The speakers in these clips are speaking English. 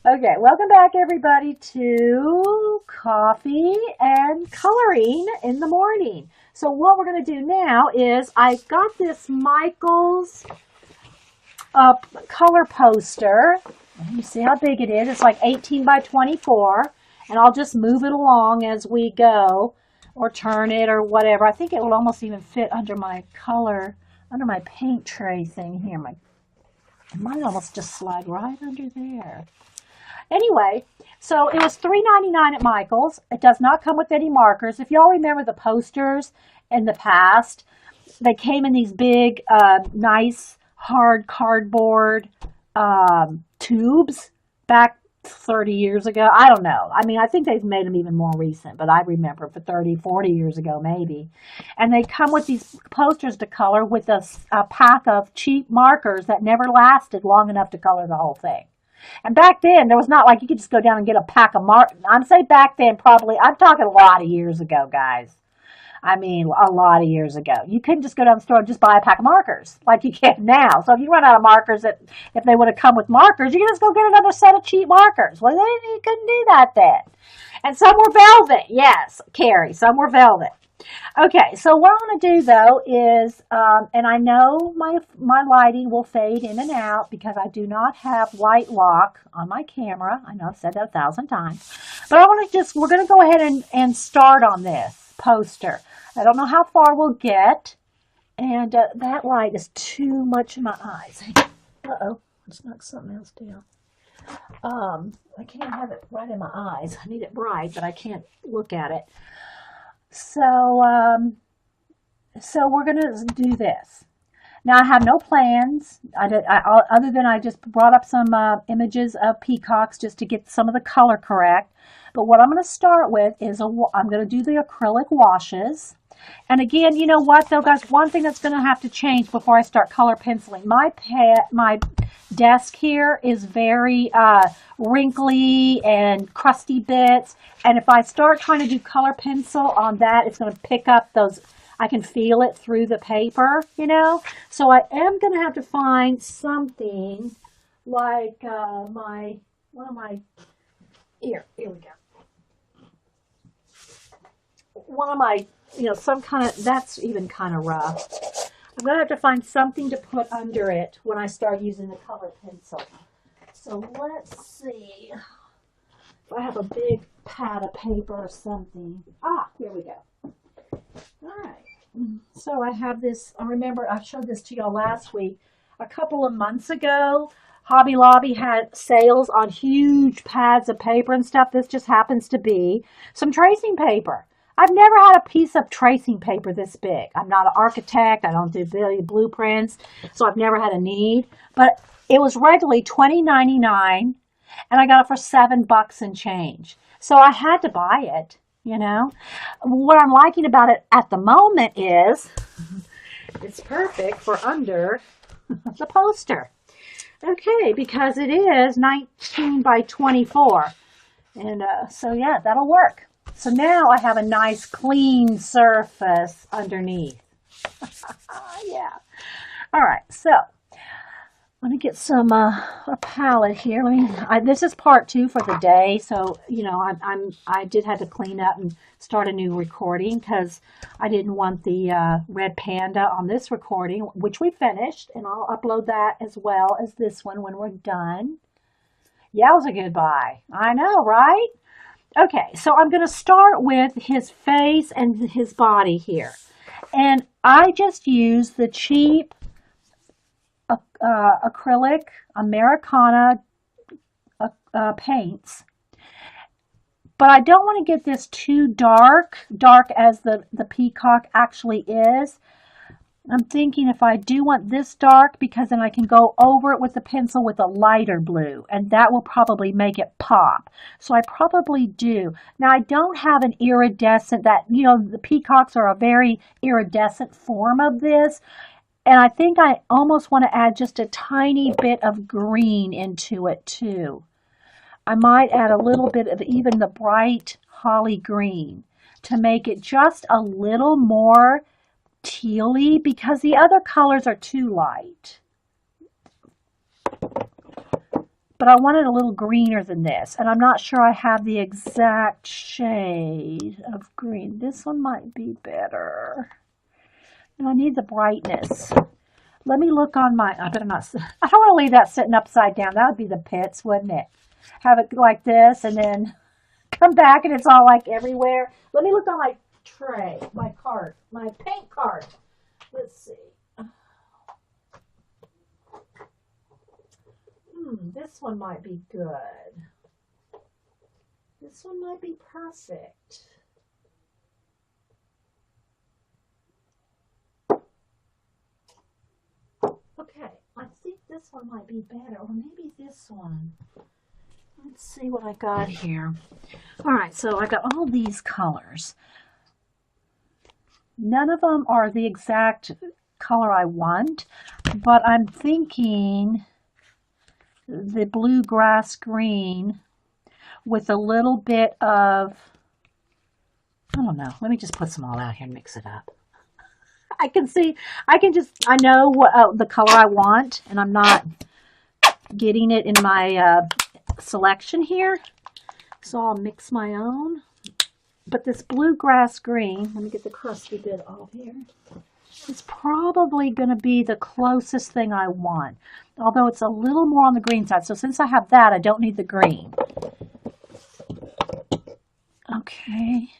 Okay, welcome back everybody to Coffee and Coloring in the Morning. So what we're going to do now is I got this Michaels uh, color poster. You see how big it is. It's like 18 by 24. And I'll just move it along as we go or turn it or whatever. I think it will almost even fit under my color, under my paint tray thing here. It might almost just slide right under there. Anyway, so it was $3.99 at Michael's. It does not come with any markers. If y'all remember the posters in the past, they came in these big, nice, hard cardboard tubes back 30 years ago. I don't know. I mean, I think they've made them even more recent, but I remember for 30, 40 years ago, maybe. And they come with these posters to color with a pack of cheap markers that never lasted long enough to color the whole thing. And back then, there was not like you could just go down and get a pack of markers. I'm saying back then, probably, I'm talking a lot of years ago, guys. I mean, a lot of years ago. You couldn't just go down the store and just buy a pack of markers like you can now. So if you run out of markers, if they would have come with markers, you can just go get another set of cheap markers. Well, you couldn't do that then. And some were velvet. Yes, Carrie, some were velvet. Okay, so what I'm going to do though is, and I know my lighting will fade in and out because I do not have light lock on my camera. I know I've said that 1,000 times, but we're going to go ahead and start on this poster. I don't know how far we'll get, and that light is too much in my eyes. Uh-oh, let's knock something else down. I can't have it right in my eyes. I need it bright, but I can't look at it. So we're going to do this. Now, I have no plans, other than I just brought up some images of peacocks just to get some of the color correct. But what I'm going to start with is I'm going to do the acrylic washes. And again, you know what, though, guys? One thing that's going to have to change before I start color penciling. My desk here is very wrinkly and crusty bits. And if I start trying to do color pencil on that, it's going to pick up those. I can feel it through the paper, you know. So I am going to have to find something like here we go. One of my, some kind of, that's even kind of rough. I'm going to have to find something to put under it when I start using the color pencil. So let's see if I have a big pad of paper or something. Here we go. All right. So I have this, I remember I showed this to y'all last week. A couple of months ago, Hobby Lobby had sales on huge pads of paper and stuff. This just happens to be some tracing paper. I've never had a piece of tracing paper this big. I'm not an architect. I don't do blueprints, so I've never had a need. But it was regularly $20.99, and I got it for $7 and change. So I had to buy it, What I'm liking about it at the moment is it's perfect for under the poster. Okay, because it is 19 by 24. And so, yeah, that'll work. So now I have a nice clean surface underneath. Yeah. All right, so let me get some a palette here. This is part 2 for the day, so I did have to clean up and start a new recording because I didn't want the red panda on this recording, which we finished, and I'll upload that as well as this one when we're done. Yeah, it was a good buy. I know, right? Okay, so I'm going to start with his face and his body here. And I just use the cheap acrylic Americana paints. But I don't want to get this too dark as the peacock actually is. I'm thinking if I do want this dark, because then I can go over it with the pencil with a lighter blue, and that will probably make it pop. So I probably do. Now, I don't have an iridescent, the peacocks are a very iridescent form of this, and I think I almost want to add just a tiny bit of green into it too. I might add a little bit of even the bright holly green to make it just a little more tealy because the other colors are too light. but I want it a little greener than this, and I'm not sure I have the exact shade of green. This one might be better. And I need the brightness. Let me look on my, I don't want to leave that sitting upside down. That would be the pits, wouldn't it? Have it like this and then come back and it's all like everywhere. Let me look on my tray, my cart, my paint cart. Let's see. This one might be good. This one might be perfect. Okay, I think this one might be better, or maybe this one. Let's see what I got here. All right, so I got all these colors. None of them are the exact color I want, but I'm thinking the bluegrass green with a little bit of, I don't know, let me just put some all out here and mix it up. I know what the color I want, and I'm not getting it in my selection here, so I'll mix my own. But this bluegrass green, let me get the crusty bit off here, is probably going to be the closest thing I want, although it's a little more on the green side. So since I have that, I don't need the green. Okay,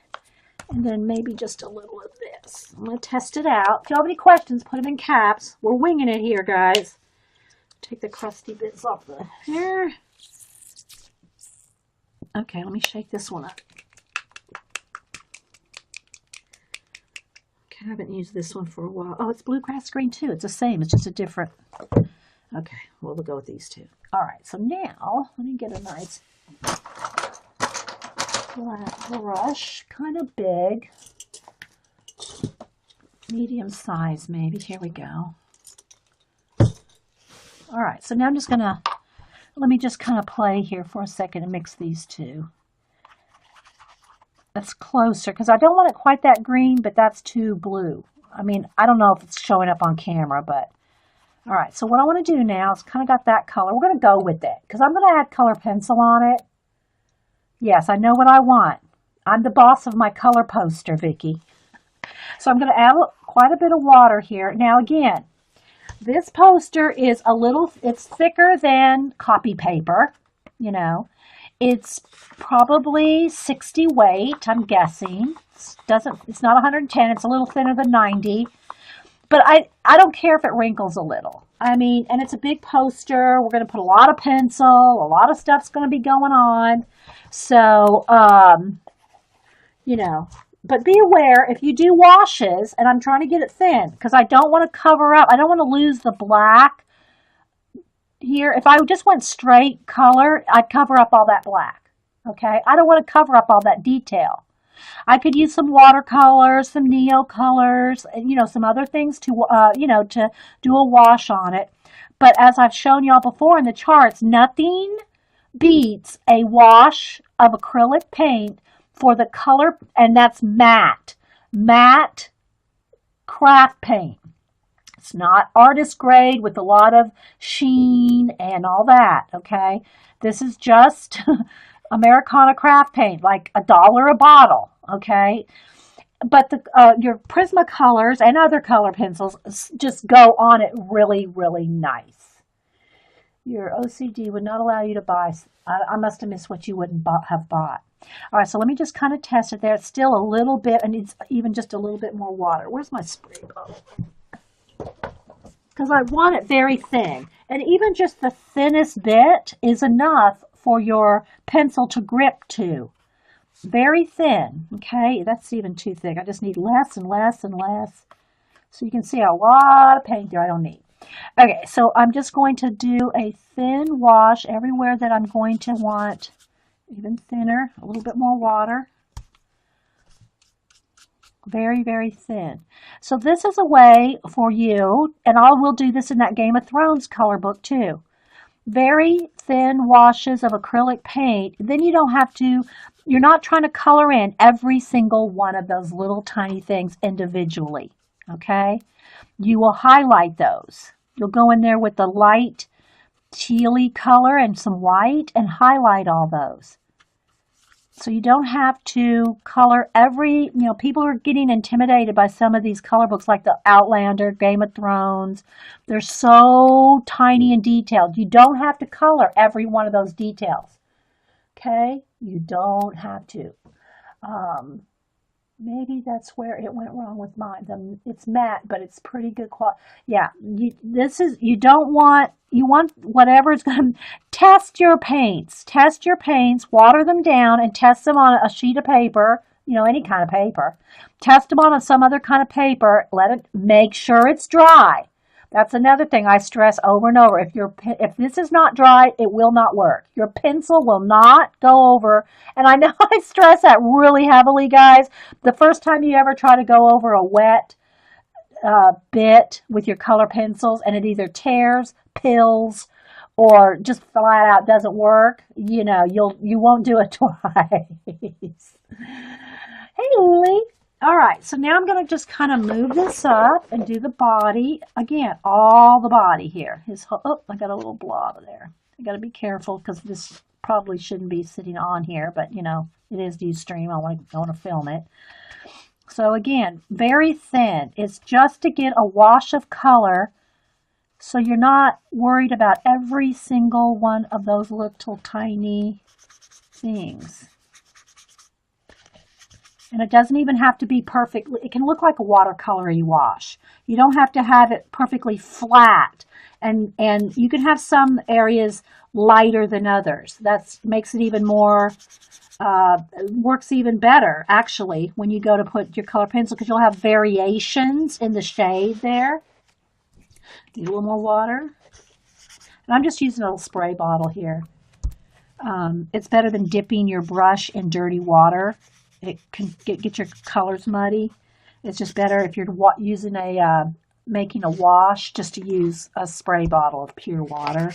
and then maybe just a little of this. I'm going to test it out. If you have any questions, put them in caps. We're winging it here, guys. Take the crusty bits off the hair. Okay, let me shake this one up. Okay, I haven't used this one for a while. Oh, it's bluegrass green too. It's the same. It's just a different. Okay, well, we'll go with these two. All right, so now let me get a nice flat brush, kind of big, medium size maybe. Here we go. All right, so now I'm just gonna, let me just kind of play here for a second and mix these two. That's closer because I don't want it quite that green, but that's too blue. I mean, I don't know if it's showing up on camera, but all right. So what I want to do now is kind of got that color. We're going to go with it because I'm going to add color pencil on it. Yes, I know what I want. I'm the boss of my color poster, Vicki. So I'm going to add quite a bit of water here. Now again, this poster is it's thicker than copy paper, you know. It's probably 60 weight, I'm guessing. It's not 110, it's a little thinner than 90. But I don't care if it wrinkles a little. I mean, and it's a big poster. We're going to put a lot of pencil. A lot of stuff's going to be going on. So, you know, but be aware if you do washes, and I'm trying to get it thin because I don't want to cover up. I don't want to lose the black here. If I just went straight color, I'd cover up all that black. Okay, I don't want to cover up all that detail. I could use some watercolors, some neo colors, and you know, some other things to you know, to do a wash on it. But as I've shown y'all before in the charts, nothing beats a wash of acrylic paint for the color, and that's matte craft paint. It's not artist grade with a lot of sheen and all that, okay? This is just Americana craft paint, like $1 a bottle, okay? But your Prismacolors and other color pencils just go on it really, really nice. Your OCD would not allow you to buy. I must have missed what you wouldn't have bought. All right, so let me just kind of test it there. It's still a little bit, and it's even just a little bit more water. Where's my spray bottle? Because I want it very thin. And even just the thinnest bit is enough for your pencil to grip to. Very thin, okay? That's even too thick. I just need less and less and less. So you can see a lot of paint there I don't need. Okay, so I'm just going to do a thin wash everywhere that I'm going to want even thinner, a little bit more water. Very, very thin. So this is a way for you, and I will do this in that Game of Thrones color book too. Very thin washes of acrylic paint. Then you don't have to, you're not trying to color in every single one of those little tiny things individually, okay? You will highlight those. You'll go in there with the light tealy color and some white and highlight all those. So you don't have to color every, people are getting intimidated by some of these color books like the Outlander, Game of Thrones. They're so tiny and detailed. You don't have to color every one of those details. Okay? You don't have to. Maybe that's where it went wrong with mine. It's matte, but it's pretty good quality. Yeah, you want whatever's going to test your paints. Test your paints, water them down, and test them on a sheet of paper, any kind of paper. Test them on some other kind of paper. Make sure it's dry. That's another thing I stress over and over. If this is not dry, it will not work. Your pencil will not go over. And I know I stress that really heavily, guys. The first time you ever try to go over a wet bit with your color pencils and it either tears, pills, or just flat out doesn't work, you won't do it twice. Hey, Lily. All right, so now I'm going to just kind of move this up and do the body. Again, all the body here. I got a little blob there. I got to be careful because this probably shouldn't be sitting on here, but it is Ustream. I want to film it. So again, very thin. It's just to get a wash of color so you're not worried about every single one of those little tiny things. And it doesn't even have to be perfect. It can look like a watercolory wash. You don't have to have it perfectly flat. And you can have some areas lighter than others. That makes it even more, works even better, actually, when you go to put your color pencil, because you'll have variations in the shade there. Need a little more water. And I'm just using a little spray bottle here. It's better than dipping your brush in dirty water. It can get your colors muddy. It's just better if you're using making a wash, just to use a spray bottle of pure water.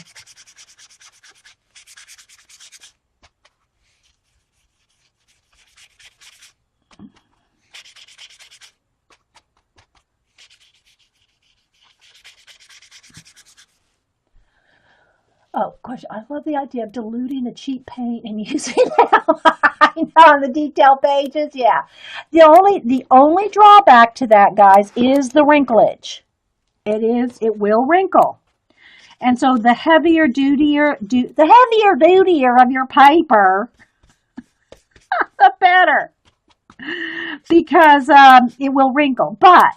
Oh, question. I love the idea of diluting a cheap paint and using that on the detail pages. Yeah. The only drawback to that, guys, is the wrinklage. It will wrinkle. And so the heavier dutier of your paper, the better. Because it will wrinkle. But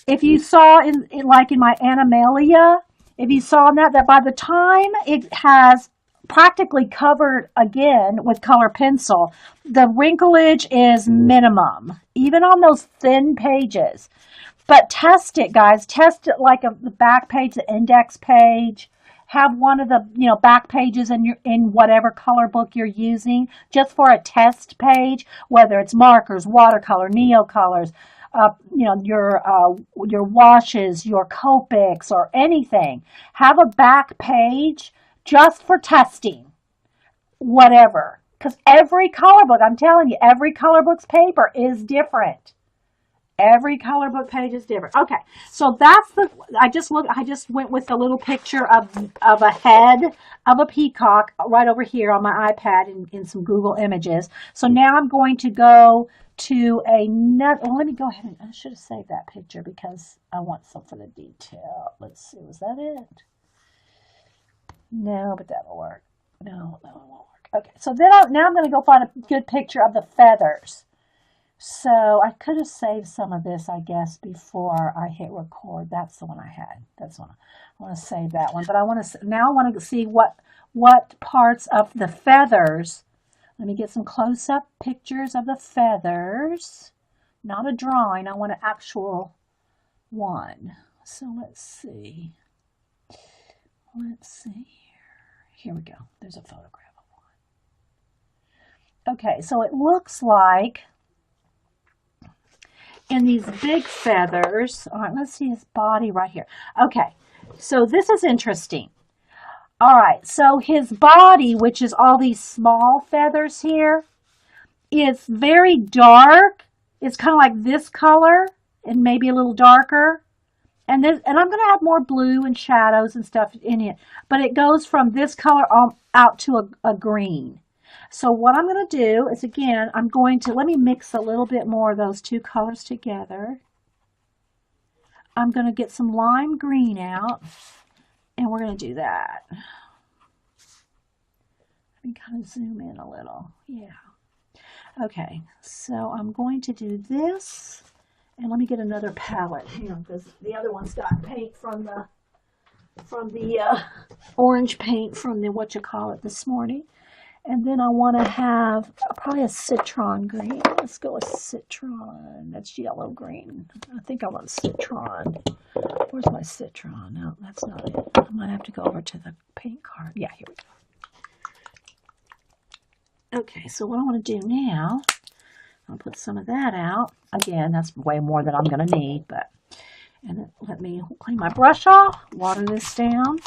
if you saw like in my Animalia, if you saw that by the time it has practically covered again with color pencil, the wrinklage is minimum, even on those thin pages. But test it, guys. Test it like the back page, the index page. Have one of the back pages in whatever color book you're using, just for a test page, whether it's markers, watercolor, neocolors, your washes, your Copics, or anything. Have a back page just for testing, whatever. Because every color book, I'm telling you, every color book's paper is different. Every color book page is different. Okay, so that's I just went with a little picture of a head of a peacock right over here on my iPad in some Google Images. So now I'm going to go to another. Well, let me go ahead and I should have saved that picture because I want some for the detail. Let's see, was that it? No, but that'll work. No, that won't work. Okay, so then now I'm going to go find a good picture of the feathers. So I could have saved some of this, I guess, before I hit record. That's the one I had. That's the one. I want to save that one. But I want to see what parts of the feathers. Let me get some close-up pictures of the feathers. Not a drawing. I want an actual one. So let's see. Let's see here. Here we go. There's a photograph of one. Okay, so it looks like in these big feathers. All right, let's see his body right here. Okay, so this is interesting. All right, so his body, which is all these small feathers here, is very dark. It's kind of like this color and maybe a little darker. And I'm going to add more blue and shadows and stuff in it. But it goes from this color out to a green. So what I'm going to do is, again, let me mix a little bit more of those two colors together. I'm going to get some lime green out, and we're going to do that. Let me kind of zoom in a little. Yeah. Okay, so I'm going to do this, and let me get another palette here, because the other one's got paint from the orange paint from the this morning. And then I want to have probably a citron green. Let's go with citron. That's yellow green. I think I want citron. Where's my citron? No, that's not it. I might have to go over to the paint card. Yeah, here we go. Okay, so what I want to do now, I'll put some of that out. Again, that's way more than I'm going to need, but, and then let me clean my brush off, water this down.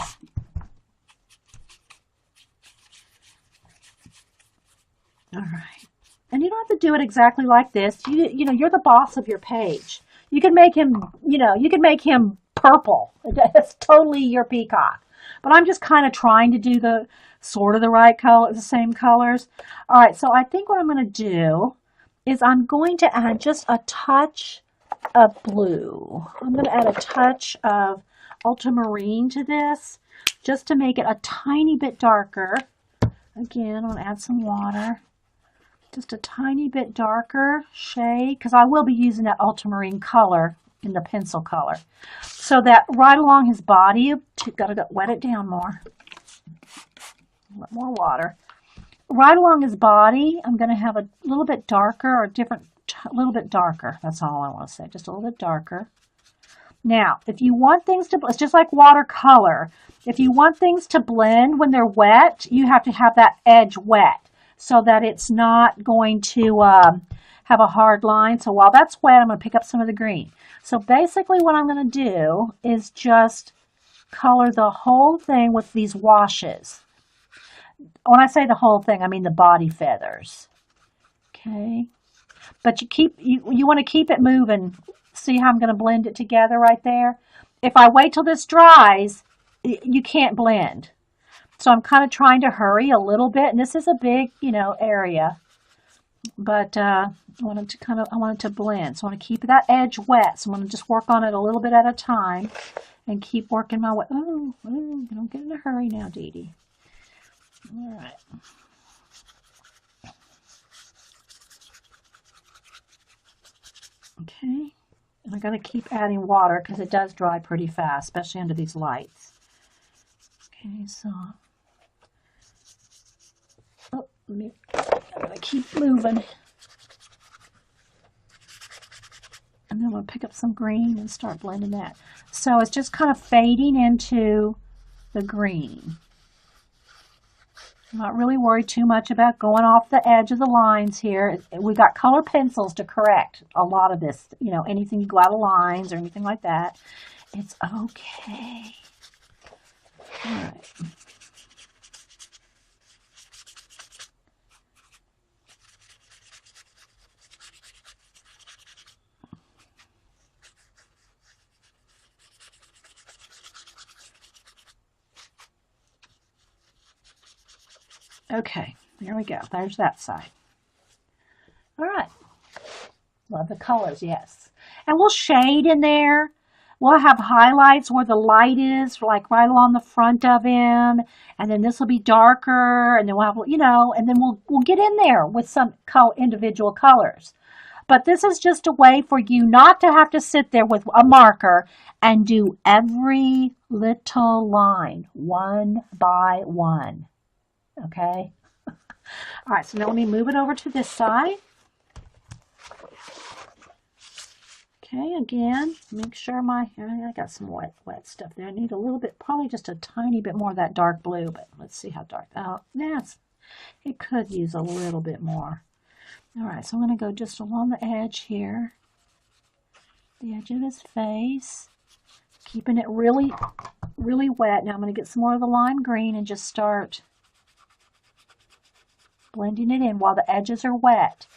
All right. And you don't have to do it exactly like this. You know, you're the boss of your page. You can make him, you can make him purple. It's totally your Peacock. But I'm just kind of trying to do the sort of the right color, the same colors. All right, so I think what I'm going to do is I'm going to add just a touch of blue. I'm going to add a touch of ultramarine to this just to make it a tiny bit darker. Again, I'm going to add some water. Just a tiny bit darker shade, because I will be using that ultramarine color in the pencil color. So that right along his body, gotta wet it down more. A little more water. Right along his body, I'm going to have a little bit darker or a little bit darker. That's all I want to say, just a little bit darker. Now, if you want things to, it's just like watercolor. If you want things to blend when they're wet, you have to have that edge wet, so that it's not going to have a hard line. So while that's wet, I'm going to pick up some of the green. So basically what I'm going to do is just color the whole thing with these washes. When I say the whole thing, I mean the body feathers. Okay. But you want to keep it moving. See how I'm going to blend it together right there? If I wait till this dries, you can't blend. So I'm kind of trying to hurry a little bit, and this is a big, area, but I want it to blend. So I want to keep that edge wet. So I'm going to just work on it a little bit at a time, and keep working my way. Oh, don't get in a hurry now, Dee Dee. All right. Okay, and I'm going to keep adding water because it does dry pretty fast, especially under these lights. Okay, so. I'm going to keep moving. And then I'm going to pick up some green and start blending that. So it's just kind of fading into the green. I'm not really worried too much about going off the edge of the lines here. We got color pencils to correct a lot of this. Anything you go out of lines or anything like that. It's okay. All right. Okay, there we go. There's that side. All right. Love the colors, yes. And we'll shade in there. We'll have highlights where the light is, like right along the front of him. And then this will be darker. And then we'll have, and then we'll get in there with some individual colors. But this is just a way for you not to have to sit there with a marker and do every little line, one by one. Okay. All right, so now let me move it over to this side. Okay, again, make sure I got some wet stuff there. I need a little bit, probably just a tiny bit more of that dark blue, but let's see how dark. Oh, it could use a little bit more. All right, so I'm going to go just along the edge here, the edge of his face, keeping it really, really wet. Now I'm going to get some more of the lime green and just start blending it in while the edges are wet.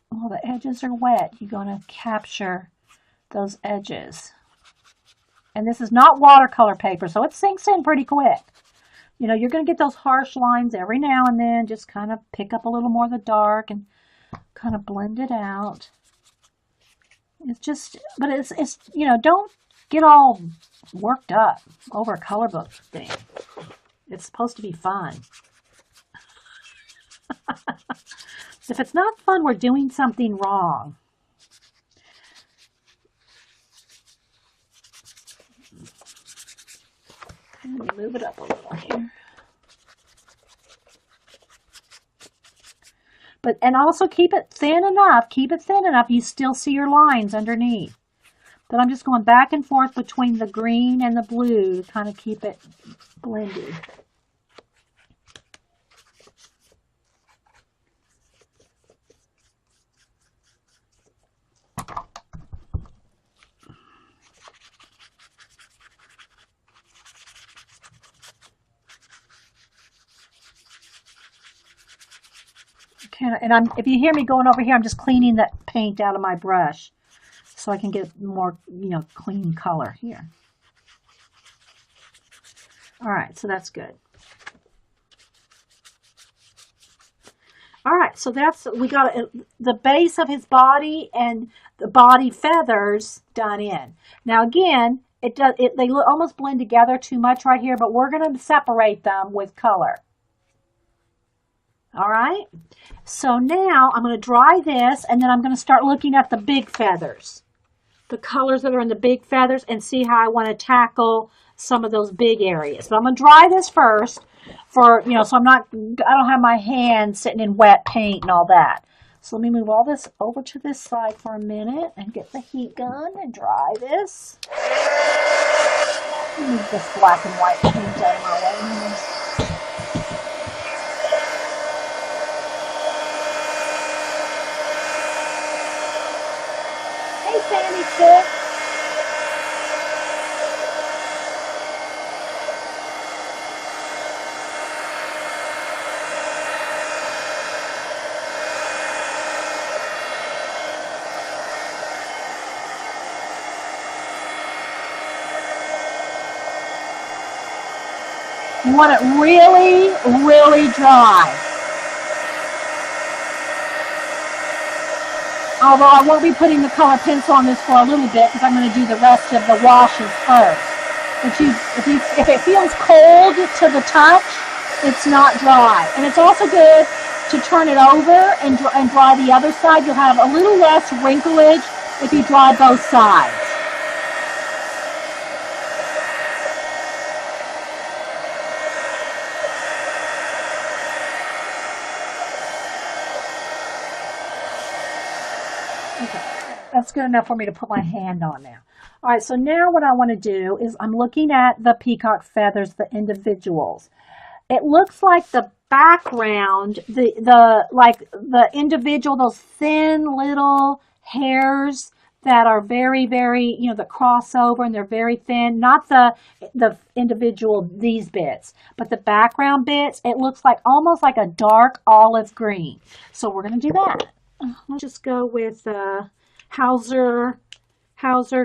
While the edges are wet, you're going to capture those edges. And this is not watercolor paper, so it sinks in pretty quick. You know, you're going to get those harsh lines every now and then. Just kind of pick up a little more of the dark and kind of blend it out. It's just, but it's you know, don't get all worked up over a color book thing. It's supposed to be fun. If it's not fun, we're doing something wrong. Let me move it up a little here. But, and also keep it thin enough you still see your lines underneath. But I'm just going back and forth between the green and the blue to kind of keep it blended. And if you hear me going over here, I'm just cleaning that paint out of my brush so I can get more, you know, clean color here. All right, so that's good. All right, so we got the base of his body and the body feathers done in. Now again, they almost blend together too much right here, but we're going to separate them with color. All right, so now I'm going to dry this, and then I'm going to start looking at the big feathers, the colors that are in the big feathers, and see how I want to tackle some of those big areas. But I'm going to dry this first for, you know, so I don't have my hands sitting in wet paint and all that. So let me move all this over to this side for a minute and get the heat gun and dry this. Move this black and white paint out of my way. Sandy Stick. You want it really, really dry. Although I won't be putting the color pencil on this for a little bit because I'm going to do the rest of the washes first. If it feels cold to the touch, it's not dry. And it's also good to turn it over and dry the other side. You'll have a little less wrinklage if you dry both sides. That's good enough for me to put my hand on now. All right, so now what I want to do is I'm looking at the peacock feathers, the individuals. It looks like the background, the individual, those thin little hairs that are very, very, you know, that cross over and they're very thin, not the individual, these bits, but the background bits, it looks like almost like a dark olive green. So we're going to do that. Let's just go with Hauser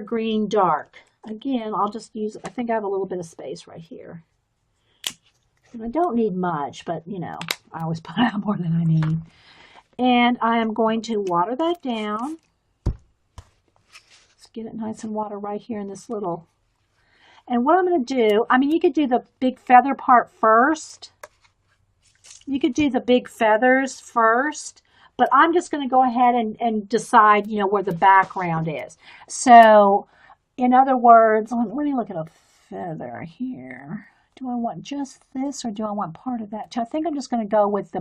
Green Dark. Again, I'll just use, I think I have a little bit of space right here. And I don't need much, but you know, I always put out more than I need. And I am going to water that down. Let's get it nice and water right here in this little. And what I'm going to do, I mean, you could do the big feather part first. You could do the big feathers first. But I'm just going to go ahead and decide, you know, where the background is. So, in other words, let me look at a feather here. Do I want just this or do I want part of that too? I think I'm just going to go with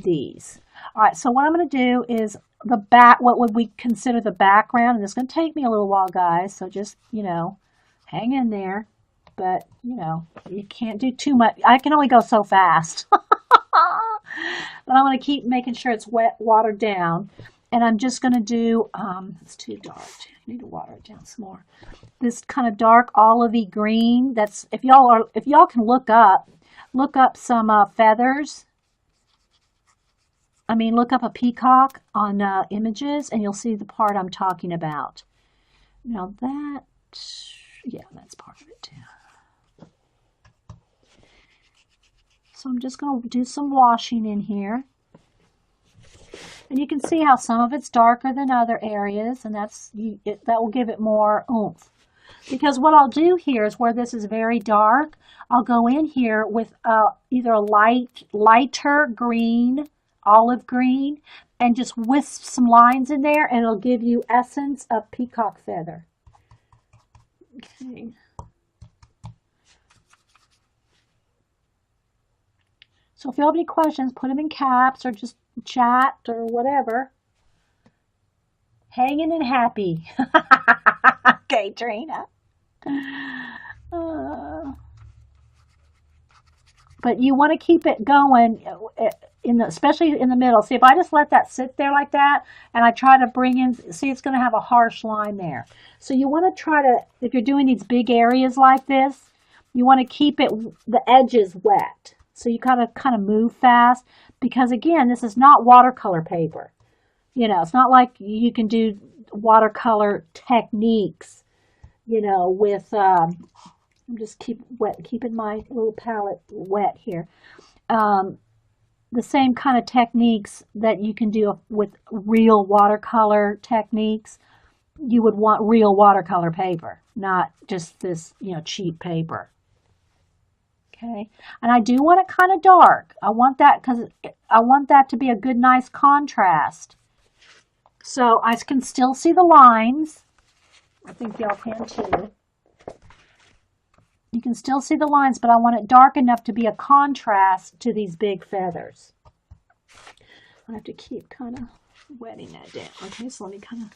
these. All right, so what I'm going to do is what would we consider the background? And it's going to take me a little while, guys. So just, you know, hang in there. But, you know, you can't do too much. I can only go so fast. But I'm going to keep making sure it's wet, watered down. And I'm just going to do, it's too dark. I need to water it down some more. This kind of dark olivey green. That's, if y'all can look up some feathers. I mean, look up a peacock on images and you'll see the part I'm talking about. Now that, yeah, that's part of it too. So I'm just going to do some washing in here. And you can see how some of it's darker than other areas, and that will give it more oomph. Because what I'll do here is where this is very dark, I'll go in here with either a lighter green, olive green, and just wisp some lines in there, and it'll give you essence of peacock feather. Okay. So if you have any questions, put them in caps or just chat or whatever. Hanging and happy. Okay, Trina. But you want to keep it going, especially in the middle. See, if I just let that sit there like that, and I try to bring in, see, it's going to have a harsh line there. So you want to try to, if you're doing these big areas like this, you want to keep the edges wet. So you kind of move fast, because again, this is not watercolor paper. You know, it's not like you can do watercolor techniques, you know, with, I'm just keeping my little palette wet here. The same kind of techniques that you can do with real watercolor techniques, you would want real watercolor paper, not just this, you know, cheap paper. Okay, and I do want it kind of dark. I want that because I want that to be a good, nice contrast. So I can still see the lines. I think y'all can too. You can still see the lines, but I want it dark enough to be a contrast to these big feathers. I have to keep kind of wetting that down. Okay, so let me kind of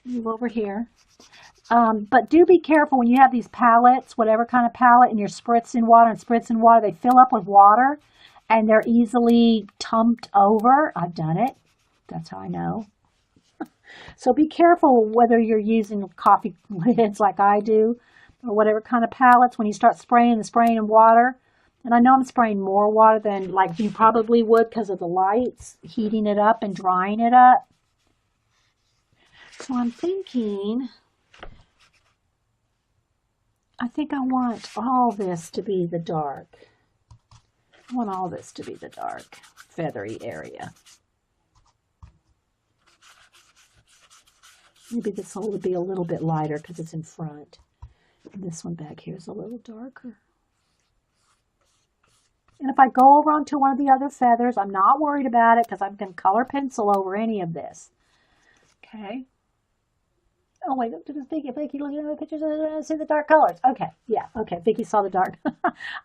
move over here. But do be careful when you have these palettes, whatever kind of palette, and you're spritzing water, they fill up with water and they're easily tumped over. I've done it. That's how I know. So be careful whether you're using coffee lids like I do, or whatever kind of palettes, when you start spraying in water. And I know I'm spraying more water than like you probably would because of the lights, heating it up and drying it up. So I'm thinking, I think I want all this to be the dark. I want all this to be the dark, feathery area. Maybe this will be a little bit lighter because it's in front. And this one back here is a little darker. And if I go over onto one of the other feathers, I'm not worried about it because I'm going to color pencil over any of this. Okay. Oh, wait, Vicky, looking at the pictures, see the dark colors. Okay, yeah, okay, Vicky saw the dark.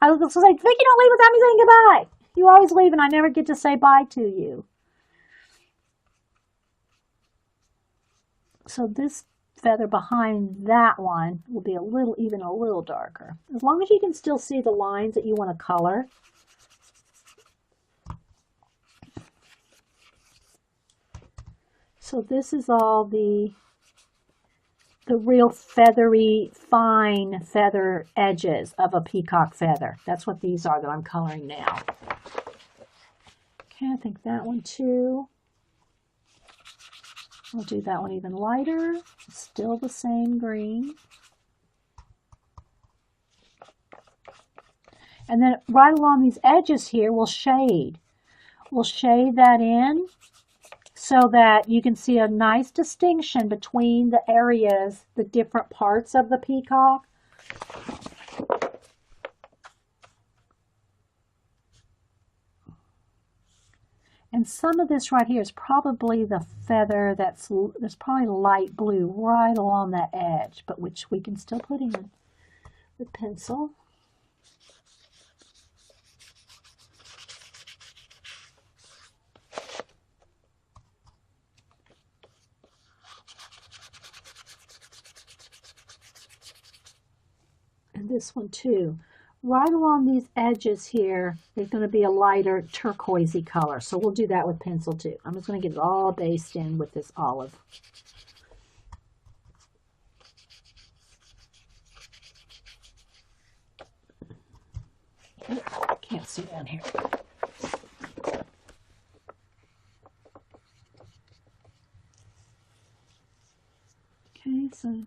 I was going to say, Vicky, don't leave without me saying goodbye. You always leave and I never get to say bye to you. So this feather behind that one will be even a little darker. As long as you can still see the lines that you want to color. So this is all the real feathery, fine feather edges of a peacock feather. That's what these are that I'm coloring now. Okay, I think that one too. I'll do that one even lighter. Still the same green. And then right along these edges here, we'll shade. We'll shade that in so that you can see a nice distinction between the areas, the different parts of the peacock. And some of this right here is probably the feather there's probably light blue right along that edge, but which we can still put in with pencil. And this one too. Right along these edges here, there's going to be a lighter turquoisey color. So we'll do that with pencil too. I'm just going to get it all based in with this olive. Can't see down here. Okay, so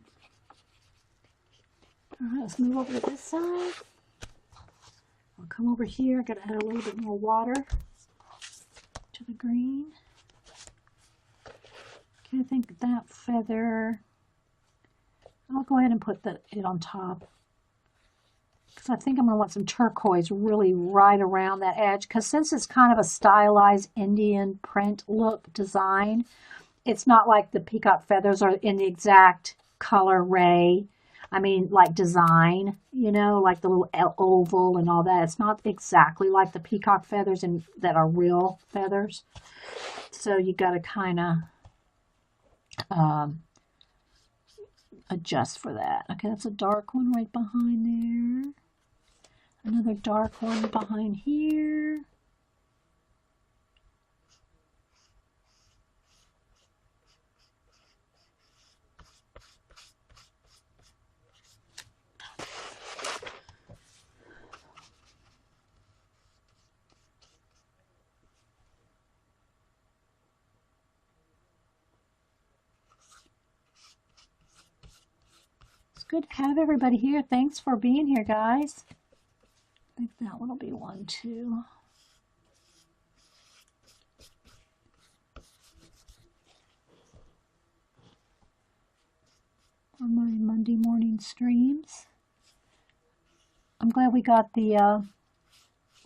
let's move over to this side. I'll come over here. I gotta add a little bit more water to the green. Okay, I think that feather, I'll go ahead and put it on top. Because I think I'm going to want some turquoise really right around that edge. Because since it's kind of a stylized Indian print look design, it's not like the peacock feathers are in the exact color ray. I mean, like design, you know, like the little oval and all that. It's not exactly like the peacock feathers that are real feathers. So you got to kind of adjust for that. Okay, that's a dark one right behind there. Another dark one behind here. It's good to have everybody here. Thanks for being here, guys. I think that one will be one too. For my Monday morning streams. I'm glad we got the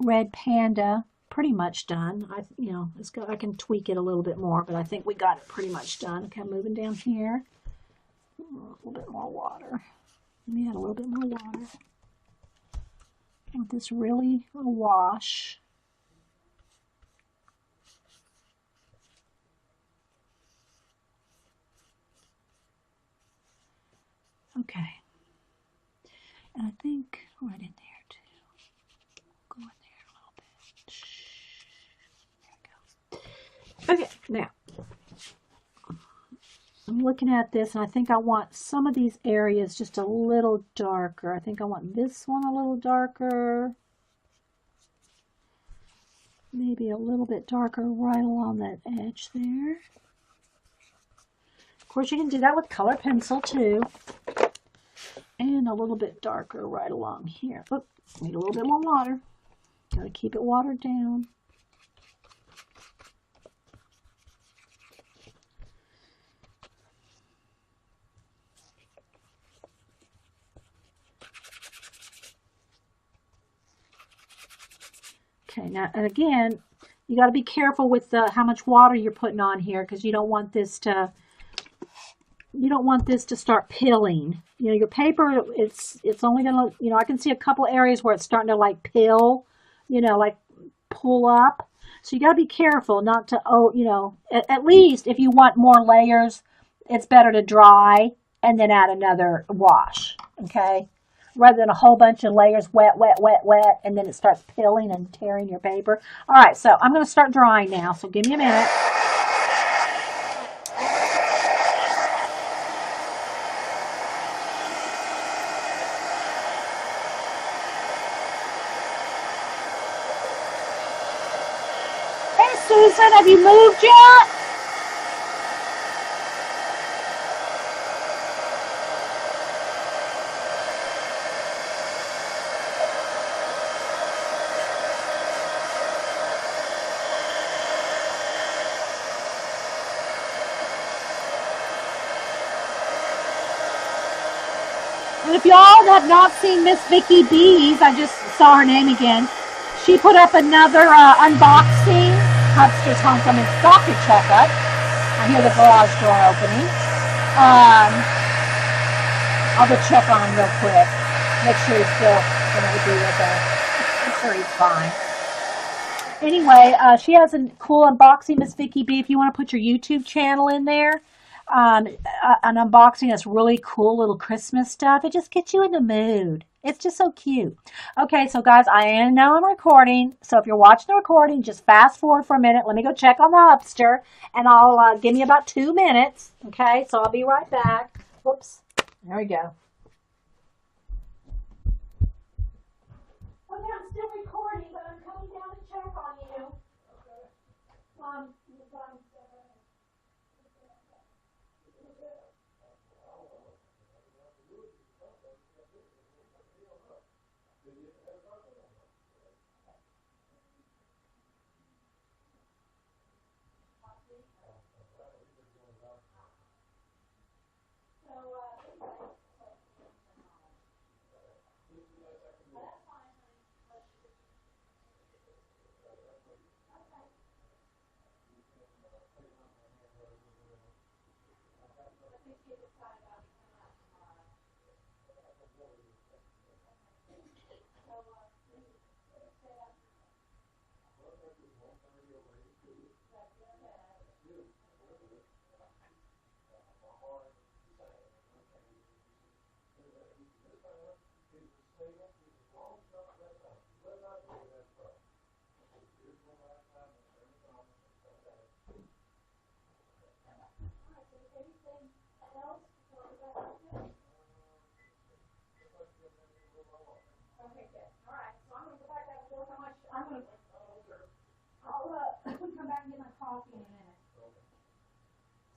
red panda pretty much done. I can tweak it a little bit more, but I think we got it pretty much done. Okay, I'm moving down here. A little bit more water. Let me add a little bit more water. I want this really a wash. Okay. And I think right in there too. Go in there a little bit. There we go. Okay, now I'm looking at this and I think I want some of these areas just a little darker. I think I want this one a little darker. Maybe a little bit darker right along that edge there. Of course, you can do that with color pencil too. And a little bit darker right along here. Oop, need a little bit more water. Gotta keep it watered down. Okay, now, and again, you got to be careful with how much water you're putting on here because you don't want this to start pilling. You know, your paper, it's only gonna, you know, I can see a couple areas where it's starting to like pill, you know, like pull up. So you got to be careful not to, you know, at least if you want more layers, it's better to dry and then add another wash. Okay. Rather than a whole bunch of layers, wet, wet, wet, wet, and then it starts pilling and tearing your paper. All right, so I'm going to start drying now, so give me a minute. Hey, Susan, have you moved yet? And if y'all have not seen Miss Vicky Bees, I just saw her name again. She put up another unboxing. Hubster's homecoming stocking checkup. I hear the garage door opening. I'll go check on him real quick. Make sure he's still going to be with us. I'm sure he's fine. Anyway, she has a cool unboxing, Miss Vicky B. If you want to put your YouTube channel in there, an unboxing that's really cool little Christmas stuff. It just gets you in the mood. It's just so cute. Okay, so guys, now I'm recording. So if you're watching the recording, just fast forward for a minute. Let me go check on the Hubster, and I'll give me about 2 minutes. Okay, so I'll be right back. Whoops. There we go. Okay, I'm still recording, but I'm coming down to check on you.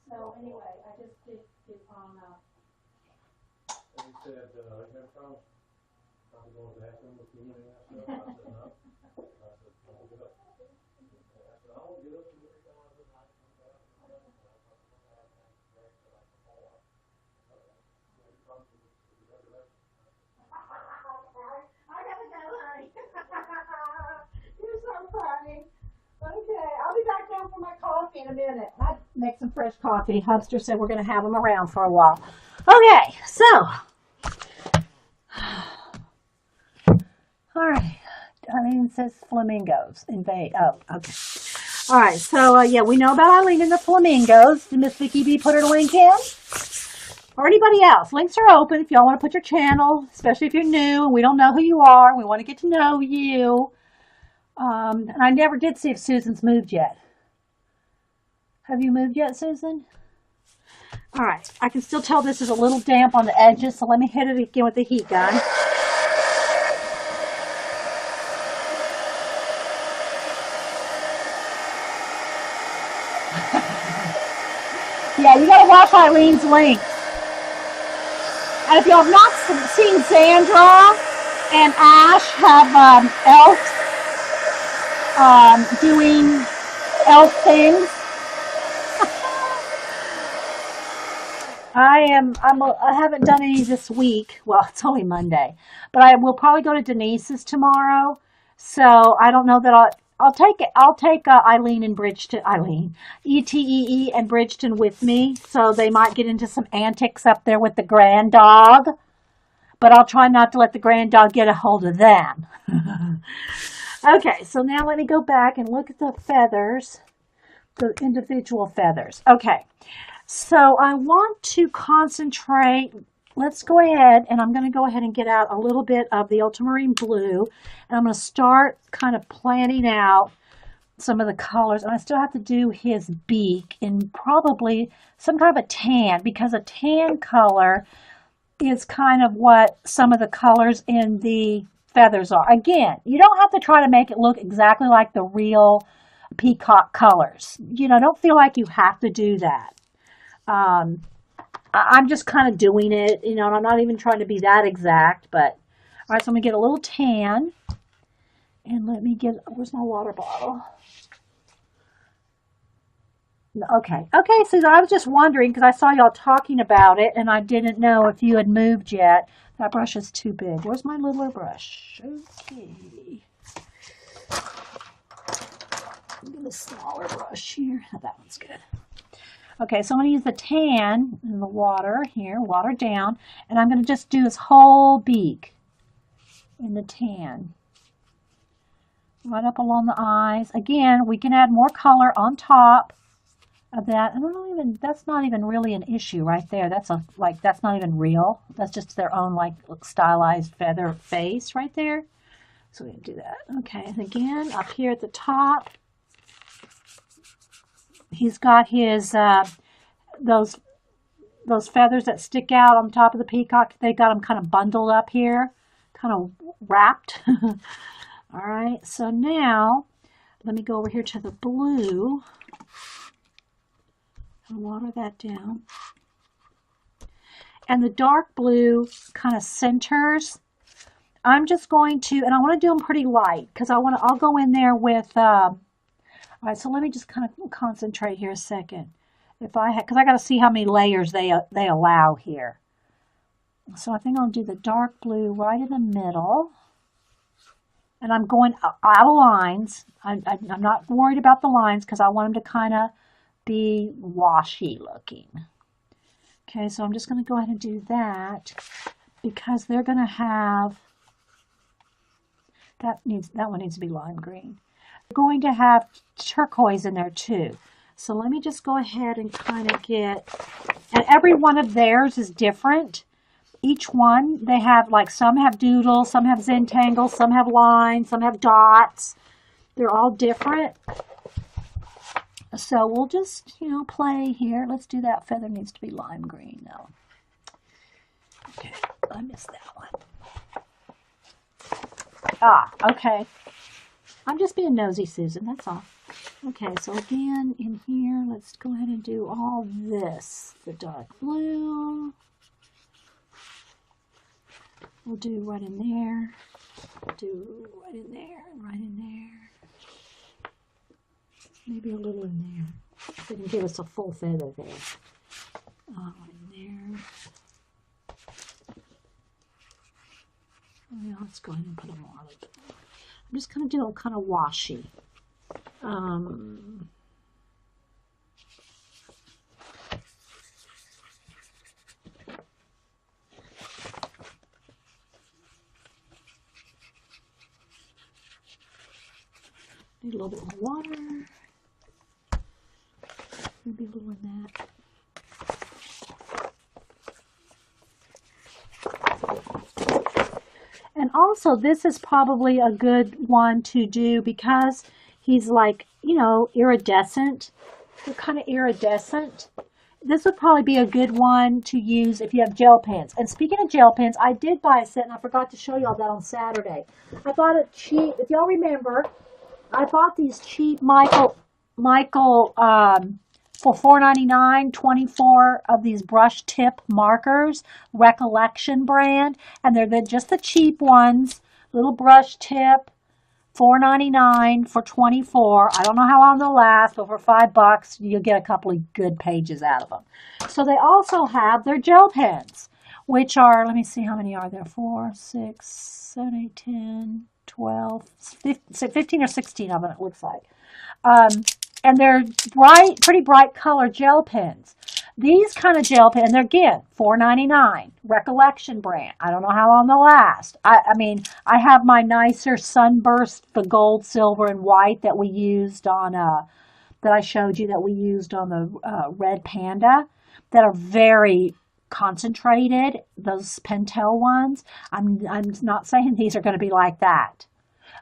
So anyway, I just did on. And he said, you have problems? Probably going to the bathroom with you and that stuff. I said, no. I said, I'll get up. I said, I won't get up and every time I said, I can get up and I said, I gotta go, honey. You're so funny. Okay, I'll be back down for my coffee in a minute. I make some fresh coffee. Hubster said we're going to have them around for a while. Okay, so. All right. Eileen says flamingos invade. Oh, okay. All right, so yeah, we know about Eileen and the flamingos. Did Miss Vicky B put her link in? Or anybody else? Links are open if y'all want to put your channel, especially if you're new and we don't know who you are. We want to get to know you. And I never did see if Susan's moved yet. Have you moved yet, Susan? All right. I can still tell this is a little damp on the edges, so let me hit it again with the heat gun. Yeah, you got to watch Eileen's links. And if you have not seen Sandra and Ash have elves doing elf things, I haven't done any this week. Well, it's only Monday, but I will probably go to Denise's tomorrow. So I don't know that I'll take Eileen and Bridgeton, ETEE and Bridgeton with me, so they might get into some antics up there with the grand dog. But I'll try not to let the grand dog get a hold of them. Okay, so now let me go back and look at the feathers, the individual feathers. Okay, so I want to concentrate. Let's go ahead, and I'm going to go ahead and get out a little bit of the ultramarine blue, and I'm going to start kind of planning out some of the colors. And I still have to do his beak in probably some kind of a tan, because a tan color is kind of what some of the colors in the feathers are. Again, you don't have to try to make it look exactly like the real peacock colors. You know, don't feel like you have to do that. I'm just kind of doing it, you know, and I'm not even trying to be that exact, but all right, so I'm going to get a little tan, and let me get, where's my water bottle? Okay, Susan, I was just wondering, because I saw y'all talking about it, and I didn't know if you had moved yet. That brush is too big. Where's my littler brush? Okay. Get a smaller brush here. Oh, that one's good. Okay, so I'm going to use the tan in the water here, water down, and I'm going to just do his whole beak in the tan. Right up along the eyes. Again, we can add more color on top of that. And that's not even really an issue right there. That's that's not even real. That's just their own stylized feather face right there. So we can do that. Okay, and again, up here at the top, he's got his those feathers that stick out on top of the peacock. They got them kind of bundled up here, kind of wrapped. All right, so now let me go over here to the blue and water that down. And the dark blue kind of centers. I'm just going to, and I want to do them pretty light because I'll go in there with. All right, so let me just kind of concentrate here a second. Because I got to see how many layers they allow here. So I think I'll do the dark blue right in the middle. And I'm going out of lines. I'm not worried about the lines because I want them to kind of be washy looking. Okay, so I'm just going to go ahead and do that because they're going to have, that one needs to be lime green. We're going to have turquoise in there too. So let me just go ahead and kind of get, and every one of theirs is different. Each one, they have some have doodles, some have Zentangles, some have lines, some have dots. They're all different. So we'll just, play here. Let's do that. Feather needs to be lime green though. Okay, I missed that one. Okay. I'm just being nosy, Susan, that's all. Okay, so again, in here, let's go ahead and do all this. The dark blue. We'll do right in there. Do right in there, and right in there. Maybe a little in there. So it can give us a full feather there. In there. Well, let's go ahead and put them more. I'm just going to do a kind of washy. Need a little bit more water. Maybe a little in that. And also, this is probably a good one to do because he's like, you know, iridescent. They're kind of iridescent. This would probably be a good one to use if you have gel pens. And speaking of gel pens, I did buy a set, and I forgot to show y'all that on Saturday. I bought it cheap. If y'all remember, I bought these cheap Michael for $4.99, 24 of these brush tip markers, Recollection brand, and they're just the cheap ones, little brush tip, $4.99 for 24. I don't know how long they'll last, but for $5, you'll get a couple of good pages out of them. So they also have their gel pens, which are, let me see how many are there, 4, 6, 7, 8, 10, 12, 15 or 16 of them, it looks like. And they're bright, pretty bright color gel pens. These kind of gel pens, they're again, $4.99, Recollection brand. I don't know how long they'll last. I mean, I have my nicer Sunburst, the gold, silver, and white that we used on, that I showed you that we used on the Red Panda, that are very concentrated, those Pentel ones. I'm not saying these are going to be like that.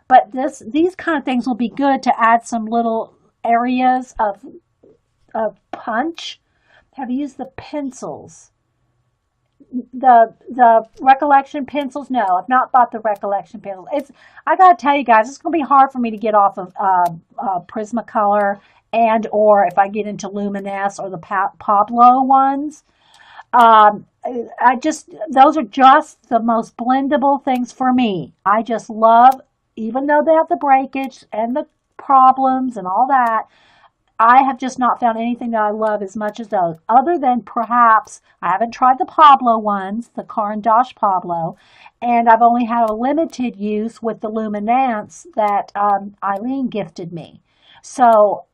But these kind of things will be good to add some little areas of punch. Have you used the pencils? The Recollection pencils? No, I've not bought the Recollection pencils. I gotta tell you guys, it's gonna be hard for me to get off of Prismacolor and or if I get into Luminous or the Pablo ones. Those are just the most blendable things for me. I just love, even though they have the breakage and the problems and all that, I have just not found anything that I love as much as those. Other than perhaps, I haven't tried the Pablo ones, the Caran d'Ache Pablo, and I've only had a limited use with the Luminance that Eileen gifted me. So,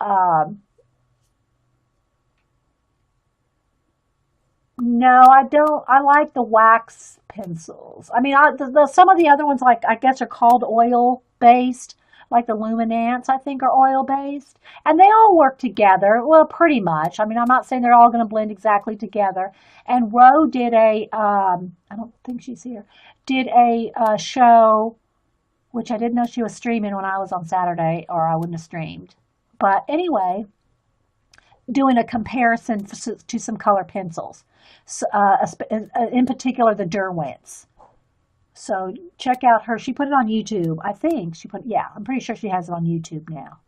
no, I don't. I like the wax pencils. I mean, some of the other ones, like I guess, are called oil based, like the Luminance, I think, are oil based, and they all work together. Well, pretty much. I mean, I'm not saying they're all going to blend exactly together. And Ro did I don't think she's here. Did a show, which I didn't know she was streaming when I was on Saturday, or I wouldn't have streamed. But anyway, doing a comparison to some color pencils. So, in particular, the Derwents. So check out her. She put it on YouTube. I think she put, yeah, I'm pretty sure she has it on YouTube now.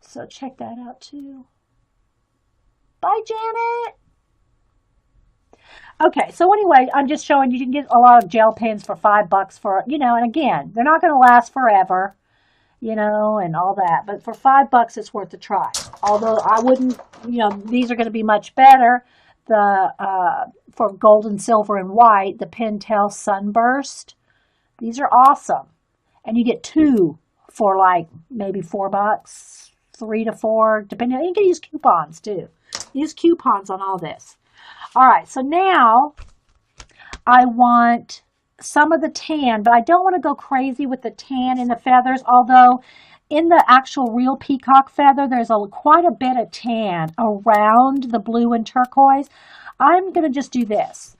So check that out too. Bye, Janet. Okay, so anyway, I'm just showing you can get a lot of gel pens for $5 for, you know, and again, they're not going to last forever, you know, and all that. But for $5, it's worth a try. Although I wouldn't, you know, these are going to be much better. For gold and silver and white, the Pentel Sunburst. These are awesome. And you get 2 for like maybe $4, 3 to 4, depending. You can use coupons too. Use coupons on all this. All right, so now I want some of the tan, but I don't want to go crazy with the tan in the feathers, although in the actual real peacock feather, there's quite a bit of tan around the blue and turquoise. I'm going to just do this.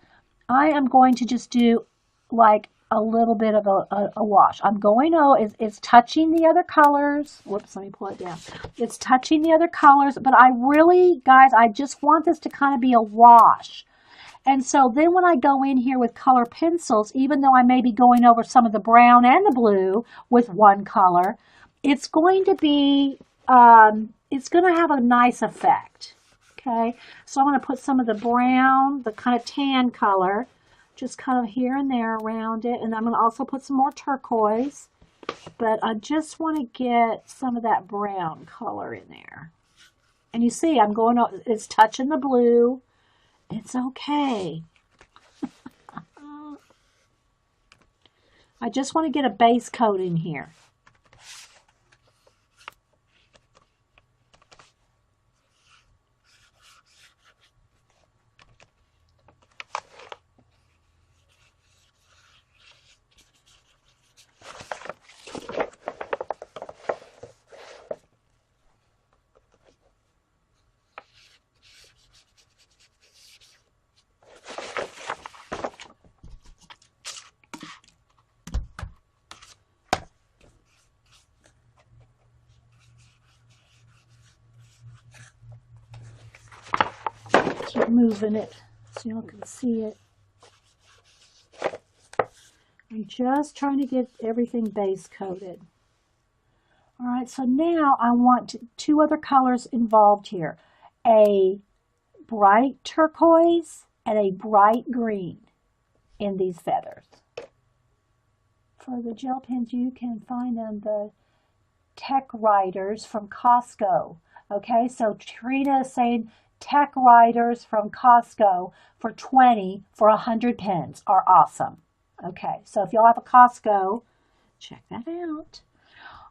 I am going to just do like a little bit of a wash. I'm going, it's touching the other colors. Whoops, let me pull it down. It's touching the other colors, but I really, guys, I just want this to kind of be a wash. And so then when I go in here with color pencils, even though I may be going over some of the brown and the blue with one color, it's going to be it's going to have a nice effect. Okay, so I'm going to put some of the brown, the kind of tan color, just kind of here and there around it. And I'm going to also put some more turquoise, but I just want to get some of that brown color in there. And you see, it's touching the blue. It's okay. I just want to get a base coat in here. Keep moving it so y'all can see it. I'm just trying to get everything base coated. All right, so now I want two other colors involved here. A bright turquoise and a bright green in these feathers. For the gel pens, you can find them the Tech Riders from Costco. Okay, so Trina is saying Tech Riders from Costco for 20 for 100 pens are awesome. Okay, so if y'all have a Costco, check that out.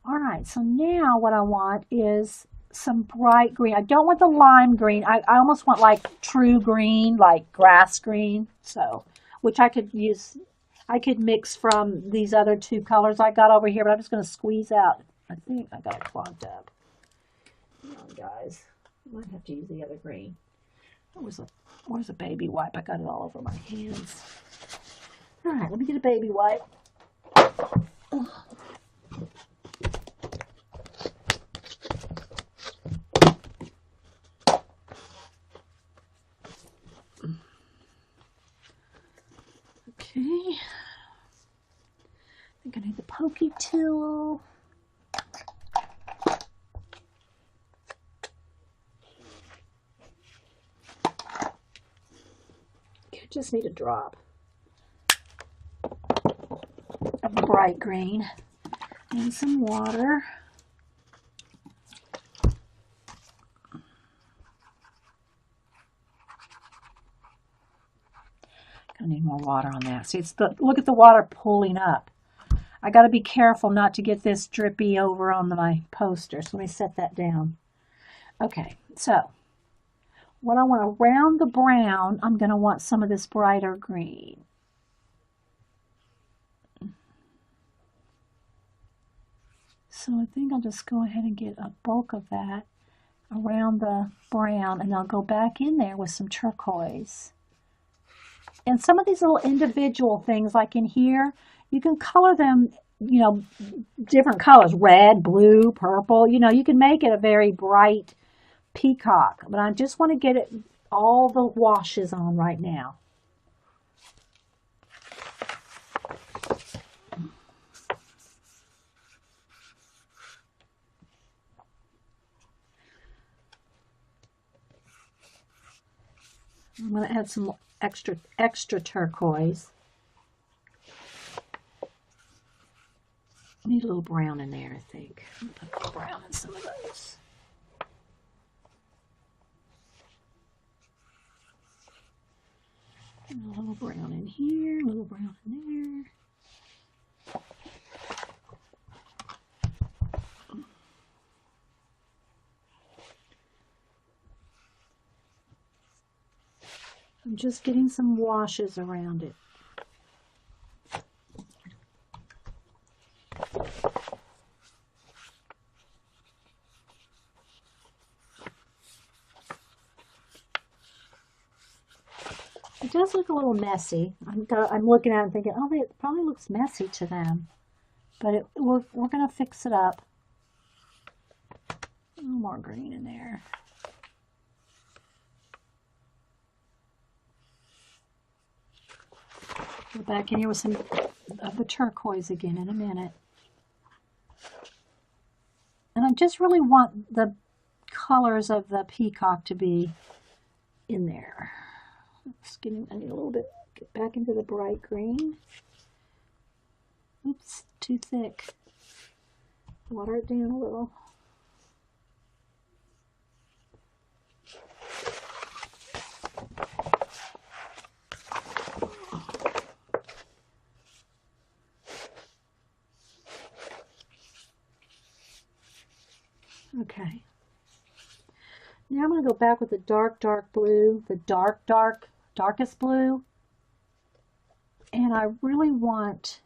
All right, so now what I want is some bright green. I don't want the lime green. I almost want like true green, like grass green. So, which I could use, I could mix from these other two colors I got over here, but I'm just going to squeeze out. I think I got it clogged up. Come on, guys. I might have to use the other green. Where's a baby wipe? I got it all over my hands. All right, let me get a baby wipe. Okay. I think I need the pokey tool. I just need a drop of the bright green and some water. I need more water on that. See, look at the water pulling up. I got to be careful not to get this drippy over on my poster. So let me set that down. Okay, so when I want around the brown, I'm going to want some of this brighter green. So I think I'll just go ahead and get a bulk of that around the brown, and I'll go back in there with some turquoise. And some of these little individual things, like in here, you can color them, you know, different colors, red, blue, purple. You know, you can make it a very bright peacock. But I just want to get it all the washes on right now. I'm going to add some extra turquoise. I need a little brown in there, I think. I'm going to put a little brown in some of those. And a little brown in here, a little brown in there. I'm just getting some washes around it. It does look a little messy. I'm looking at it and thinking, oh, it probably looks messy to them. But we're going to fix it up. A little more green in there. Go back in here with some of the turquoise again in a minute. And I just really want the colors of the peacock to be in there. Oops, I need a little bit, get back into the bright green. Oops, too thick. Water it down a little. Okay. Now I'm going to go back with the dark blue, the darkest blue. And I really want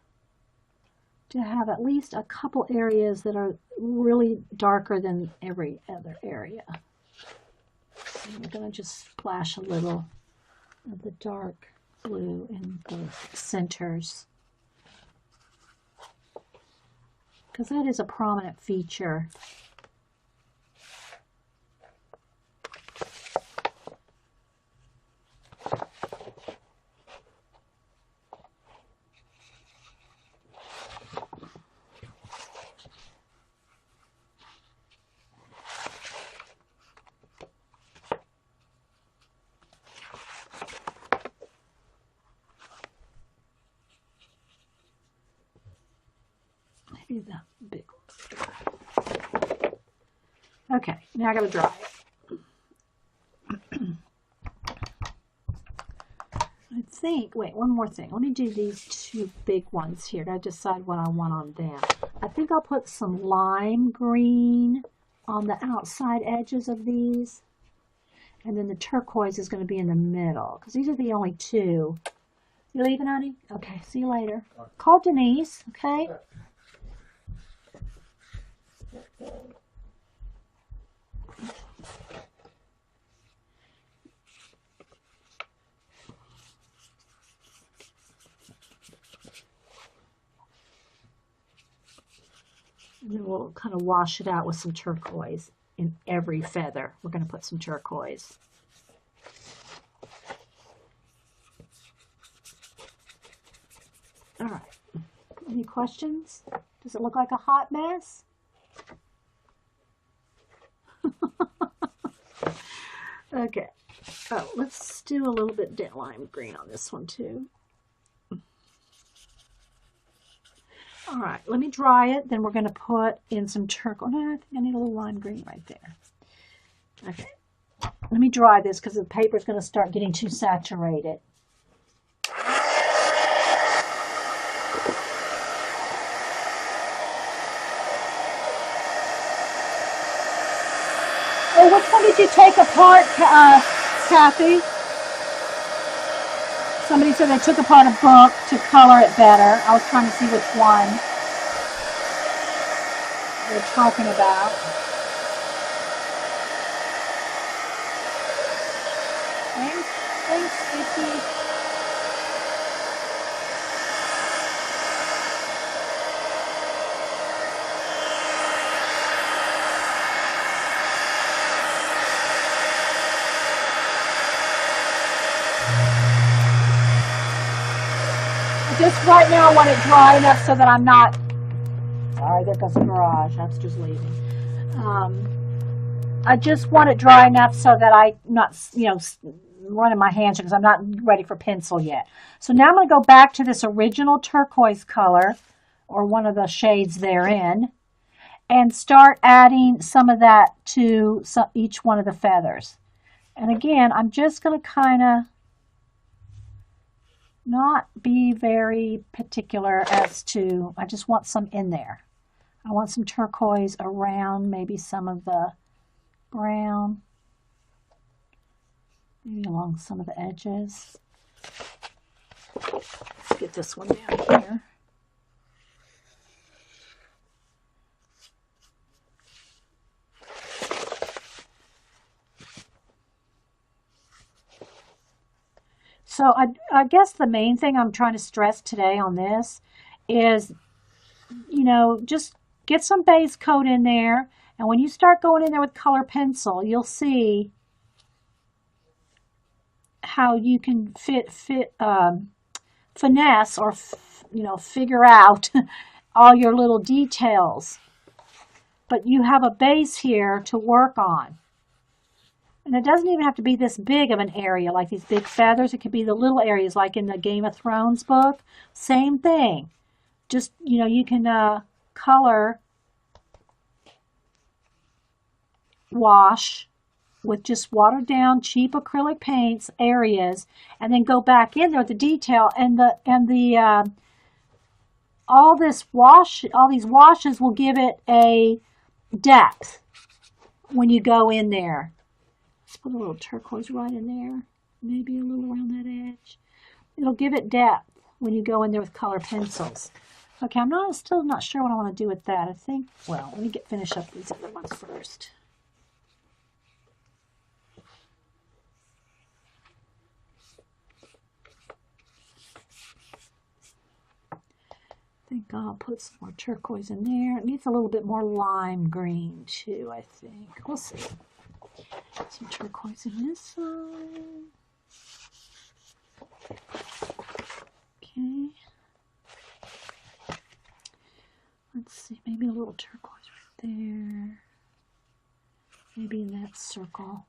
to have at least a couple areas that are really darker than every other area. So I'm going to just splash a little of the dark blue in the centers, because that is a prominent feature. Maybe the big one. Okay, now I gotta dry it. I think, wait, one more thing. Let me do these two big ones here. I decide what I want on them. I think I'll put some lime green on the outside edges of these. And then the turquoise is going to be in the middle, because these are the only two. You leaving, honey? Okay, see you later. Call Denise, okay? And then we'll kind of wash it out with some turquoise in every feather. We're going to put some turquoise. All right. Any questions? Does it look like a hot mess? Okay. Oh, let's do a little bit lime green on this one too. All right, let me dry it. Then we're going to put in some turquoise. No, I think I need a little lime green right there. Okay. Let me dry this because the paper is going to start getting too saturated. Oh, which one did you take apart, Kathy? Somebody said they took apart a book to color it better. I was trying to see which one they're talking about. Thanks, Vicky. Just right now I want it dry enough so that I'm not, sorry, there goes the garage, that's just leaving. I just want it dry enough so that I'm not, running my hands because I'm not ready for pencil yet. So now I'm going to go back to this original turquoise color, or one of the shades therein, and start adding some of that to each one of the feathers. And again, I'm just going to kind of not be very particular as to, I just want some in there. I want some turquoise around maybe some of the brown, maybe along some of the edges. Let's get this one down here. So I guess the main thing I'm trying to stress today on this is, just get some base coat in there. And when you start going in there with color pencil, you'll see how you can finesse or, figure out all your little details. but you have a base here to work on. And it doesn't even have to be this big of an area, like these big feathers. It could be the little areas, like in the Game of Thrones book. Same thing. Just, you know, you can color wash with just watered down cheap acrylic paints areas, and then go back in there with the detail, and all these washes will give it a depth when you go in there. Let's put a little turquoise right in there, maybe a little around that edge. It'll give it depth when you go in there with color pencils. Okay, still not sure what I want to do with that. I think, well, let me finish up these other ones first. I think I'll put some more turquoise in there. It needs a little bit more lime green too, I think. We'll see. Some turquoise in this side. Okay. Let's see, maybe a little turquoise right there. Maybe in that circle.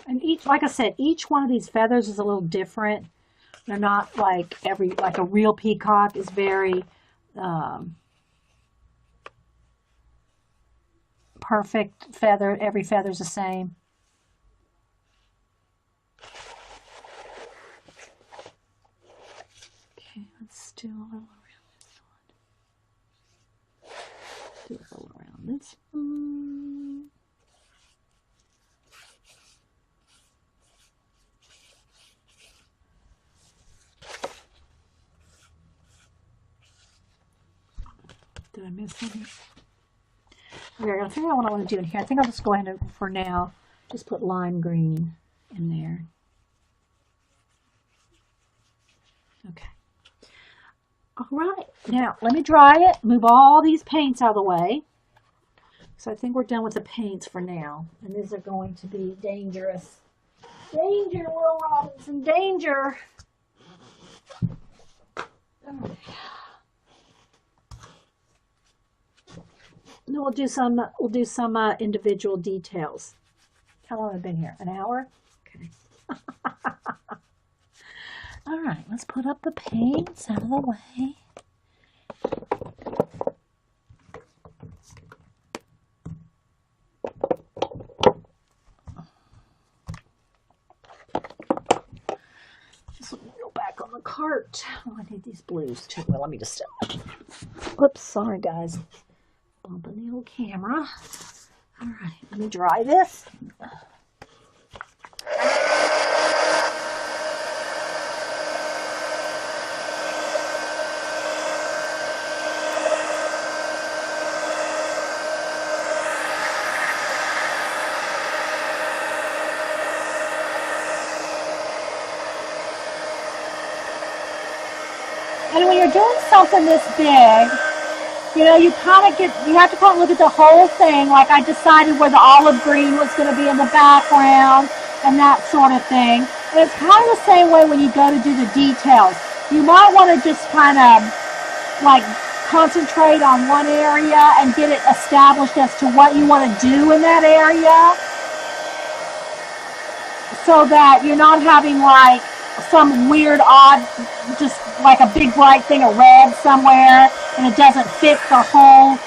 And like I said, each one of these feathers is a little different. They're not like a real peacock is very perfect feather. Every feather's the same. Okay, let's do a little around this one. Do a little around this one. Did I miss something? Okay, I gotta figure out what I want to do in here. I think I'll just go ahead and, for now, just put lime green in there. Okay. All right. Now, let me dry it. Move all these paints out of the way. So I think we're done with the paints for now. And these are going to be dangerous. Danger, Will Robinson, danger. Okay. And we'll do some individual details. How long have I been here? An hour? Okay. All right, let's put up the paints out of the way. Just let me go back on the cart. Oh, I need these blues too. Well, let me just. Whoops, sorry guys. Bumping the old camera. All right, let me dry this. And when you're doing something this big, you know, you have to kind of look at the whole thing. Like I decided where the olive green was going to be in the background and that sort of thing. And it's kind of the same way when you go to do the details. You might want to just kind of like concentrate on one area and get it established as to what you want to do in that area, so that you're not having like some weird odd, just like a big bright thing of red somewhere and it doesn't fit the whole,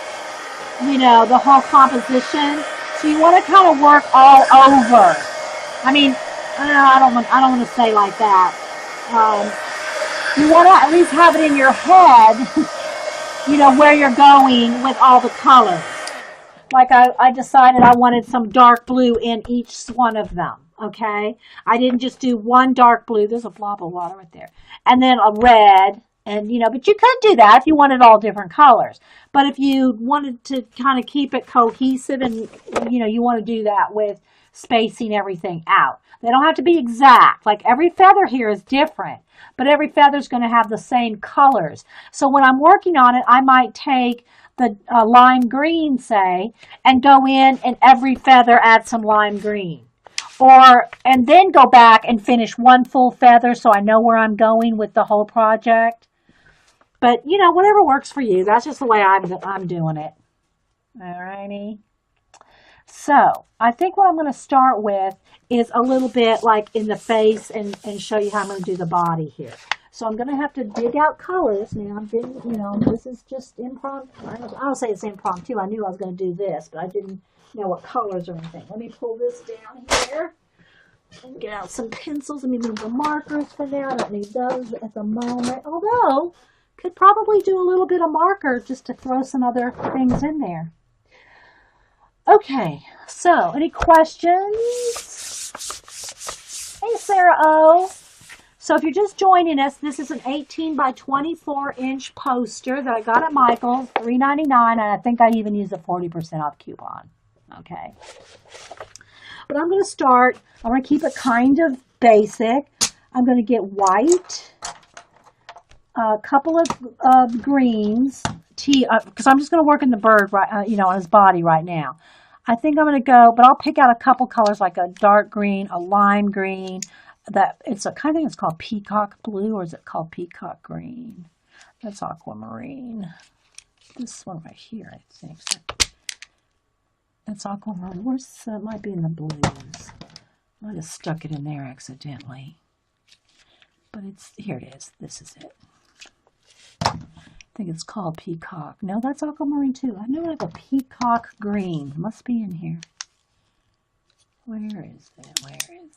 you know, the whole composition. So you want to kind of work all over. I mean, I don't want to say like that. You want to at least have it in your head, you know, where you're going with all the colors. Like I decided I wanted some dark blue in each one of them. Okay, I didn't just do one dark blue. There's a blob of water right there, and then a red, and you know. But you could do that if you wanted all different colors. But if you wanted to kind of keep it cohesive, and you know, you want to do that with spacing everything out. They don't have to be exact. Like every feather here is different, but every feather is going to have the same colors. So when I'm working on it, I might take the lime green, say, and go in and every feather add some lime green. and then go back and finish one full feather so I know where I'm going with the whole project. But, you know, whatever works for you. That's just the way I'm doing it. Alrighty. So, I think what I'm going to start with is a little bit like in the face and show you how I'm going to do the body here. So I'm going to have to dig out colors. Now, I'm getting, you know, this is just impromptu. I'll say it's impromptu. I knew I was going to do this, but I didn't know what colors or anything. Let me pull this down here and get out some pencils. Let me move the markers for now. I don't need those at the moment. Although, could probably do a little bit of marker just to throw some other things in there. Okay, so any questions? Hey, Sarah O. So if you're just joining us, this is an 18 by 24 inch poster that I got at Michael's, $3.99, and I think I even used a 40% off coupon. Okay. But I'm going to start, I'm going to keep it kind of basic. I'm going to get white, a couple of greens, because I'm just going to work in the bird, right, you know, on his body right now. I think I'm going to go, but I'll pick out a couple colors like a dark green, a lime green. It's a kind of thing. It's called peacock blue, or is it called peacock green? That's aquamarine. This one right here, I think. That's aquamarine. Where's it might be in the blues. I might have stuck it in there accidentally. But here it is. This is it. I think it's called peacock. No, that's aquamarine too. I know I have a peacock green. It must be in here. Where is it? Where is it?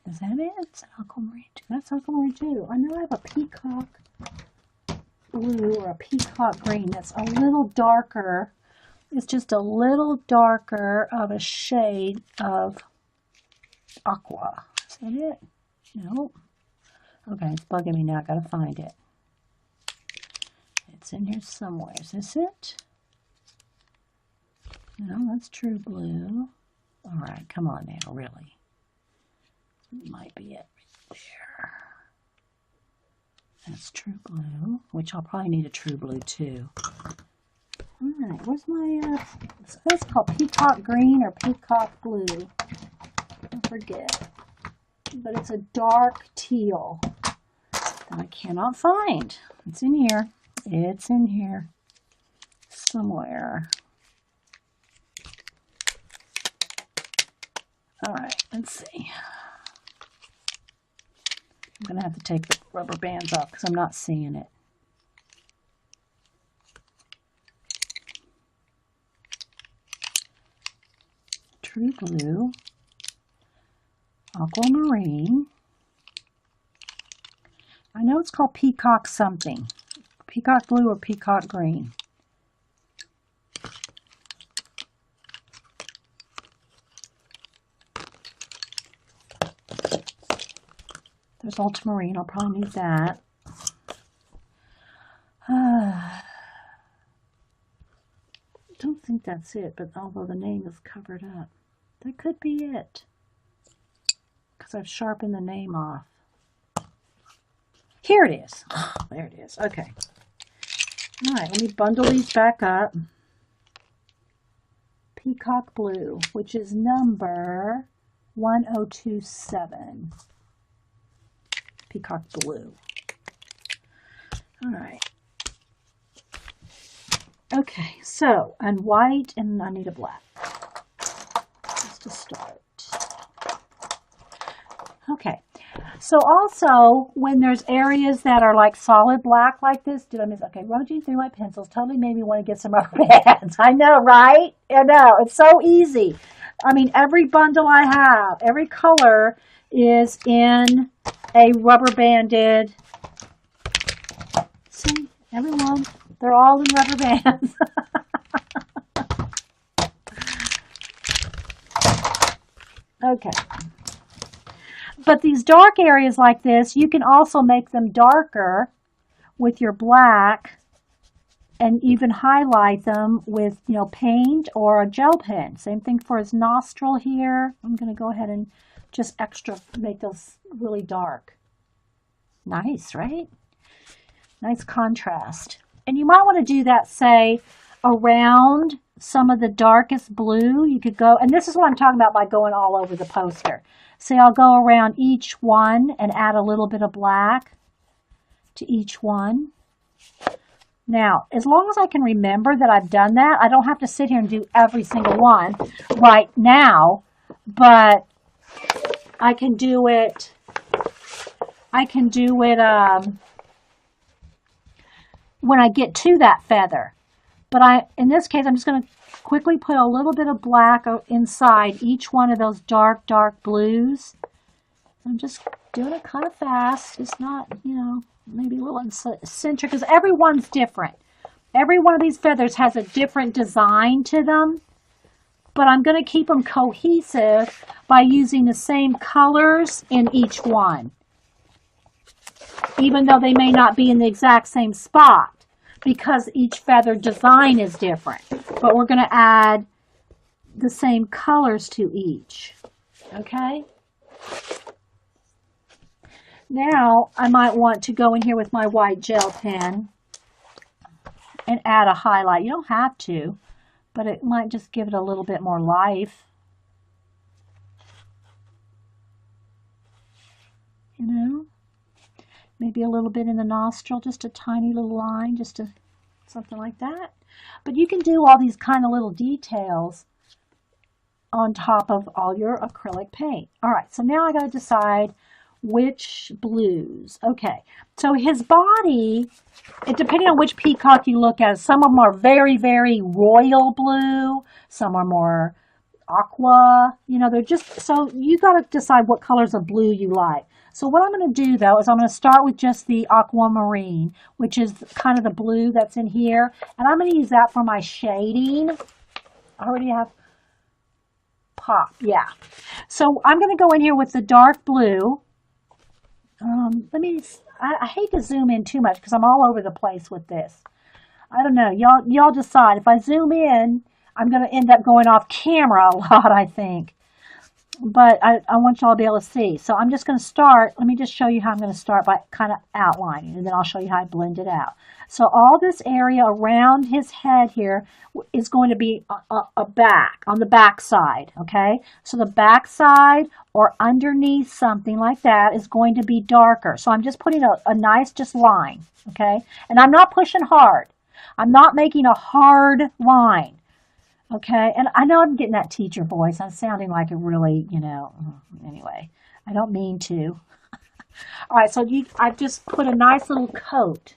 Is that it? It's aquamarine too. That's aquamarine too. I know I have a peacock blue or a peacock green that's a little darker. It's just a little darker of a shade of aqua. Is that it? Nope. Okay, it's bugging me now. I gotta find it. It's in here somewhere. Is this it? No, that's true blue. Alright, come on now, really. It might be it right there. That's true blue, which I'll probably need a true blue too. Alright, where's my, that's called peacock green or peacock blue. I forget. But it's a dark teal that I cannot find. It's in here. It's in here somewhere. All right, let's see. I'm going to have to take the rubber bands off because I'm not seeing it. True blue. Aquamarine. I know it's called peacock something. Peacock blue or peacock green. There's ultramarine. I'll probably need that. Don't think that's it, but although the name is covered up, that could be it. Because I've sharpened the name off. Here it is. There it is. Okay. All right, let me bundle these back up. Peacock blue, which is number 1027. Peacock blue. All right. Okay, so, and white, and I need a black. Just to start. Okay, so also, when there's areas that are like solid black like this, did I miss? Okay, rummaging through my pencils totally made me want to get some rubber bands. I know, right? I know, it's so easy. I mean, every bundle I have, every color is in a rubber banded. See, everyone, they're all in rubber bands. Okay. But these dark areas like this, you can also make them darker with your black and even highlight them with, you know, paint or a gel pen. Same thing for his nostril here. I'm going to go ahead and just extra make those really dark. Nice, right? Nice contrast. And you might want to do that, say, around some of the darkest blue. You could go, and this is what I'm talking about by going all over the poster. See, I'll go around each one and add a little bit of black to each one. Now, as long as I can remember that I've done that, I don't have to sit here and do every single one right now, but I can do it, when I get to that feather. But in this case, I'm just going to quickly put a little bit of black inside each one of those dark, dark blues. I'm just doing it kind of fast. It's not, maybe a little eccentric because everyone's different. Every one of these feathers has a different design to them, but I'm going to keep them cohesive by using the same colors in each one, even though they may not be in the exact same spot because each feather design is different. But we're going to add the same colors to each, okay? Now, I might want to go in here with my white gel pen and add a highlight. You don't have to, but it might just give it a little bit more life. Maybe a little bit in the nostril, just a tiny little line, something like that. But you can do all these kind of little details on top of all your acrylic paint. All right, so now I got to decide which blues. Okay, so his body, depending on which peacock you look at, some of them are very, very royal blue, some are more aqua, they're just, so you got to decide what colors of blue you like. So what I'm going to do though is I'm going to start with just the aquamarine, which is kind of the blue that's in here, and I'm going to use that for my shading. I already have pop, yeah. So I'm going to go in here with the dark blue. I hate to zoom in too much because I'm all over the place with this. I don't know. Y'all decide. If I zoom in, I'm going to end up going off camera a lot, I think. But I want y'all to be able to see. So I'm just going to start. Let me just show you how I'm going to start by kind of outlining, and then I'll show you how I blend it out. So all this area around his head here is going to be on the back side, okay? So the back side or underneath something like that is going to be darker. So I'm just putting a nice just line, okay? And I'm not pushing hard. I'm not making a hard line. Okay, and I know I'm getting that teacher voice. I'm sounding like a really, anyway, I don't mean to. All right, so I've just put a nice little coat,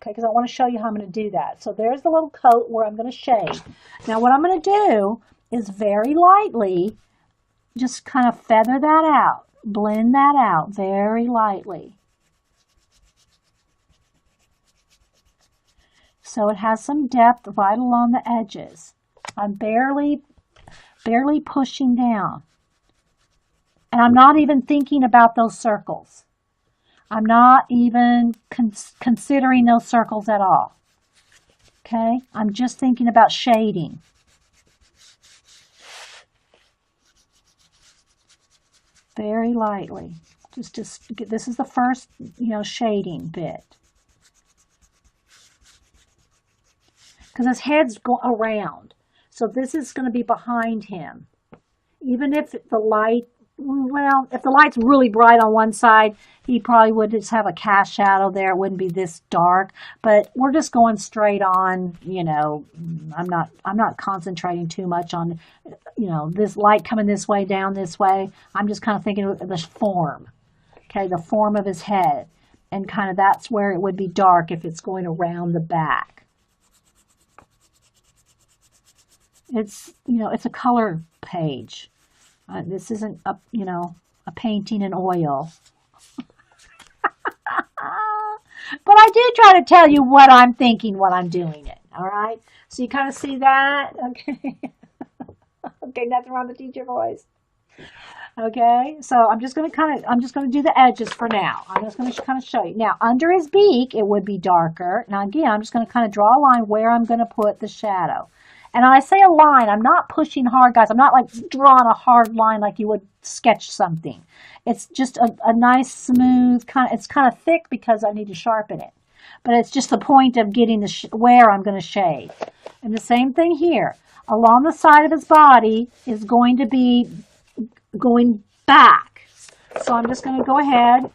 okay, because I want to show you how I'm going to do that. So there's the little coat where I'm going to shade. Now what I'm going to do is very lightly just kind of feather that out, blend that out very lightly. So it has some depth right along the edges. I'm barely pushing down. And I'm not even thinking about those circles. I'm not even considering those circles at all. Okay? I'm just thinking about shading. Very lightly. This is the first, shading bit. Because his head's go around. So this is going to be behind him. Even if if the light's really bright on one side, he probably would just have a cast shadow there. It wouldn't be this dark. But we're just going straight on, I'm not concentrating too much on, this light coming this way, down this way. I'm just kind of thinking of the form. Okay, the form of his head. And kind of that's where it would be dark if it's going around the back. It's, it's a color page. This isn't a painting in oil. But I do try to tell you what I'm thinking when I'm doing it. All right. So you kind of see that. Okay. Okay. Nothing wrong with teacher voice. Okay. So I'm just going to do the edges for now. I'm just going to kind of show you. Now, under his beak, it would be darker. Now, again, I'm just going to kind of draw a line where I'm going to put the shadow. And when I say a line, I'm not pushing hard, guys. I'm not like drawing a hard line like you would sketch something. It's just a nice, smooth kind of, it's kind of thick because I need to sharpen it. but it's just the point of getting the where I'm going to shade. And the same thing here. Along the side of his body is going to be going back. So I'm just going to go ahead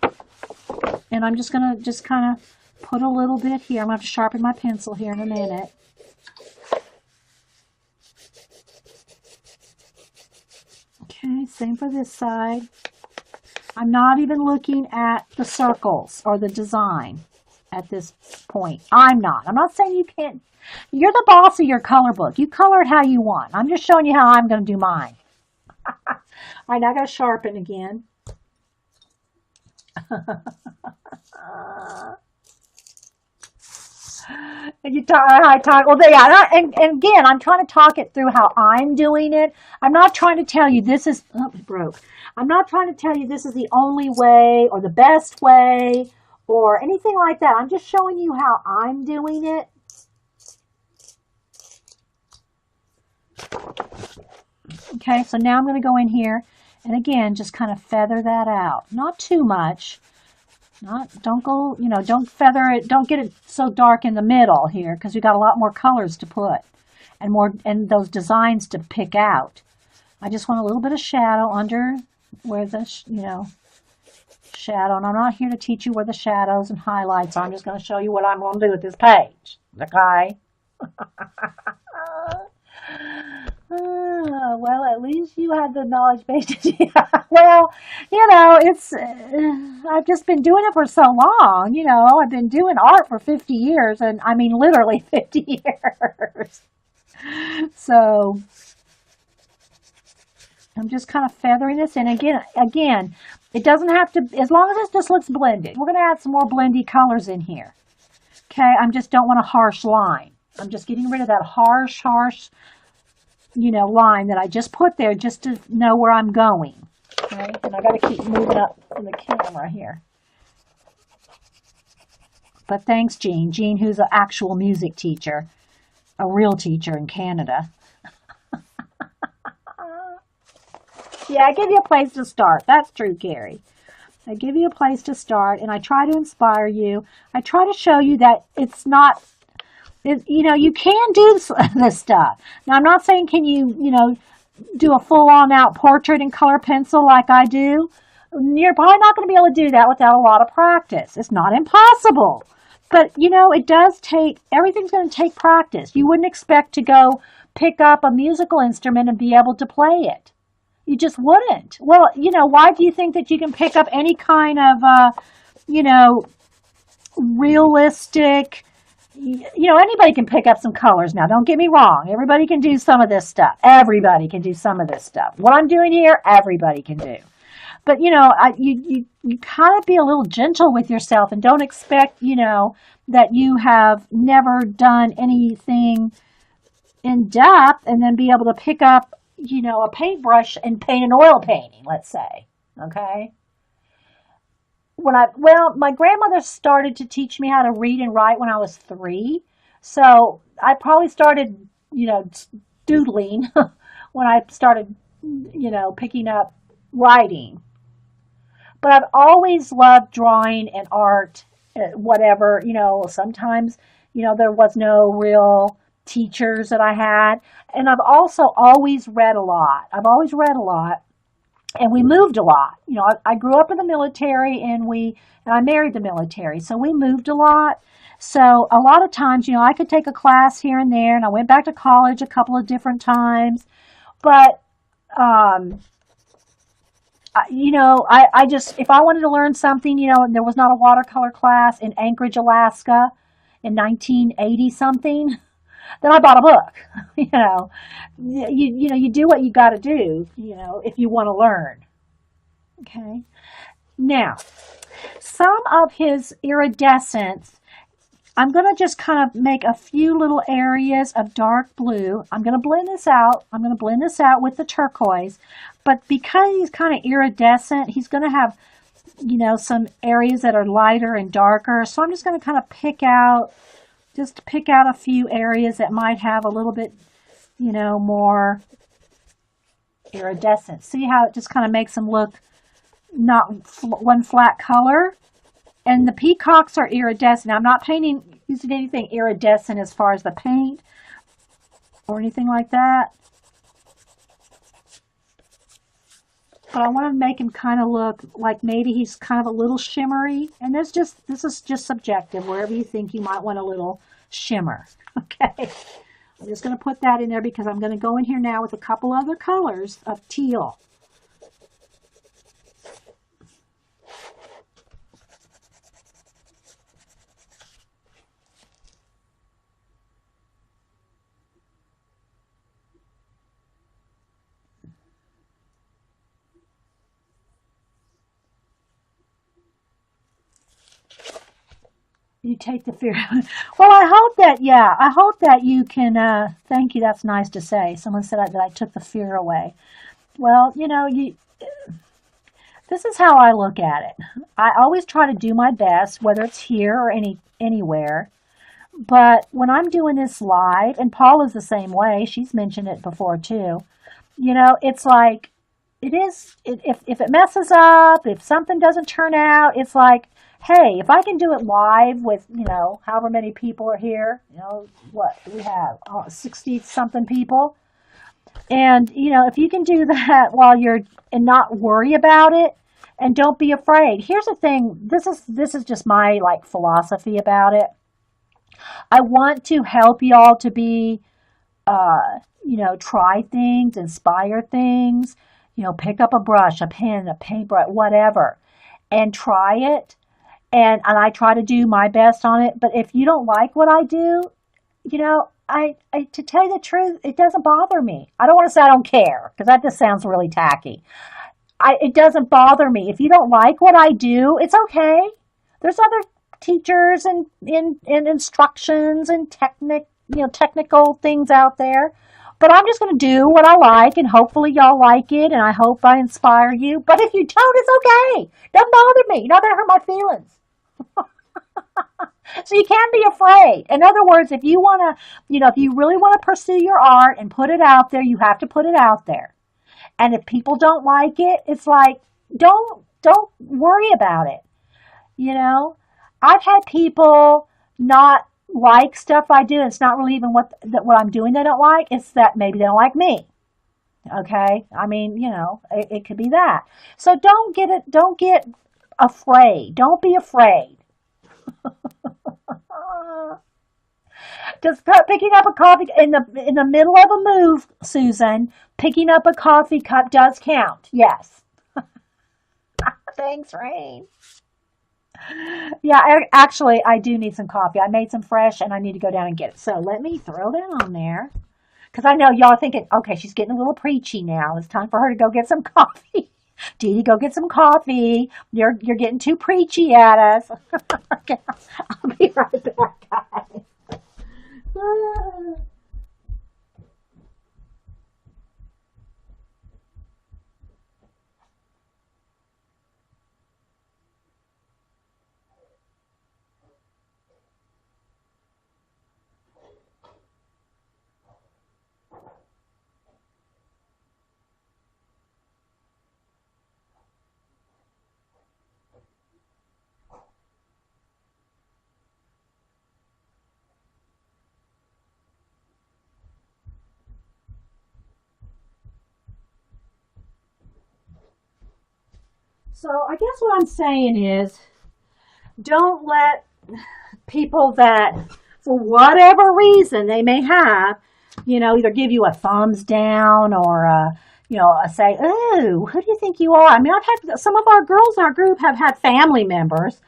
and I'm just going to just kind of put a little bit here. I'm going to have to sharpen my pencil here in a minute. Okay, same for this side. I'm not even looking at the circles or the design at this point. I'm not saying you can't. You're the boss of your color book. You color it how you want. I'm just showing you how I'm going to do mine. All right, now I got to sharpen again. And you talk, I talk. Well, yeah, and again, I'm trying to talk it through how I'm doing it. I'm not trying to tell you this is. Oh, it broke. I'm not trying to tell you this is the only way or the best way or anything like that. I'm just showing you how I'm doing it. Okay, so now I'm going to go in here and again, just kind of feather that out. Not too much. Don't go, don't feather it. Don't get it so dark in the middle here because we've got a lot more colors to put and those designs to pick out. I just want a little bit of shadow under where the, shadow. And I'm not here to teach you where the shadows and highlights are. I'm just going to show you what I'm going to do with this page. Okay? Well, at least you had the knowledge base. Well, it's, I've just been doing it for so long, I've been doing art for 50 years, and I mean literally 50 years. So, I'm just kind of feathering this in. Again, it doesn't have to, as long as it just looks blended. We're going to add some more blendy colors in here. Okay, I just don't want a harsh line. I'm just getting rid of that harsh, line that I just put there just to know where I'm going. Okay, and I got to keep moving up in the camera here. But thanks, Jean. Jean, who's an actual music teacher, a real teacher in Canada. Yeah, I give you a place to start. That's true, Carrie. I give you a place to start, and I try to inspire you. I try to show you that it's not, you can do this stuff. Now, I'm not saying can you, do a full-on out portrait in color pencil like I do. You're probably not going to be able to do that without a lot of practice. It's not impossible. But, it does take, everything's going to take practice. You wouldn't expect to go pick up a musical instrument and be able to play it. You just wouldn't. Well, why do you think that you can pick up any kind of, realistic, anybody can pick up some colors now. Don't get me wrong. Everybody can do some of this stuff. Everybody can do some of this stuff. What I'm doing here, everybody can do. But, you kind of be a little gentle with yourself and don't expect, that you have never done anything in depth and then be able to pick up, a paintbrush and paint an oil painting, let's say. Okay? My grandmother started to teach me how to read and write when I was 3. So I probably started, doodling when I started, picking up writing. But I've always loved drawing and art, whatever, sometimes, there was no real teachers that I had. And I've also always read a lot. And we moved a lot. I grew up in the military and I married the military. So we moved a lot. So a lot of times, I could take a class here and there, and I went back to college a couple of different times. But, I just, if I wanted to learn something, and there was not a watercolor class in Anchorage, Alaska in 1980 something, then I bought a book. You do what you got to do, if you want to learn. Okay. Now, some of his iridescence, I'm going to just kind of make a few little areas of dark blue. I'm going to blend this out. With the turquoise. But because he's kind of iridescent, he's going to have, some areas that are lighter and darker. So I'm just going to kind of pick out a few areas that might have a little bit, more iridescent. See how it just kind of makes them look not one flat color? And the peacocks are iridescent. I'm not using anything iridescent as far as the paint or anything like that. But I want to make him kind of look like maybe he's kind of a little shimmery. And this is just subjective, wherever you think you might want a little shimmer. Okay. I'm just going to put that in there because I'm going to go in here now with a couple other colors of teal. You take the fear. Well, I hope that you can, thank you, that's nice to say. Someone said that I took the fear away. Well, this is how I look at it. I always try to do my best, whether it's here or anywhere. But when I'm doing this live, and Paula's the same way, she's mentioned it before too, it's like, if it messes up, if something doesn't turn out, it's like, hey, if I can do it live with, however many people are here, what do we have? 60-something people. And, if you can do that while and not worry about it and don't be afraid. Here's the thing. This is just my philosophy about it. I want to help y'all to be, try things, inspire things, pick up a brush, a pen, a paintbrush, whatever, and try it. And I try to do my best on it. But if you don't like what I do, to tell you the truth, it doesn't bother me. I don't want to say I don't care, because that just sounds really tacky. It doesn't bother me. If you don't like what I do, it's okay. There's other teachers and instructions and technical things out there. But I'm just going to do what I like, and hopefully y'all like it, and I hope I inspire you. But if you don't, it's okay. Doesn't bother me. You're not going to hurt my feelings. So you can't be afraid. In other words, if you want to, if you really want to pursue your art and put it out there, you have to put it out there. And if people don't like it, it's like, don't worry about it. I've had people not like stuff I do. It's not really even what I'm doing they don't like. It's that maybe they don't like me. Okay? I mean, it could be that. So don't get afraid. Don't be afraid. Just start picking up a coffee in the middle of a move, Susan. Picking up a coffee cup does count. Yes. Thanks, Rain. Yeah, I do need some coffee. I made some fresh, and I need to go down and get it. So let me throw that on there, because I know y'all are thinking, okay, she's getting a little preachy now. It's time for her to go get some coffee. Dee Dee, go get some coffee. You're getting too preachy at us. Okay, I'll be right back, guys. So I guess what I'm saying is, don't let people that, for whatever reason they may have, either give you a thumbs down or, say, oh, who do you think you are? I mean, I've had some of our girls in our group have had family members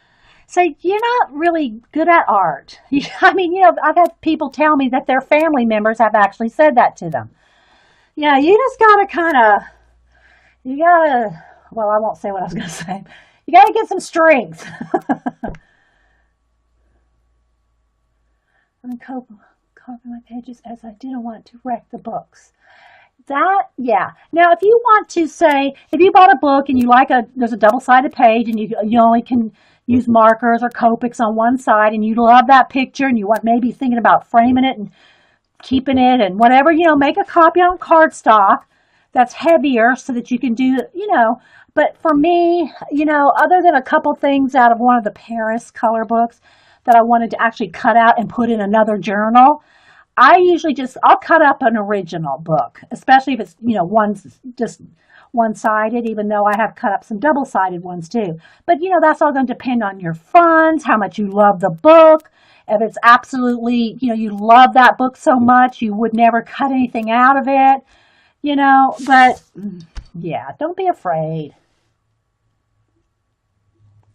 say, you're not really good at art. I mean, I've had people tell me that their family members have actually said that to them. Yeah, you just gotta well, I won't say what I was going to say. You got to get some strength. I'm copying my pages as I didn't want to wreck the books. Yeah. Now, if you want to say, if you bought a book and you there's a double-sided page and you only can use markers or Copics on one side and you love that picture and you want maybe thinking about framing it and keeping it and whatever, make a copy on cardstock. that's heavier so that you can do, but for me, other than a couple things out of one of the Paris color books that I wanted to actually cut out and put in another journal, I usually I'll cut up an original book, especially if it's, one's just one-sided, even though I have cut up some double-sided ones too. But, that's all going to depend on your funds, how much you love the book. If it's absolutely, you love that book so much, you would never cut anything out of it, but yeah, don't be afraid.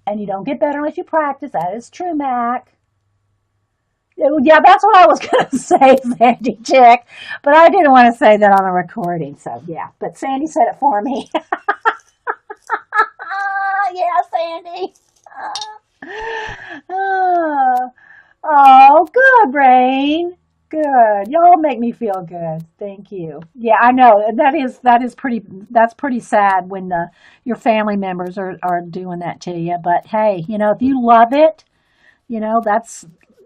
And you don't get better unless you practice. That is true, Mac. Yeah, that's what I was going to say, Sandy Chick. But I didn't want to say that on a recording. So, yeah. But Sandy said it for me. Yeah, Sandy. Oh, good, Rain. Good. Y'all make me feel good. Thank you. Yeah, I know. That's pretty sad when your family members are doing that to you. But hey, if you love it,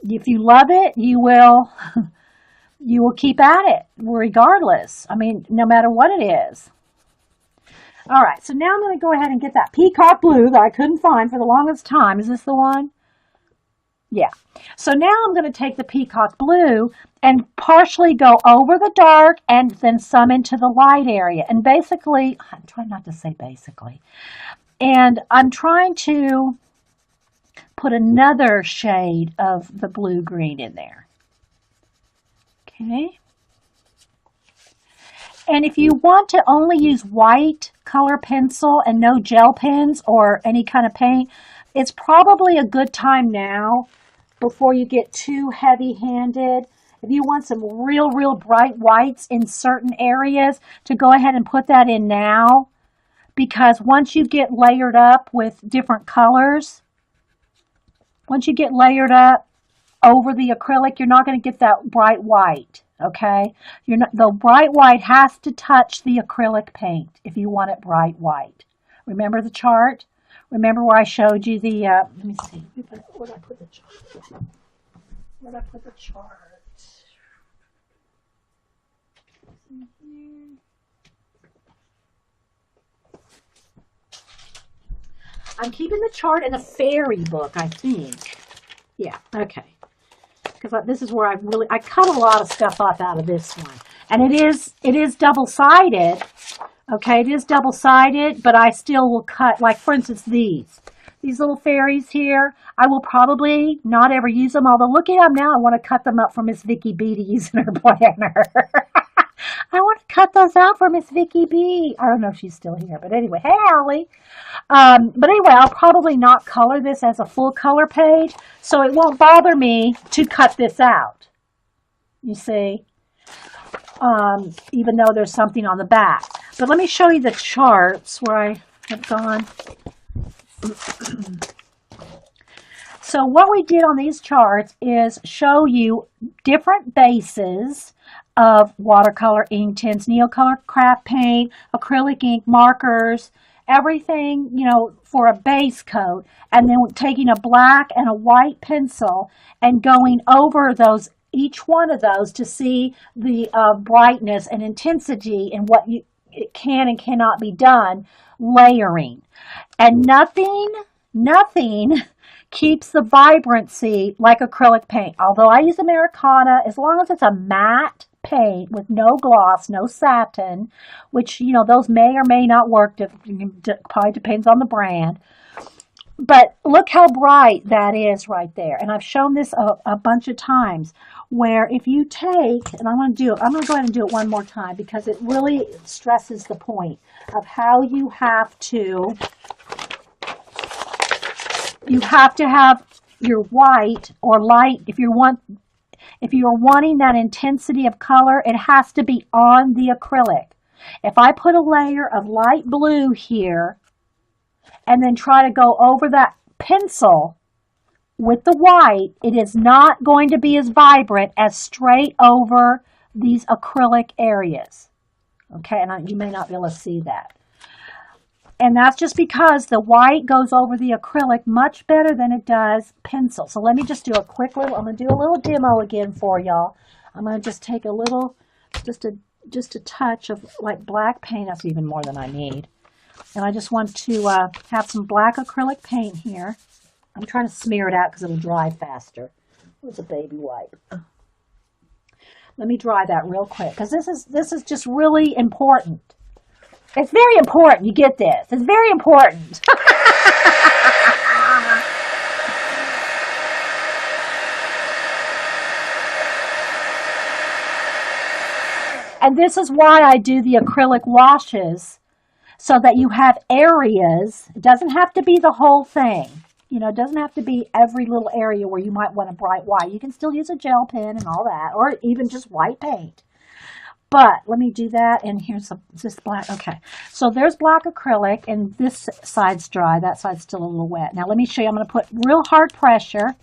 if you love it, you will keep at it regardless. I mean, no matter what it is. All right, so now I'm going to go ahead and get that Peacock blue that I couldn't find for the longest time. Is this the one? Yeah. So now I'm going to take the Peacock blue and partially go over the dark and then some into the light area. And basically, I'm trying not to say basically. And I'm trying to put another shade of the blue-green in there. Okay. And if you want to only use white color pencil and no gel pens or any kind of paint, it's probably a good time now before you get too heavy-handed. If you want some real, real bright whites in certain areas, to go ahead and put that in now. Because once you get layered up with different colors, once you get layered up over the acrylic, you're not going to get that bright white, okay? The bright white has to touch the acrylic paint if you want it bright white. Remember the chart? Remember where I showed you the, let me see, where did I put the chart? Where did I put the chart? I'm keeping the chart in the fairy book, I think. Yeah, okay. Because this is where I cut a lot of stuff off out of this one. And it is double-sided. Okay, it is double-sided, but I still will cut, like for instance these little fairies here. I will probably not ever use them, although look at them now. I want to cut them up for Miss Vicky B to use in her planner. I want to cut those out for Miss Vicky B. I don't know if she's still here, but anyway, hey, Allie. But anyway, I'll probably not color this as a full color page, so it won't bother me to cut this out. You see? Even though there's something on the back. But let me show you the charts where I have gone. So what we did on these charts is show you different bases of watercolor ink tints, Neocolor craft paint, acrylic ink, markers, everything, for a base coat, and then taking a black and a white pencil and going over each one of those to see the brightness and intensity and what it can and cannot be done, layering. And nothing keeps the vibrancy like acrylic paint. Although I use Americana, as long as it's a matte paint with no gloss, no satin, which, those may or may not work. Probably depends on the brand. But look how bright that is right there. And I've shown this a bunch of times where if you take, and I'm going to go ahead and do it one more time because it really stresses the point of how you have to have your white or light. If you're wanting that intensity of color, it has to be on the acrylic. If I put a layer of light blue here and then try to go over that pencil with the white, it is not going to be as vibrant as straight over these acrylic areas. Okay, and you may not be able to see that. And that's just because the white goes over the acrylic much better than it does pencil. So let me just do I'm going to do a little demo again for y'all. I'm going to just take just a just a touch of like black paint. That's even more than I need. And I just want to have some black acrylic paint here. I'm trying to smear it out because it'll dry faster. Where's a baby wipe? Let me dry that real quick because this is just really important. It's very important. You get this. It's very important. And this is why I do the acrylic washes, so that you have areas. It doesn't have to be the whole thing. You know, it doesn't have to be every little area where you might want a bright white. You can still use a gel pen and all that, or even just white paint. But let me do that, and here's this black. Okay, so there's black acrylic, and this side's dry. That side's still a little wet. Now let me show you. I'm going to put real hard pressure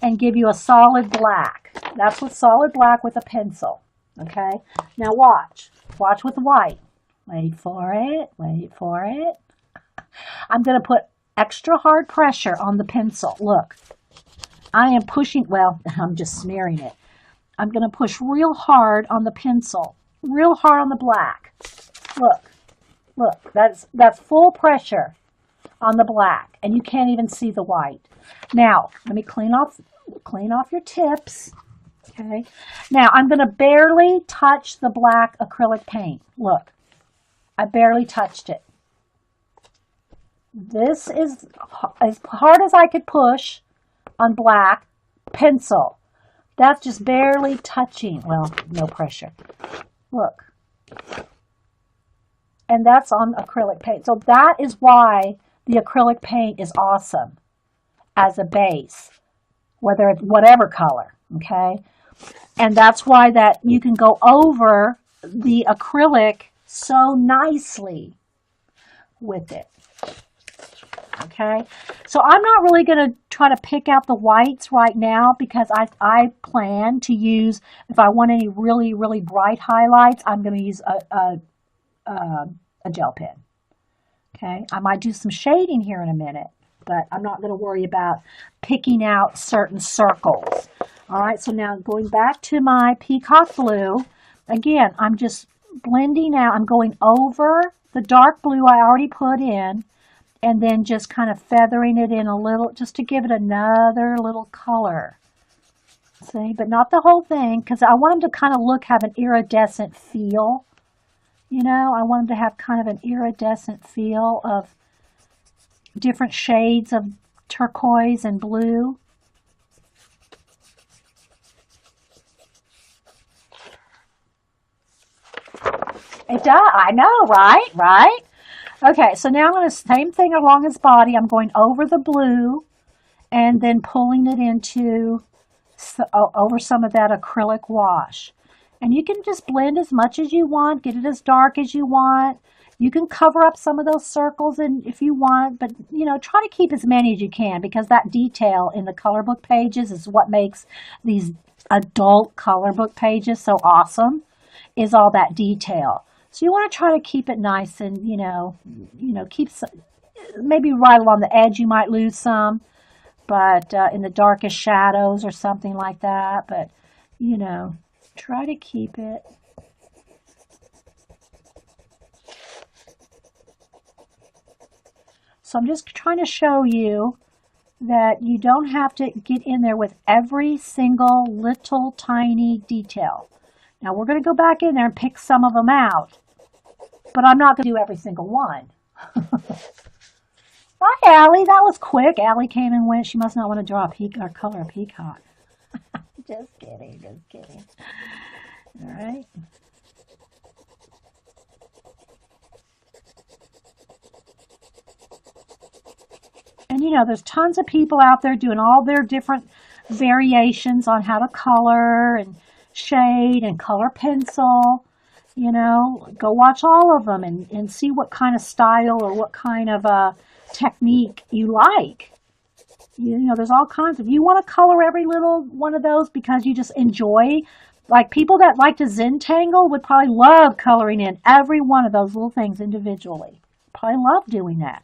and give you a solid black. That's with solid black with a pencil. Okay, now watch. Watch with the white. Wait for it. Wait for it. I'm going to put extra hard pressure on the pencil. Look, I am pushing. Well, I'm just smearing it. I'm going to push real hard on the pencil, real hard on the black. Look, look, that's full pressure on the black, and you can't even see the white. Now, let me clean off your tips. Okay. Now, I'm going to barely touch the black acrylic paint. Look, I barely touched it. This is as hard as I could push on black pencil. That's just barely touching. Well, no pressure. Look. And that's on acrylic paint. So that is why the acrylic paint is awesome as a base, whether it's whatever color, okay? And that's why that you can go over the acrylic so nicely with it. Okay, so I'm not really going to try to pick out the whites right now because I plan to use, if I want any really, really bright highlights, I'm going to use a gel pen. Okay, I might do some shading here in a minute, but I'm not going to worry about picking out certain circles. All right, so now going back to my Peacock blue, again, I'm just blending out. I'm going over the dark blue I already put in, and then just kind of feathering it in a little, just to give it another little color. See, but not the whole thing, because I want them to kind of have an iridescent feel. You know, I want them to have kind of an iridescent feel of different shades of turquoise and blue. It does, I know, right? Right? Okay, so now I'm going to, same thing along his body. I'm going over the blue and then pulling it into, over some of that acrylic wash. And you can just blend as much as you want, get it as dark as you want. You can cover up some of those circles and if you want, but you know, try to keep as many as you can because that detail in the color book pages is what makes these adult color book pages so awesome, is all that detail. So you want to try to keep it nice and, you know, keep some, maybe right along the edge you might lose some, but in the darkest shadows or something like that. But, you know, try to keep it. So I'm just trying to show you that you don't have to get in there with every single little tiny detail. Now we're going to go back in there and pick some of them out, but I'm not going to do every single one. Hi, Allie. That was quick. Allie came and went. She must not want to draw a peacock or color a peacock. Just kidding. Just kidding. All right. And you know, there's tons of people out there doing all their different variations on how to color and shade and color pencil. You know, go watch all of them and see what kind of style or what kind of technique you like. You know, there's all kinds of, you want to color every little one of those because you just enjoy, like people that like to Zentangle would probably love coloring in every one of those little things individually. Probably love doing that.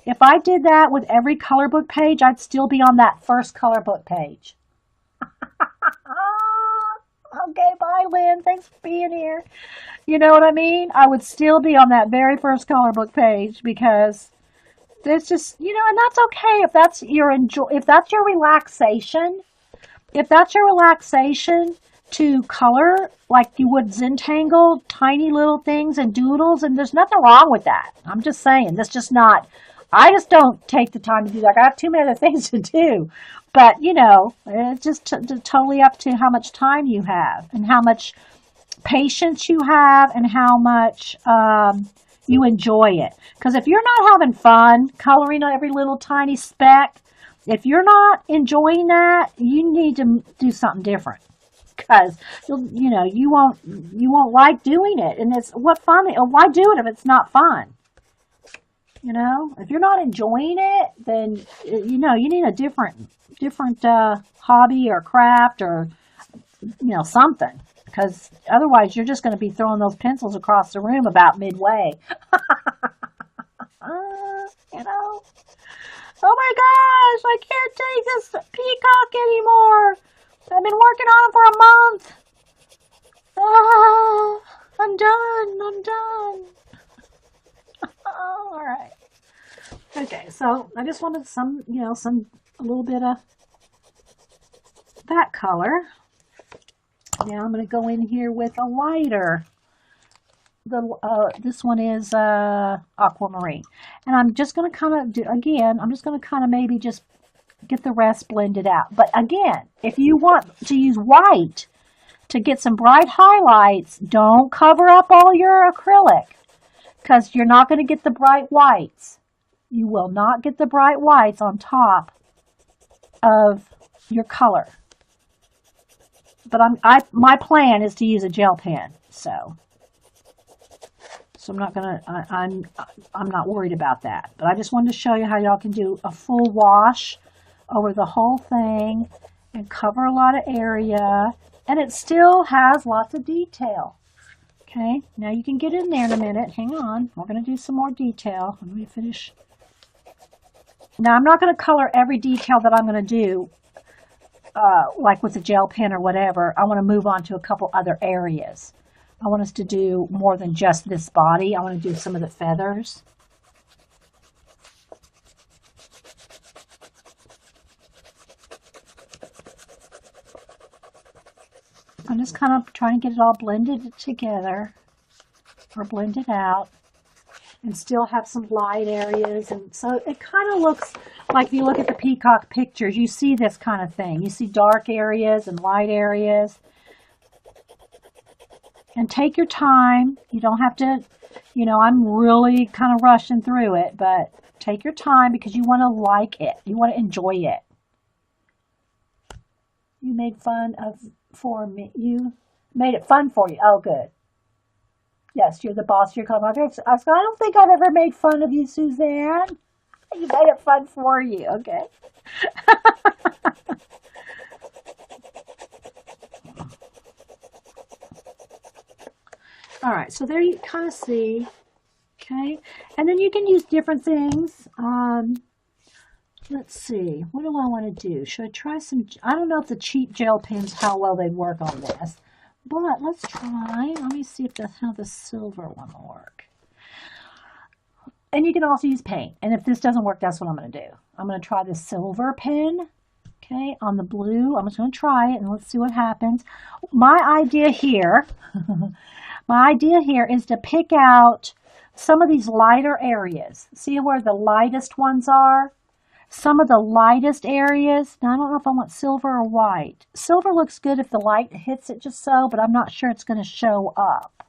If I did that with every color book page, I'd still be on that first color book page. I'm Okay, bye, Lynn. Thanks for being here. You know what I mean? I would still be on that very first color book page because there's just, and that's okay if that's your if that's your relaxation. If that's your relaxation to color like you would Zentangle, tiny little things and doodles, and there's nothing wrong with that. I'm just saying, that's just not, I just don't take the time to do that. I have too many other things to do. But, it's just totally up to how much time you have and how much patience you have and how much you enjoy it. Because if you're not having fun coloring every little tiny speck, if you're not enjoying that, you need to do something different. Because you won't like doing it, and it's what fun. Why do it if it's not fun? If you're not enjoying it, then you need a different hobby or craft or something. Because otherwise, you're just going to be throwing those pencils across the room about midway. Oh my gosh, I can't take this Peacock anymore. I've been working on it for a month. Ah, I'm done. All right. Okay, so I just wanted a little bit of that color. Now I'm going to go in here with a lighter. This one is aquamarine, and I'm just going to kind of do again. I'm just going to kind of maybe just get the rest blended out. But again, if you want to use white to get some bright highlights, don't cover up all your acrylic because you're not going to get the bright whites. You will not get the bright whites on top of your color. But my plan is to use a gel pen, so I'm not gonna. I'm not worried about that. But I just wanted to show you how y'all can do a full wash over the whole thing and cover a lot of area, and it still has lots of detail. Okay, now you can get in there in a minute. Hang on, we're gonna do some more detail. Let me finish. Now I'm not gonna color every detail that I'm gonna do. Like with a gel pen or whatever, I want to move on to a couple other areas. I want us to do more than just this body. I want to do some of the feathers. I'm just kind of trying to get it all blended together or blended out and still have some light areas. And so it kind of looks like if you look at the Peacock pictures, you see this kind of thing. You see dark areas and light areas. And take your time. You don't have to, I'm really kind of rushing through it, but take your time because you want to like it. You want to enjoy it. You made fun for me. You made it fun for you. Oh, good. Yes, you're the boss of your company. I don't think I've ever made fun of you, Suzanne. You made it fun for you, okay? All right, so there you kind of see, okay? And then you can use different things. Let's see, what do I want to do? Should I try some, I don't know if the cheap gel pens, how well they work on this. But let's try, let me see how the silver one will work. And you can also use paint. And if this doesn't work, that's what I'm going to do. I'm going to try the silver pen, okay, on the blue. I'm just going to try it and let's see what happens. My idea here, is to pick out some of these lighter areas. See where the lightest ones are? Some of the lightest areas. Now, I don't know if I want silver or white. Silver looks good if the light hits it just so, but I'm not sure it's going to show up.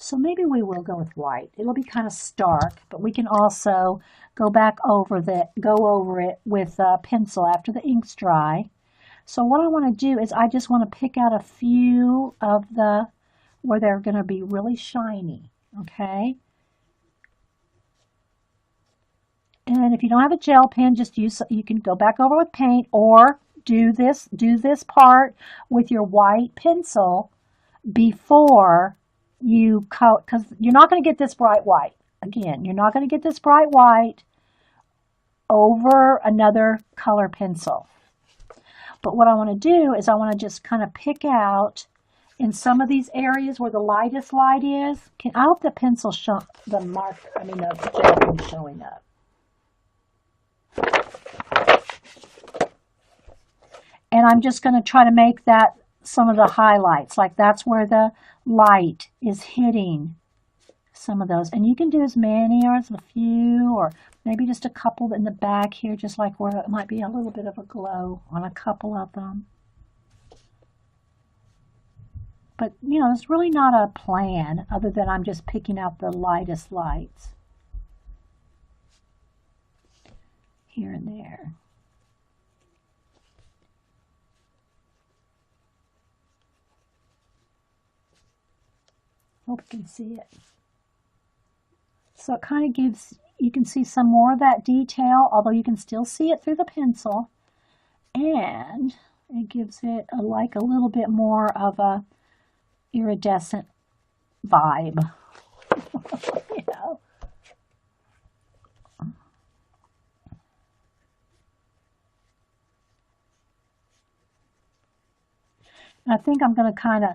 So maybe we will go with white. It'll be kind of stark, but we can also go over it with a pencil after the ink's dry. So what I want to do is I just want to pick out a few of where they're going to be really shiny, okay? And if you don't have a gel pen, you can go back over with paint or do this part with your white pencil before you color, because you're not going to get this bright white. Again, you're not going to get this bright white over another color pencil. But what I want to do is I want to just kind of pick out in some of these areas where the lightest light is. I hope the pencil the gel is showing up. And I'm just going to try to make that some of the highlights, like that's where the light is hitting some of those. And you can do as many or as a few, or maybe just a couple in the back here, just like where it might be a little bit of a glow on a couple of them. But, you know, it's really not a plan other than I'm just picking out the lightest lights here and there. Hope you can see it. So it kind of gives, you can see some more of that detail, although you can still see it through the pencil. And it gives it like a little bit more of a iridescent vibe. You know? And I think I'm going to kind of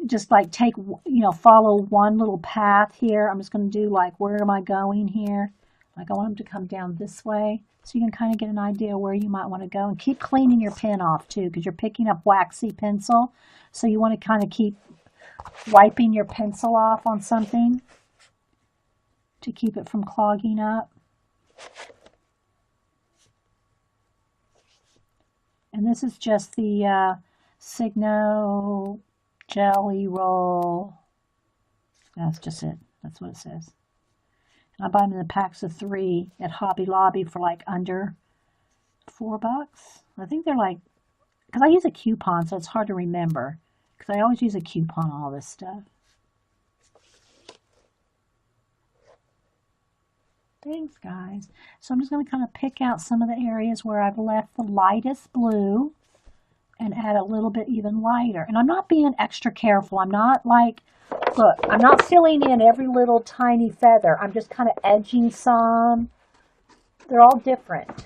just like take, you know, follow one little path here. I'm just going to do like, where am I going here? Like I want them to come down this way. So you can kind of get an idea where you might want to go. And keep cleaning your pen off too, because you're picking up waxy pencil. So you want to kind of keep wiping your pencil off on something to keep it from clogging up. And this is just the Signo Jelly Roll. That's just it. That's what it says. And I buy them in the packs of 3 at Hobby Lobby for like under $4. I think they're like, because I use a coupon, so it's hard to remember. Because I always use a coupon on all this stuff. Thanks, guys. So I'm just going to kind of pick out some of the areas where I've left the lightest blue and add a little bit even lighter. And I'm not being extra careful. I'm not like, look, I'm not filling in every little tiny feather. I'm just kind of edging some. They're all different.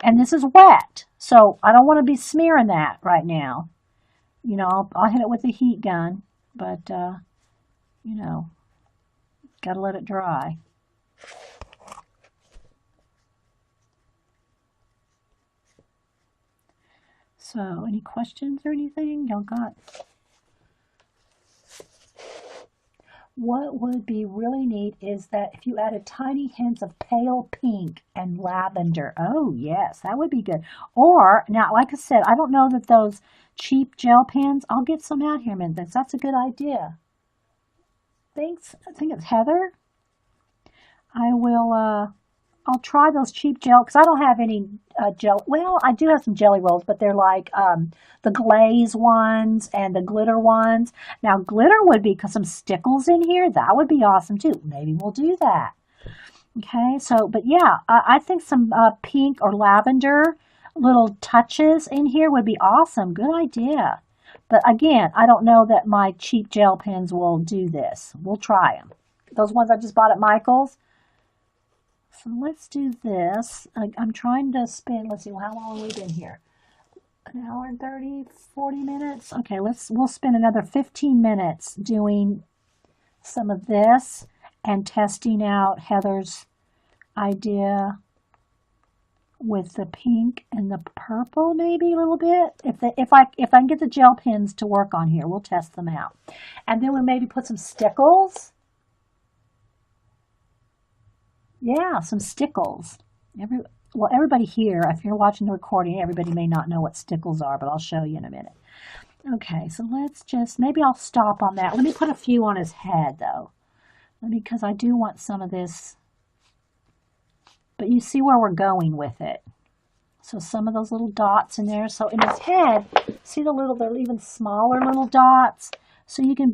And this is wet, so I don't want to be smearing that right now. You know, I'll hit it with a heat gun, but, you know, got to let it dry. So, any questions or anything y'all got? What would be really neat is that if you added tiny hints of pale pink and lavender. Oh, yes, that would be good. Or, now, like I said, I don't know that those cheap gel pens, I'll get some out here, man. That's a good idea. Thanks. I think it's Heather. I will, I'll try those cheap gel, because I don't have any gel. Well, I do have some jelly rolls, but they're like the glaze ones and the glitter ones. Now, glitter would be some stickles in here. That would be awesome, too. Maybe we'll do that. Okay, so, but yeah, I think some pink or lavender little touches in here would be awesome. Good idea. But again, I don't know that my cheap gel pens will do this. We'll try them. Those ones I just bought at Michael's. So let's do this. I'm trying to spend, let's see, how long have we been here? An hour and 30, 40 minutes? Okay, we'll spend another 15 minutes doing some of this and testing out Heather's idea with the pink and the purple, maybe a little bit. If I can get the gel pens to work on here, we'll test them out. And then we'll maybe put some stickles. Yeah, some stickles. Everybody here, if you're watching the recording, everybody may not know what stickles are, but I'll show you in a minute. Okay, so let's just, maybe I'll stop on that. Let me put a few on his head, though, because I do want some of this. But you see where we're going with it. So some of those little dots in there. So in his head, see they're even smaller little dots. So you can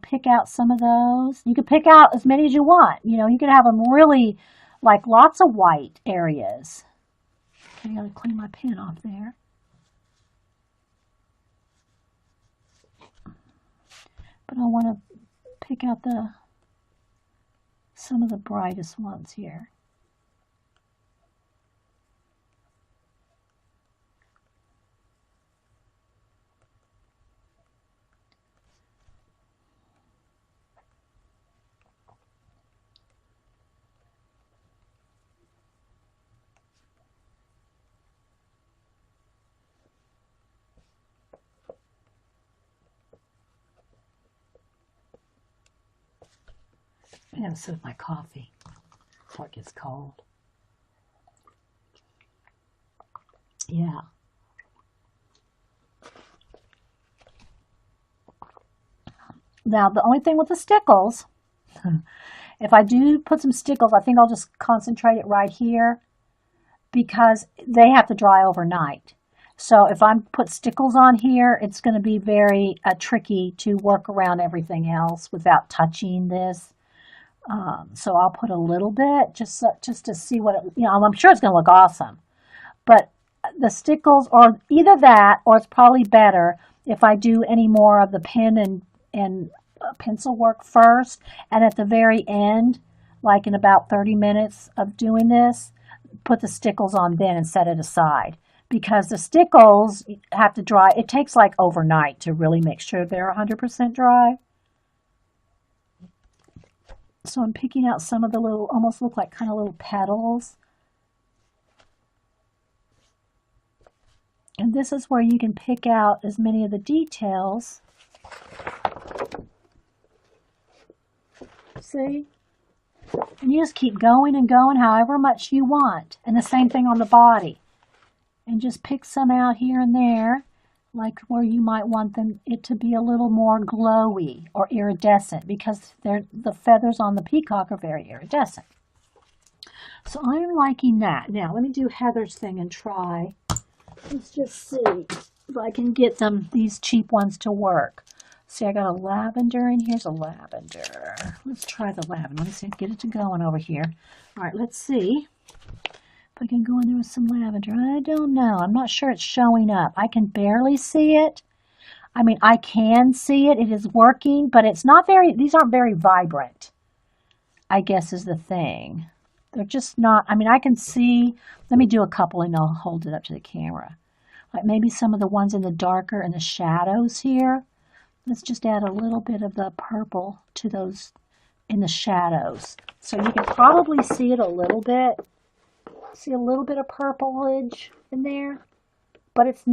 pick out some of those. You can pick out as many as you want. You can have them really, like lots of white areas. I gotta clean my pen off there. But I want to pick out some of the brightest ones here. I have a sip of my coffee before it gets cold. Yeah. Now, the only thing with the stickles, if I do put some stickles, I think I'll just concentrate it right here because they have to dry overnight. So if I put stickles on here, it's going to be very tricky to work around everything else without touching this. So I'll put a little bit just to see what it, I'm sure it's going to look awesome. But the stickles, or either that, or it's probably better if I do any more of the pen and pencil work first, and at the very end, like in about 30 minutes of doing this, put the stickles on then and set it aside. Because the stickles have to dry. It takes like overnight to really make sure they're 100% dry. So I'm picking out some of the little, almost look like kind of little petals. And this is where you can pick out as many of the details. See? And you just keep going and going however much you want. And the same thing on the body. And just pick some out here and there, like where you might want it to be a little more glowy or iridescent, because the feathers on the peacock are very iridescent. So I'm liking that. Now let me do Heather's thing and try. Let's just see if I can get these cheap ones to work. See, I got a lavender in here's a lavender. Let's try the lavender. Let me see, get it to going over here. All right, let's see. I can go in there with some lavender. I don't know. I'm not sure it's showing up. I can barely see it. I mean, I can see it. It is working, but it's not these aren't very vibrant, I guess is the thing. They're just not, I mean, I can see, let me do a couple and I'll hold it up to the camera. Like maybe some of the ones in the darker and the shadows here. Let's just add a little bit of the purple to those in the shadows. So you can probably see it a little bit. See a little bit of purplage in there, but it's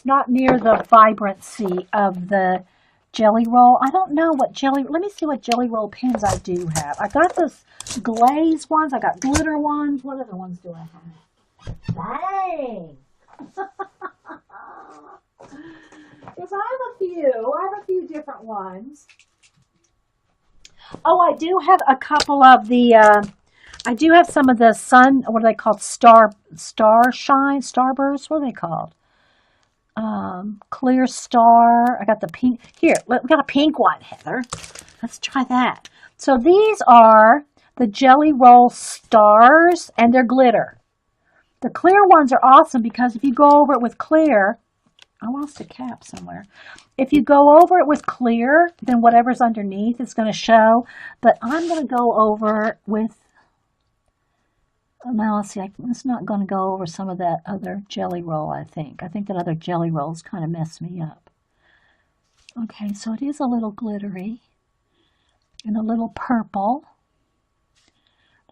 not near the vibrancy of the jelly roll. I don't know what let me see what jelly roll pens I do have. I got those glaze ones, I got glitter ones. What other ones do I have? Dang! Yes, I have a few different ones. Oh, I do have a couple of the I do have some of the sun, what are they called? Starburst? What are they called? Clear star. I got the pink. Here, we got a pink one, Heather. Let's try that. So these are the Jelly Roll stars, and they're glitter. The clear ones are awesome because if you go over it with clear, I lost a cap somewhere. If you go over it with clear, then whatever's underneath is going to show. But I'm going to go over with, now let's see, it's not going to go over some of that other jelly roll, I think. I think that other jelly rolls kind of mess me up. Okay, so it is a little glittery and a little purple.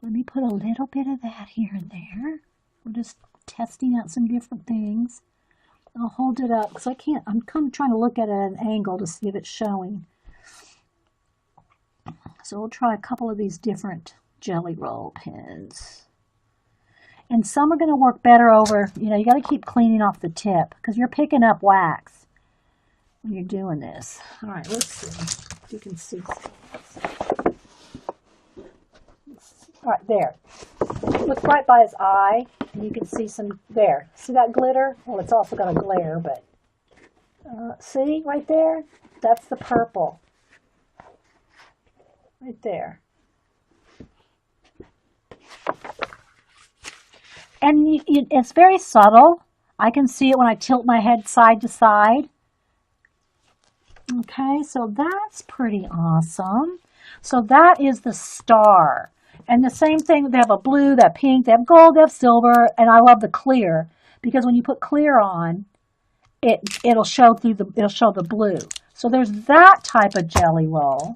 Let me put a little bit of that here and there. We're just testing out some different things. I'll hold it up because I'm kind of trying to look at it at an angle to see if it's showing. So we'll try a couple of these different jelly roll pens. And some are going to work better over, you got to keep cleaning off the tip because you're picking up wax when you're doing this. All right, let's see if you can see. All right, there. Look right by his eye, and you can see some there. See that glitter? Well, it's also got a glare, but see right there? That's the purple. Right there. And it's very subtle. I can see it when I tilt my head side to side. Okay, so that's pretty awesome. So that is the star. And the same thing, they have a blue, they have pink, they have gold, they have silver, and I love the clear because when you put clear on, it'll show the blue. So there's that type of jelly roll.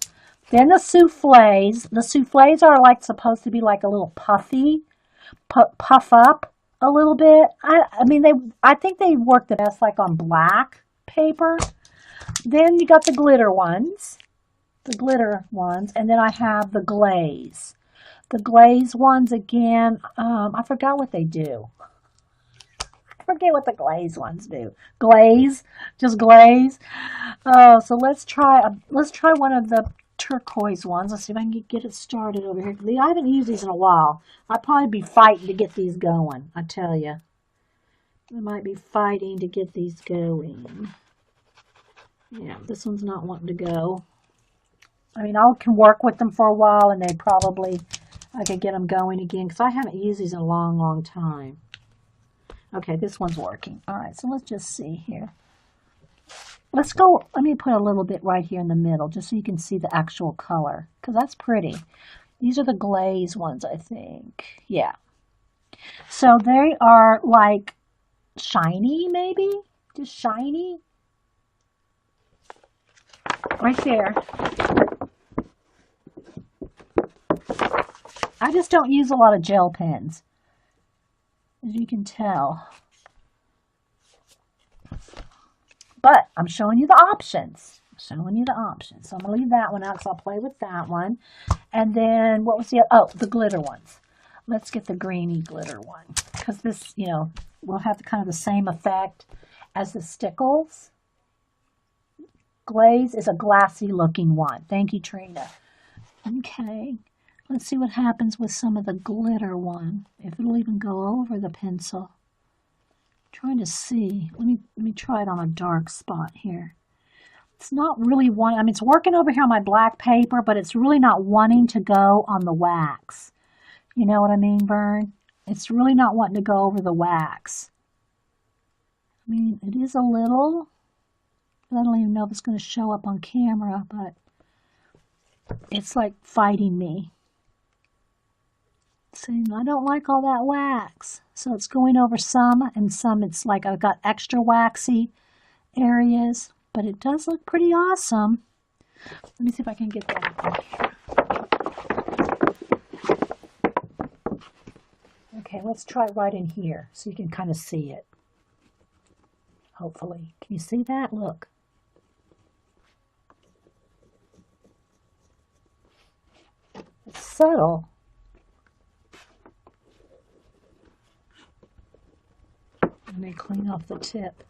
Then the souffles. The souffles are supposed to be like a little puffy. Puff up a little bit. I think they work the best like on black paper. Then you got the glitter ones. the glitter ones, and then I have the glaze. The glaze ones again, I forgot what they do. I forget what the glaze ones do. Glaze, just glaze. Oh, so let's try one of the turquoise ones. Let's see if I can get it started over here. I haven't used these in a while. I'd probably be fighting to get these going, I tell you. I might be fighting to get these going. Yeah, this one's not wanting to go. I mean, I can work with them for a while, and I could get them going again, because I haven't used these in a long, long time. Okay, this one's working. All right, so let's just see here. Let's go, let me put a little bit right here in the middle, just so you can see the actual color, because that's pretty. These are the glaze ones, I think. Yeah. So they are like shiny, maybe? Just shiny? Right there. I just don't use a lot of gel pens, as you can tell. But I'm showing you the options. So I'm going to leave that one out because I'll play with that one. And then what was the glitter ones. Let's get the greeny glitter one, because this, will have kind of the same effect as the stickles. Glaze is a glassy looking one. Thank you, Trina. Okay. Let's see what happens with some of the glitter one, if it'll even go over the pencil. I'm trying to see. Let me try it on a dark spot here. It's not really it's working over here on my black paper, but it's really not wanting to go on the wax. You know what I mean, Vern? It's really not wanting to go over the wax. I mean, it is a little. I don't even know if it's going to show up on camera, but it's like fighting me. See, I don't like all that wax. So it's going over some, and some it's like I've got extra waxy areas, but it does look pretty awesome. Let me see if I can get that up here. Okay, let's try right in here so you can kind of see it. Hopefully. Can you see that? Look. It's subtle. Let me clean off the tip.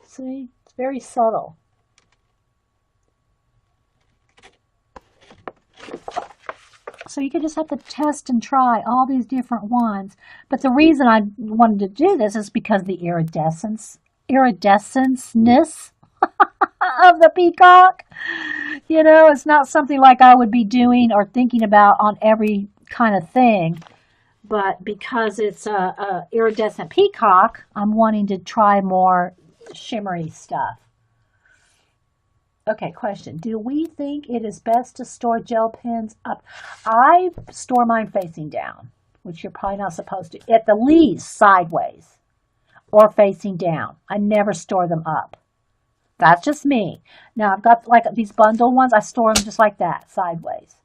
See, it's very subtle. So you could just have to test and try all these different ones. But the reason I wanted to do this is because the iridescence-ness of the Peacock. It's not something like I would be doing or thinking about on every kind of thing. But because it's a iridescent Peacock, I'm wanting to try more shimmery stuff. Okay, question. Do we think it is best to store gel pens up? I store mine facing down, which you're probably not supposed to. At the least, sideways or facing down. I never store them up. That's just me. Now, I've got like these bundle ones. I store them just like that, sideways.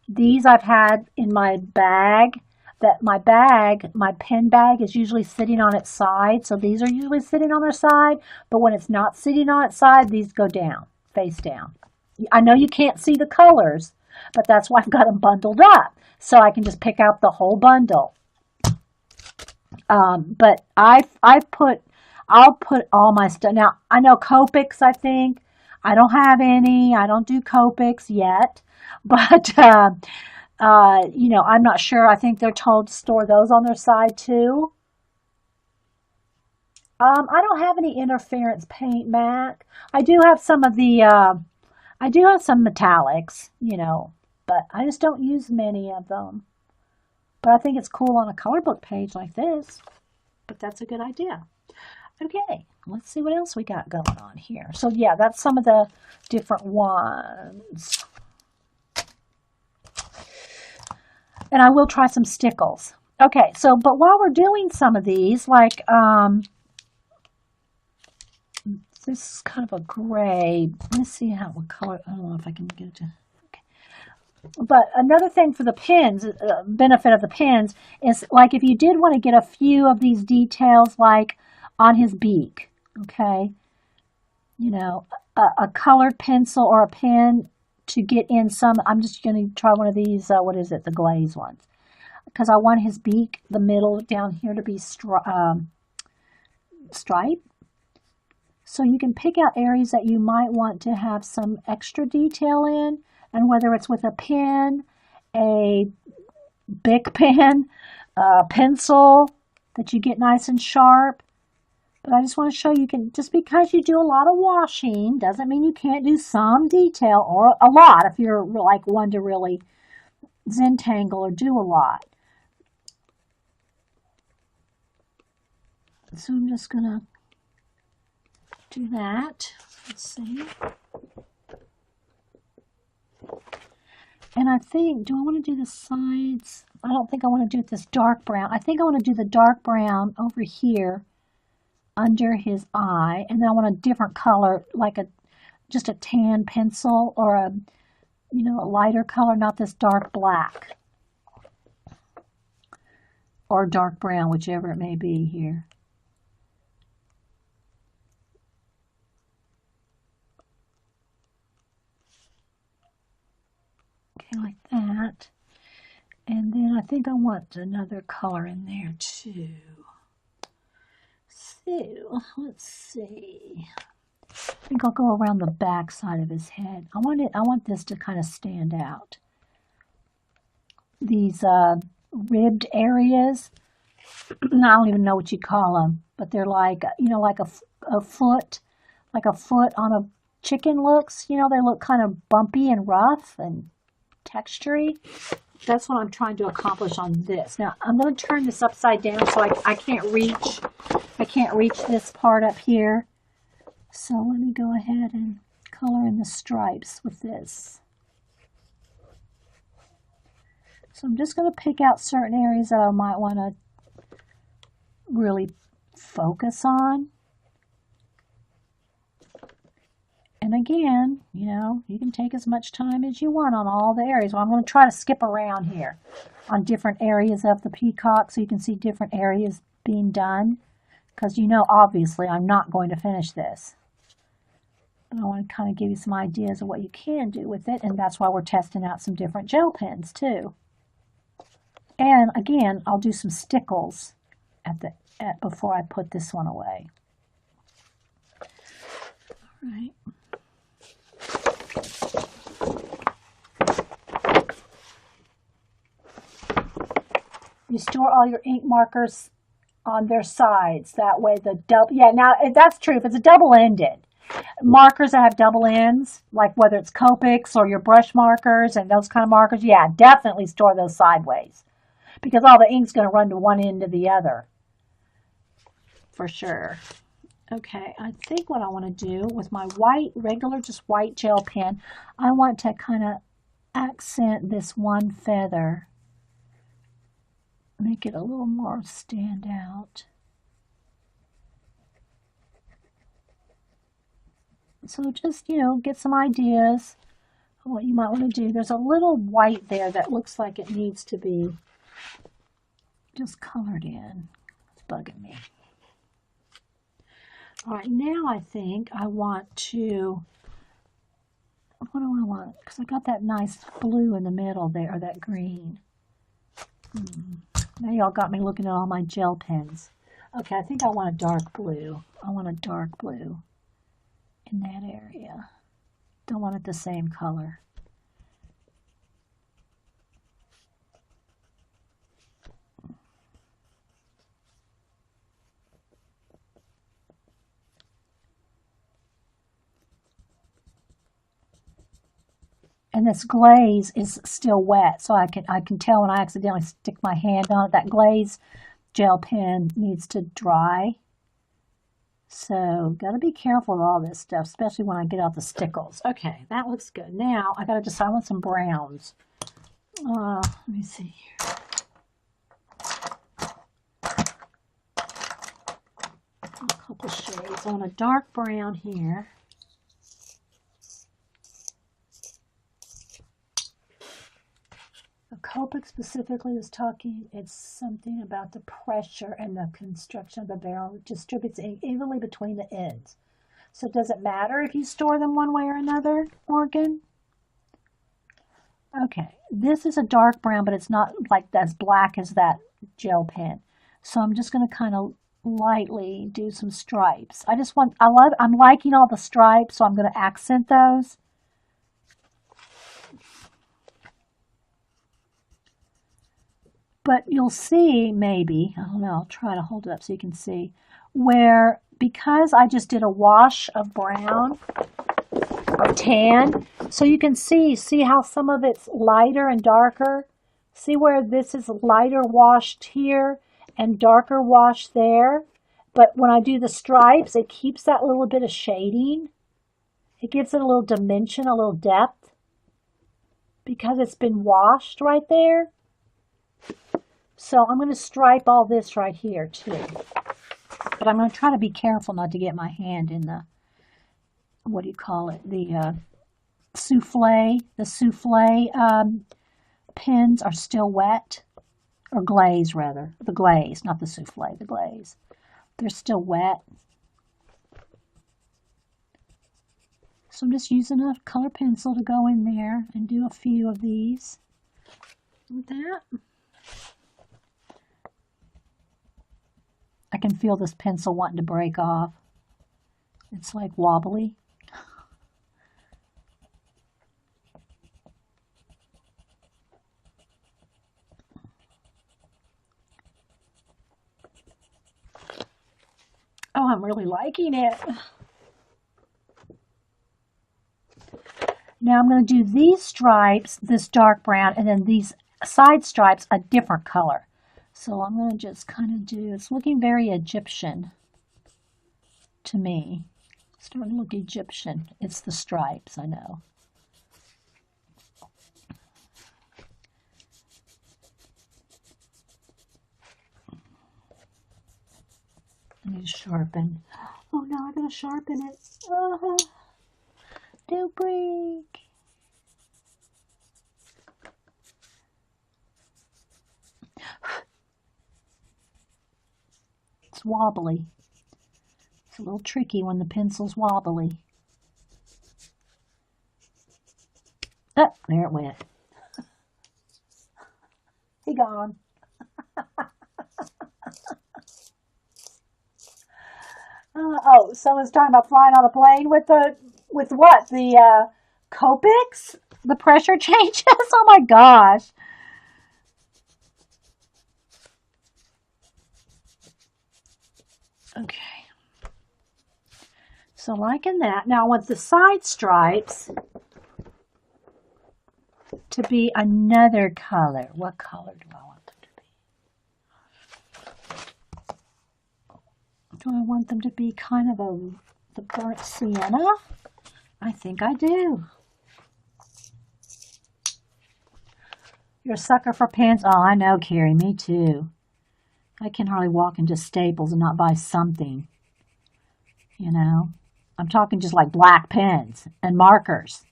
These I've had in my bag. My pen bag is usually sitting on its side. So these are usually sitting on their side. But when it's not sitting on its side, these go down, face down. I know you can't see the colors, but that's why I've got them bundled up. So I can just pick out the whole bundle. But I'll put all my stuff. Now, I know Copics, I think. I don't have any. I don't do Copics yet. But, I'm not sure. I think they're told to store those on their side, too. I don't have any interference paint, Mac. I do have some of the, I do have some metallics, but I just don't use many of them. But I think it's cool on a color book page like this. But that's a good idea. Okay, let's see what else we got going on here. So yeah, that's some of the different ones. And I will try some stickles. Okay, so but while we're doing some of these, like this is kind of a gray. Let's see what color. I don't know if I can get it to. But another thing for the pens, benefit of the pens, is like if you did want to get a few of these details like on his beak, okay? You know, a colored pencil or a pen to get in some. I'm just going to try one of these, what is it, the glaze ones. Because I want his beak, the middle down here, to be striped. So you can pick out areas that you might want to have some extra detail in, and whether it's with a pen, a Bic pen, a pencil that you get nice and sharp. But I just want to show you can, just because you do a lot of washing doesn't mean you can't do some detail, or a lot if you're like one to really Zentangle or do a lot. So I'm just going to do that. Let's see. And I think, do I want to do the sides? I don't think I want to do this dark brown. I think I want to do the dark brown over here under his eye. And then I want a different color, like just a tan pencil or a lighter color, not this dark black. Or dark brown, whichever it may be here. Like that. And then I think I want another color in there too. So let's see. I think I'll go around the back side of his head. I want this to kind of stand out. These ribbed areas, I don't even know what you call them, but they're like, like a foot, like a foot on a chicken looks. They look kind of bumpy and rough and textury. That's what I'm trying to accomplish on this. Now I'm going to turn this upside down so I can't reach this part up here. So let me go ahead and color in the stripes with this. So I'm just going to pick out certain areas that I might want to really focus on. And again, you can take as much time as you want on all the areas. Well, I'm going to try to skip around here on different areas of the peacock so you can see different areas being done. Because obviously, I'm not going to finish this. But I want to kind of give you some ideas of what you can do with it. And that's why we're testing out some different gel pens, too. And again, I'll do some stickles before I put this one away. All right. You store all your ink markers on their sides. That way the double, now that's true. If it's a double-ended, markers that have double ends, like whether it's Copics or your brush markers and those kind of markers, definitely store those sideways. Because all the ink's going to run to one end to the other. For sure. Okay, I think what I want to do with my regular white gel pen, I want to kind of accent this one feather. Make it a little more stand out. So just, get some ideas of what you might want to do. There's a little white there that looks like it needs to be just colored in. It's bugging me. All right, now I think I want to, what do I want? Because I got that nice blue in the middle there, or that green. Now y'all got me looking at all my gel pens. Okay, I think I want a dark blue. I want a dark blue in that area. Don't want it the same color. And this glaze is still wet, so I can tell when I accidentally stick my hand on it. That glaze gel pen needs to dry. So got to be careful with all this stuff, especially when I get out the stickles. Okay, that looks good. Now I got to decide on some browns. Let me see here. A couple shades. I want a dark brown here. Copic specifically is talking, it's something about the pressure and the construction of the barrel distributes evenly between the ends. So does it matter if you store them one way or another, Morgan? Okay, this is a dark brown, but it's not like as black as that gel pen. So I'm just going to kind of lightly do some stripes. I'm liking all the stripes, so I'm going to accent those. But you'll see, maybe, I don't know, I'll try to hold it up so you can see, where because I just did a wash of brown or tan, so you can see how some of it's lighter and darker. See where this is lighter washed here and darker washed there. But when I do the stripes, it keeps that little bit of shading. It gives it a little dimension, a little depth, because it's been washed right there. So I'm going to stripe all this right here too. But I'm going to try to be careful not to get my hand in the, what do you call it, the souffle. The souffle pins are still wet, or glaze rather. The glaze, not the souffle, the glaze. They're still wet. So I'm just using a color pencil to go in there and do a few of these. Like that. I can feel this pencil wanting to break off. It's like wobbly. Oh, I'm really liking it. Now I'm going to do these stripes, this dark brown, and then these side stripes a different color. So I'm going to just kind of do, it's looking very Egyptian to me. It's starting to look Egyptian. It's the stripes, I know. I need to sharpen. Oh no, I gotta sharpen it. Don't break. It's wobbly. It's a little tricky when the pencil's wobbly. Oh, there it went. He gone. Oh, someone's talking about flying on a plane with what? The Copics? The pressure changes? Oh my gosh. Okay. So liking that. Now I want the side stripes to be another color. What color do I want them to be? Do I want them to be kind of the burnt sienna? I think I do. You're a sucker for pens? Oh, I know, Carrie. Me too. I can hardly walk into Staples and not buy something. You know? I'm talking just like black pens and markers.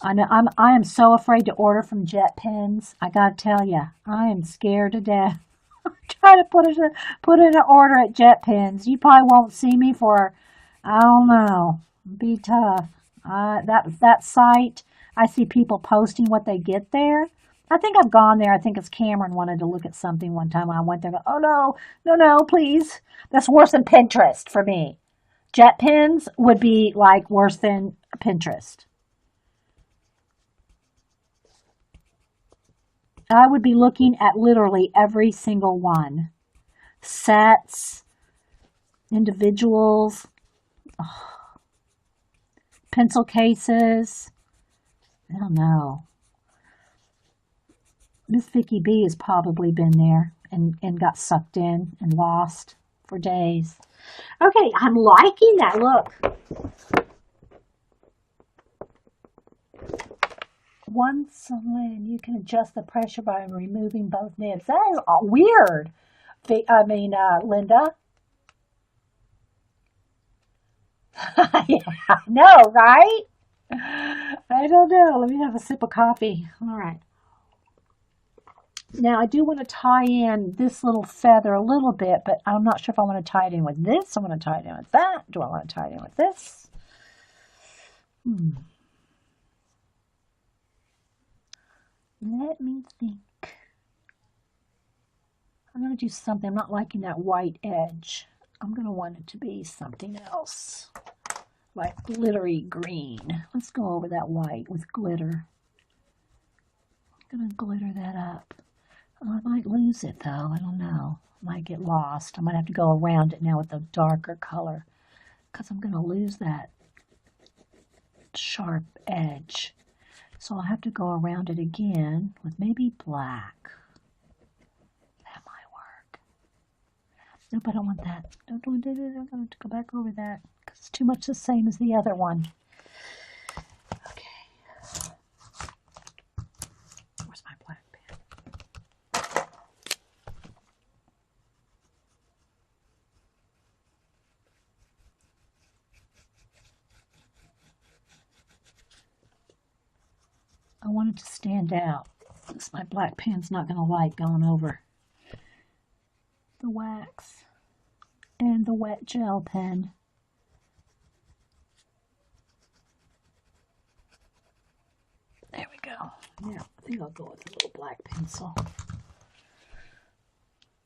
I know I am so afraid to order from Jet Pens. I gotta tell you, I am scared to death. Try to put in an order at Jet Pens. You probably won't see me for, I don't know, be tough. That site, I see people posting what they get there. I think I've gone there. I think it's Cameron wanted to look at something one time when I went there. Oh no, please. That's worse than Pinterest for me. Jet Pens would be like worse than Pinterest. I would be looking at literally every single one. Sets, individuals, pencil cases. I don't know. Miss Vicky B has probably been there and got sucked in and lost for days. Okay, I'm liking that. Look. Once on, you can adjust the pressure by removing both nibs. That is weird. Linda. Yeah, no, right? I don't know. Let me have a sip of coffee. All right. Now I do want to tie in this little feather a little bit, but I'm not sure if I want to tie it in with this. I want to tie it in with that. Do I want to tie it in with this? Let me think. I'm going to do something. I'm not liking that white edge. I'm going to want it to be something else, like glittery green. Let's go over that white with glitter. I'm going to glitter that up. Oh, I might lose it though. I don't know. I might get lost. I might have to go around it now with a darker color because I'm going to lose that sharp edge. So I'll have to go around it again with maybe black. That might work. Nope, I don't want that. Don't do it. I'm going to go back over that because it's too much the same as the other one. Okay. Where's my black pen? I want it to stand out. Because my black pen's not going to like going over the wax and the wet gel pen. There we go. Now, I think I'll go with a little black pencil.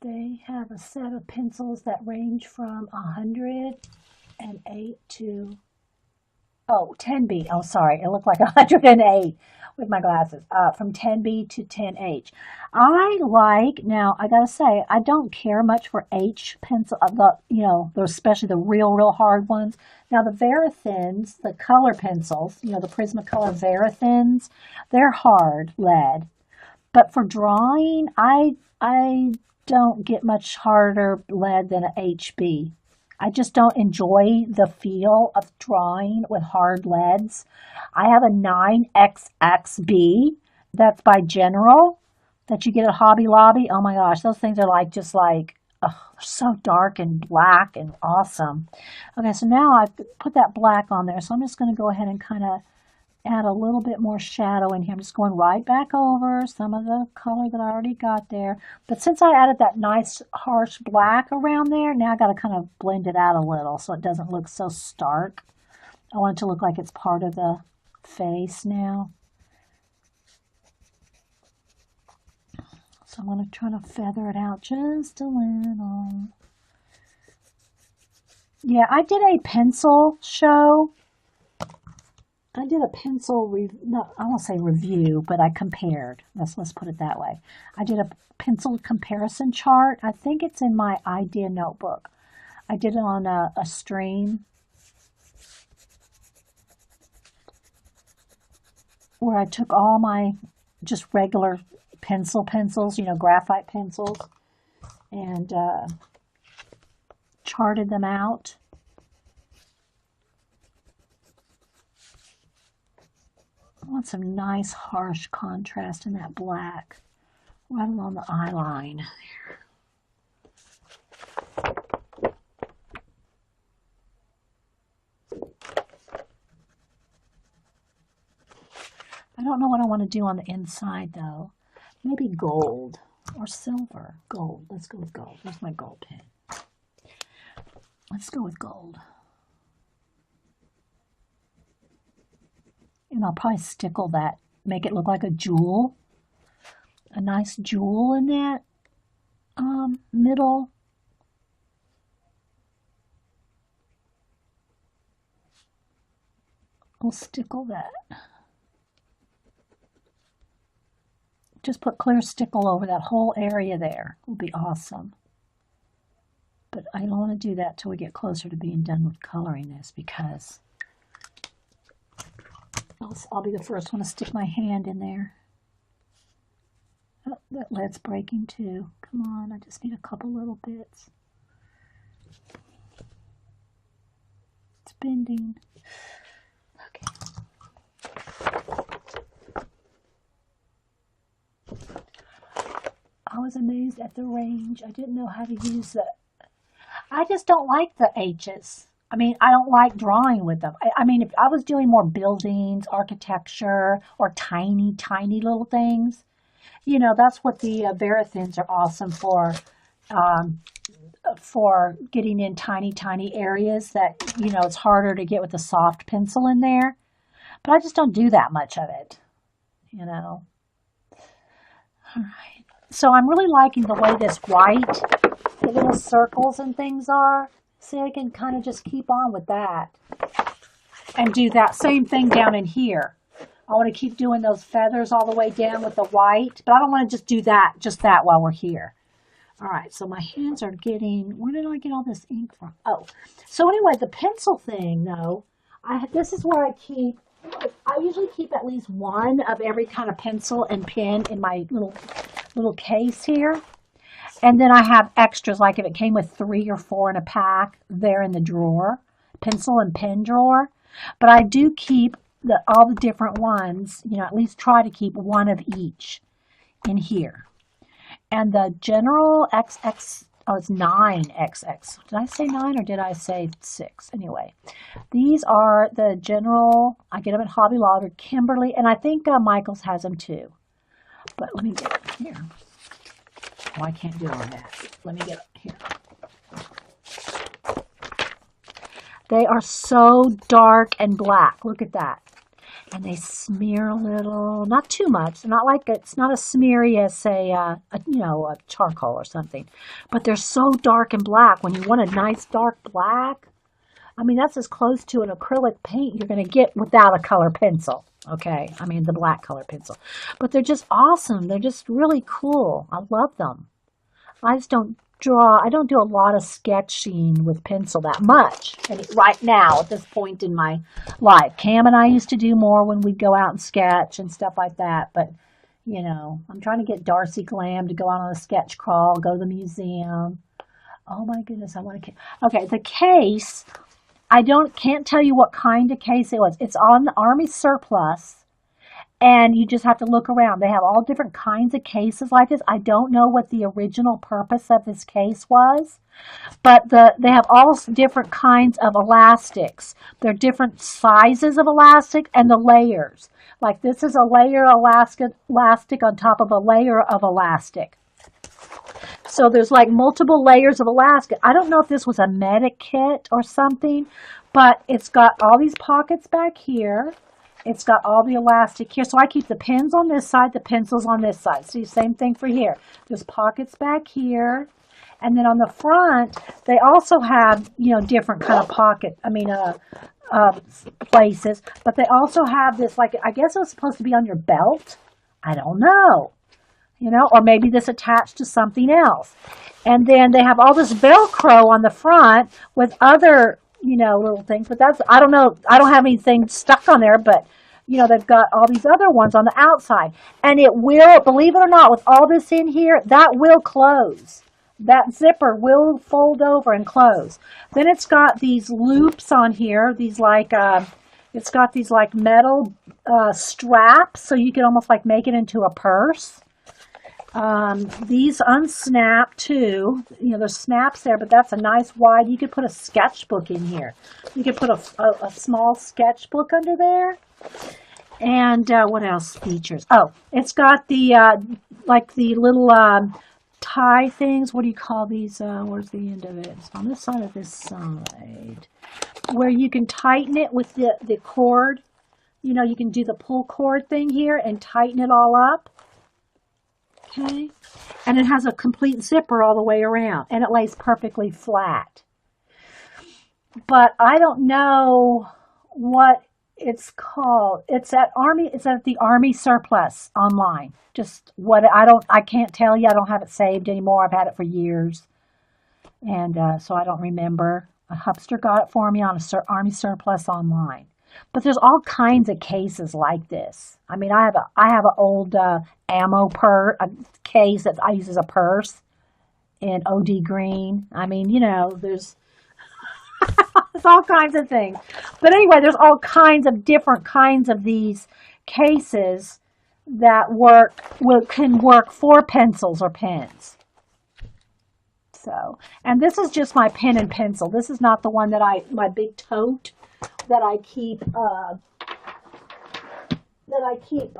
They have a set of pencils that range from 108 to 10B. Oh, sorry. It looked like 108 with my glasses. From 10B to 10H. Now I gotta say, I don't care much for H pencil, especially the real hard ones. Now the Verithins, the color pencils, the Prismacolor Verithins, they're hard lead. But for drawing, I don't get much harder lead than an HB. I just don't enjoy the feel of drawing with hard leads. I have a 9XXB that's by General that you get at Hobby Lobby. Oh my gosh, those things are so dark and black and awesome. Okay, so now I've put that black on there, so I'm just going to go ahead and kind of add a little bit more shadow in here. I'm just going right back over some of the color that I already got there. But since I added that nice harsh black around there, now I got to kind of blend it out a little so it doesn't look so stark. I want it to look like it's part of the face now. So I'm going to try to feather it out just a little. Yeah, I did a pencil show. I did a pencil, I won't say review, but I compared. Let's put it that way. I did a pencil comparison chart. I think it's in my idea notebook. I did it on a Ustream where I took all my just regular pencils, graphite pencils, and charted them out. I want some nice harsh contrast in that black right along the eye line there. I don't know what I want to do on the inside though. Maybe gold or silver. Gold. Let's go with gold. Where's my gold pen? Let's go with gold. And I'll probably stickle that, make it look like a jewel. A nice jewel in that middle. I'll stickle that. Just put clear stickle over that whole area there. It will be awesome. But I don't want to do that till we get closer to being done with coloring this because I'll be the first one to stick my hand in there. Oh, that lead's breaking too. Come on, I just need a couple little bits. It's bending. Okay. I was amazed at the range. I didn't know how to use that. I just don't like the H's. I mean, I don't like drawing with them. I mean, if I was doing more buildings, architecture, or tiny little things, You know, that's what the Verathins are awesome for getting in tiny, tiny areas that, you know, it's harder to get with a soft pencil in there. But I just don't do that much of it, you know. All right. So I'm really liking the way this white, the little circles and things are. See, I can kind of just keep on with that and do that same thing down in here. I want to keep doing those feathers all the way down with the white, but I don't want to just do that, just that while we're here. All right, so my hands are getting, where did I get all this ink from? Oh, so anyway, the pencil thing, though, this is where I usually keep at least one of every kind of pencil and pen in my little case here. And then I have extras, like if it came with 3 or 4 in a pack, they're in the drawer, pencil and pen drawer. But I do keep all the different ones, you know, at least try to keep one of each in here. And the General XX, oh, it's 9XX. Did I say 9 or did I say 6? Anyway, these are the General, I get them at Hobby Lobby, Kimberly, and I think Michaels has them too. But let me get it here. Oh, I can't do it on that. Let me get it here. They are so dark and black. Look at that. And they smear a little, not too much. Not like it's not as smeary as say a charcoal or something, but they're so dark and black. When you want a nice dark black, I mean that's as close to an acrylic paint you're going to get without a color pencil. Okay, I mean the black color pencil, but they're just awesome. They're just really cool. I love them. I just don't draw. I don't do a lot of sketching with pencil that much. And right now, at this point in my life, Cam and I used to do more when we'd go out and sketch and stuff like that. But, you know, I'm trying to get Darcy Glam to go out on a sketch crawl, go to the museum. Oh my goodness, I want to. Okay, the case. Can't tell you what kind of case it was. It's on the Army surplus. And you just have to look around. They have all different kinds of cases like this. I don't know what the original purpose of this case was, but they have all different kinds of elastics. There are different sizes of elastic and the layers. Like this is a layer of elastic on top of a layer of elastic. So there's like multiple layers of elastic. I don't know if this was a medic kit or something, but it's got all these pockets back here. It's got all the elastic here. So I keep the pens on this side, the pencils on this side. See, same thing for here. There's pockets back here. And then on the front, they also have, you know, different kind of places. But they also have this, like, I guess it was supposed to be on your belt. I don't know. You know, or maybe this attached to something else. And then they have all this Velcro on the front with other, you know, little things, but I don't know, I don't have anything stuck on there, but, you know, they've got all these other ones on the outside, and it will, believe it or not, with all this in here, that will close. That zipper will fold over and close. Then it's got these loops on here, these like, it's got these like metal straps, so you can almost like make it into a purse. These unsnap too. You know, there's snaps there, but that's a nice wide. You could put a sketchbook in here. You could put a small sketchbook under there. And what else features? Oh, it's got the like the little tie things. What do you call these? Where's the end of it? It's on this side or this side. Where you can tighten it with the cord. You know, you can do the pull cord thing here and tighten it all up. Okay, and it has a complete zipper all the way around, and it lays perfectly flat. But I don't know what it's called. It's at the Army surplus online. Just what I can't tell you. I don't have it saved anymore. I've had it for years, and so I don't remember. A hubster got it for me on Army surplus online. But there's all kinds of cases like this. I mean, I have an old ammo case that I use as a purse in OD green. I mean, you know, there's all kinds of things. But anyway, there's all kinds of different kinds of these cases that can work for pencils or pens. So, and this is just my pen and pencil. This is not the one my big tote that I keep I keep,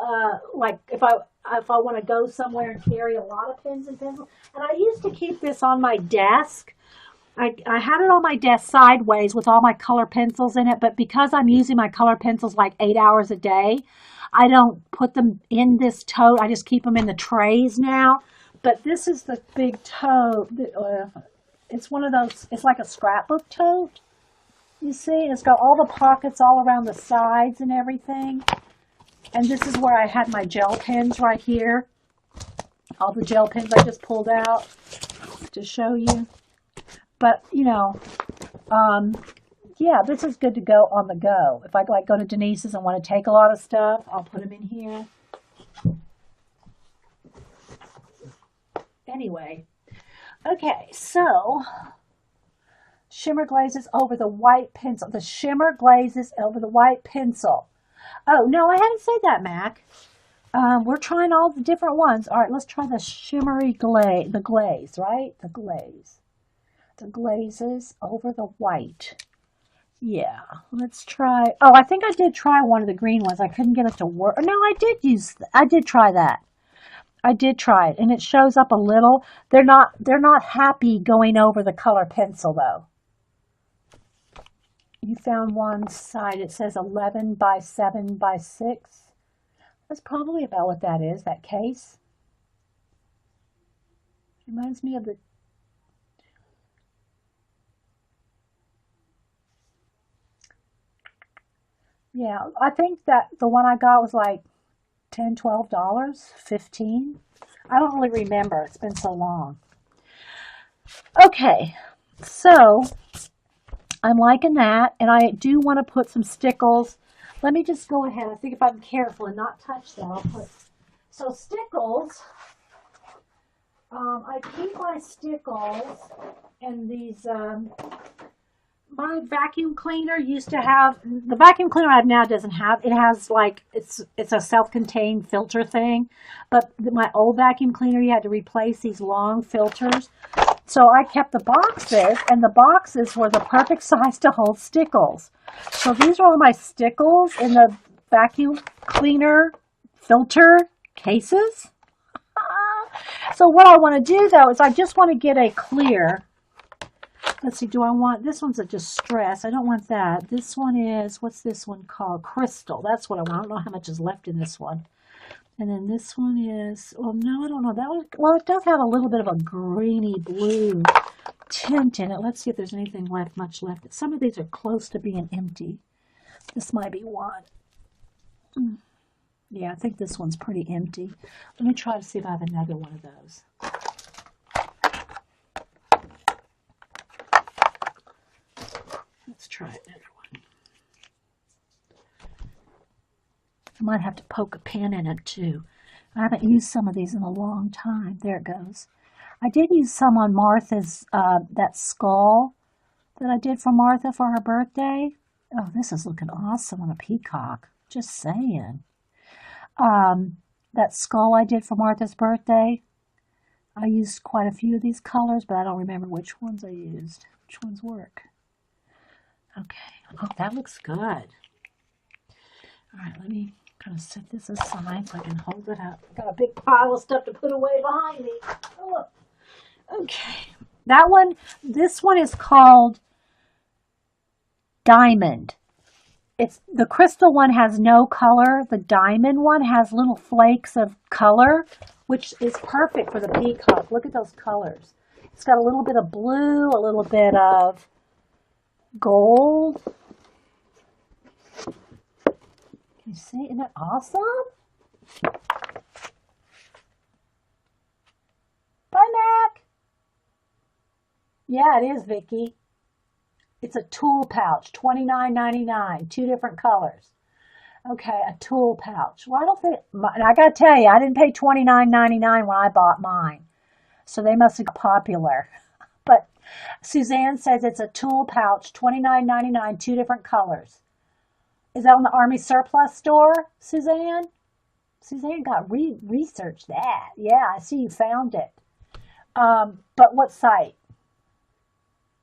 like if I want to go somewhere and carry a lot of pens and pencils. And I used to keep this on my desk. I had it on my desk sideways with all my color pencils in it, but because I'm using my color pencils like 8 hours a day, I don't put them in this tote. I just keep them in the trays now. But this is the big tote. It's one of those, it's like a scrapbook tote. You see, it's got all the pockets all around the sides and everything. And this is where I had my gel pens right here. All the gel pens I just pulled out to show you. But, yeah, this is good to go on the go. If I like go to Denise's and want to take a lot of stuff, I'll put them in here. Anyway, okay, so shimmer glazes over the white pencil. The shimmer glazes over the white pencil. Oh, no, I hadn't said that, Mac. We're trying all the different ones. All right, let's try the shimmery glaze, the glaze, right? The glaze. The glazes over the white. Yeah, let's try. Oh, I think I did try one of the green ones. I couldn't get it to work. No, I did try that. I did try it, and it shows up a little. They're not happy going over the color pencil though. You found one side. It says 11 by 7 by 6. That's probably about what that is. That case reminds me of the. Yeah, I think that the one I got was like $10, $12, $15. I don't really remember. It's been so long. Okay, so I'm liking that, and I do want to put some stickles. Let me just go ahead. I think if I'm careful and not touch that, I'll put. So stickles, I keep my stickles in these. My vacuum cleaner used to have, the vacuum cleaner I have now doesn't have, it has like, it's a self-contained filter thing, but my old vacuum cleaner, you had to replace these long filters. So I kept the boxes, and the boxes were the perfect size to hold stickles. So these are all my stickles in the vacuum cleaner filter cases. So what I want to do though is I just want to get a clear. Let's see, do I want, this one's a distress. I don't want that. This one is, what's this one called? Crystal. That's what I want. I don't know how much is left in this one. And then this one is, well, no, I don't know. That one, well, it does have a little bit of a greeny blue tint in it. Let's see if there's anything left, much left. Some of these are close to being empty. This might be one. Yeah, I think this one's pretty empty. Let me try to see if I have another one of those. Let's try another one. I might have to poke a pen in it too. I haven't used some of these in a long time. There it goes. I did use some on Martha's, that skull that I did for Martha for her birthday. Oh, this is looking awesome on a peacock. Just saying. That skull I did for Martha's birthday. I used quite a few of these colors, but I don't remember which ones I used. Which ones work? Okay. Oh, that looks good. All right, let me kind of set this aside so I can hold it up. I've got a big pile of stuff to put away behind me. Oh, okay. That one, this one is called Diamond. It's the crystal one has no color. The diamond one has little flakes of color, which is perfect for the peacock. Look at those colors. It's got a little bit of blue, a little bit of gold. Can you see? Isn't that awesome? Bye, Mac. Yeah, it is, Vicky. It's a tool pouch, $29.99, 2 different colors. Okay, a tool pouch. Well, I don't think, and I gotta tell you, I didn't pay $29.99 when I bought mine, so they must have got popular. But Suzanne says it's a tool pouch, $29.99, 2 different colors. Is that on the Army Surplus store, Suzanne? Suzanne got researched that. Yeah, I see you found it. But what site?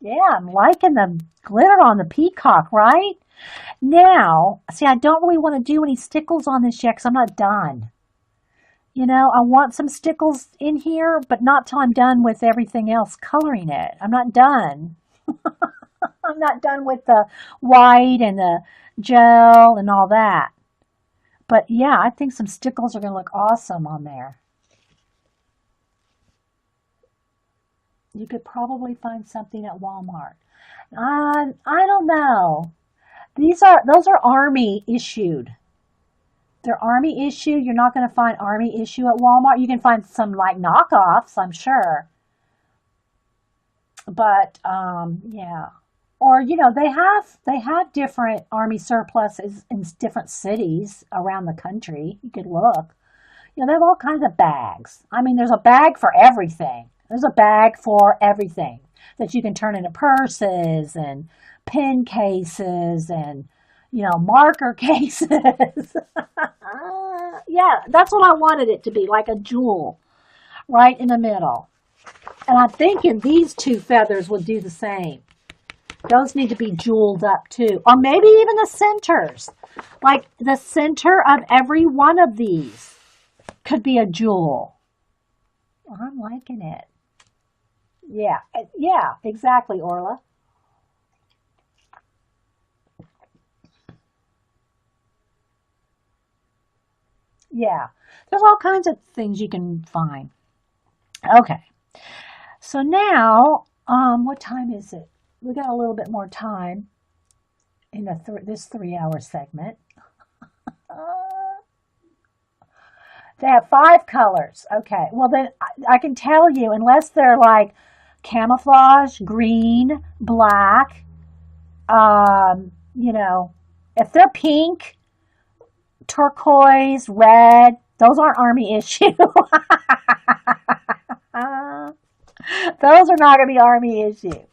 Yeah, I'm liking the glitter on the peacock, right? Now, see, I don't really want to do any stickles on this yet because I'm not done. You know, I want some stickles in here, but not till I'm done with everything else coloring it. I'm not done. I'm not done with the white and the gel and all that. But yeah, I think some stickles are going to look awesome on there. You could probably find something at Walmart. I don't know. Those are Army issued. They're Army issued. You're not going to find Army issue at Walmart. You can find some like knockoffs, I'm sure. But yeah. Or you know, they have different Army surpluses in different cities around the country. You could look. You know, they have all kinds of bags. I mean, there's a bag for everything. There's a bag for everything that you can turn into purses and pen cases and, you know, marker cases. Yeah, that's what I wanted it to be, like a jewel right in the middle. And I'm thinking these two feathers would do the same. Those need to be jeweled up too. Or maybe even the centers. Like the center of every one of these could be a jewel. I'm liking it. Yeah, exactly, Orla. Yeah, there's all kinds of things you can find. Okay, so now, what time is it? We got a little bit more time in this 3 hour segment. Uh, they have 5 colors. Okay, well then I can tell you, unless they're like camouflage, green, black, you know, if they're pink, turquoise, red, those aren't Army issue. Those are not going to be Army issue.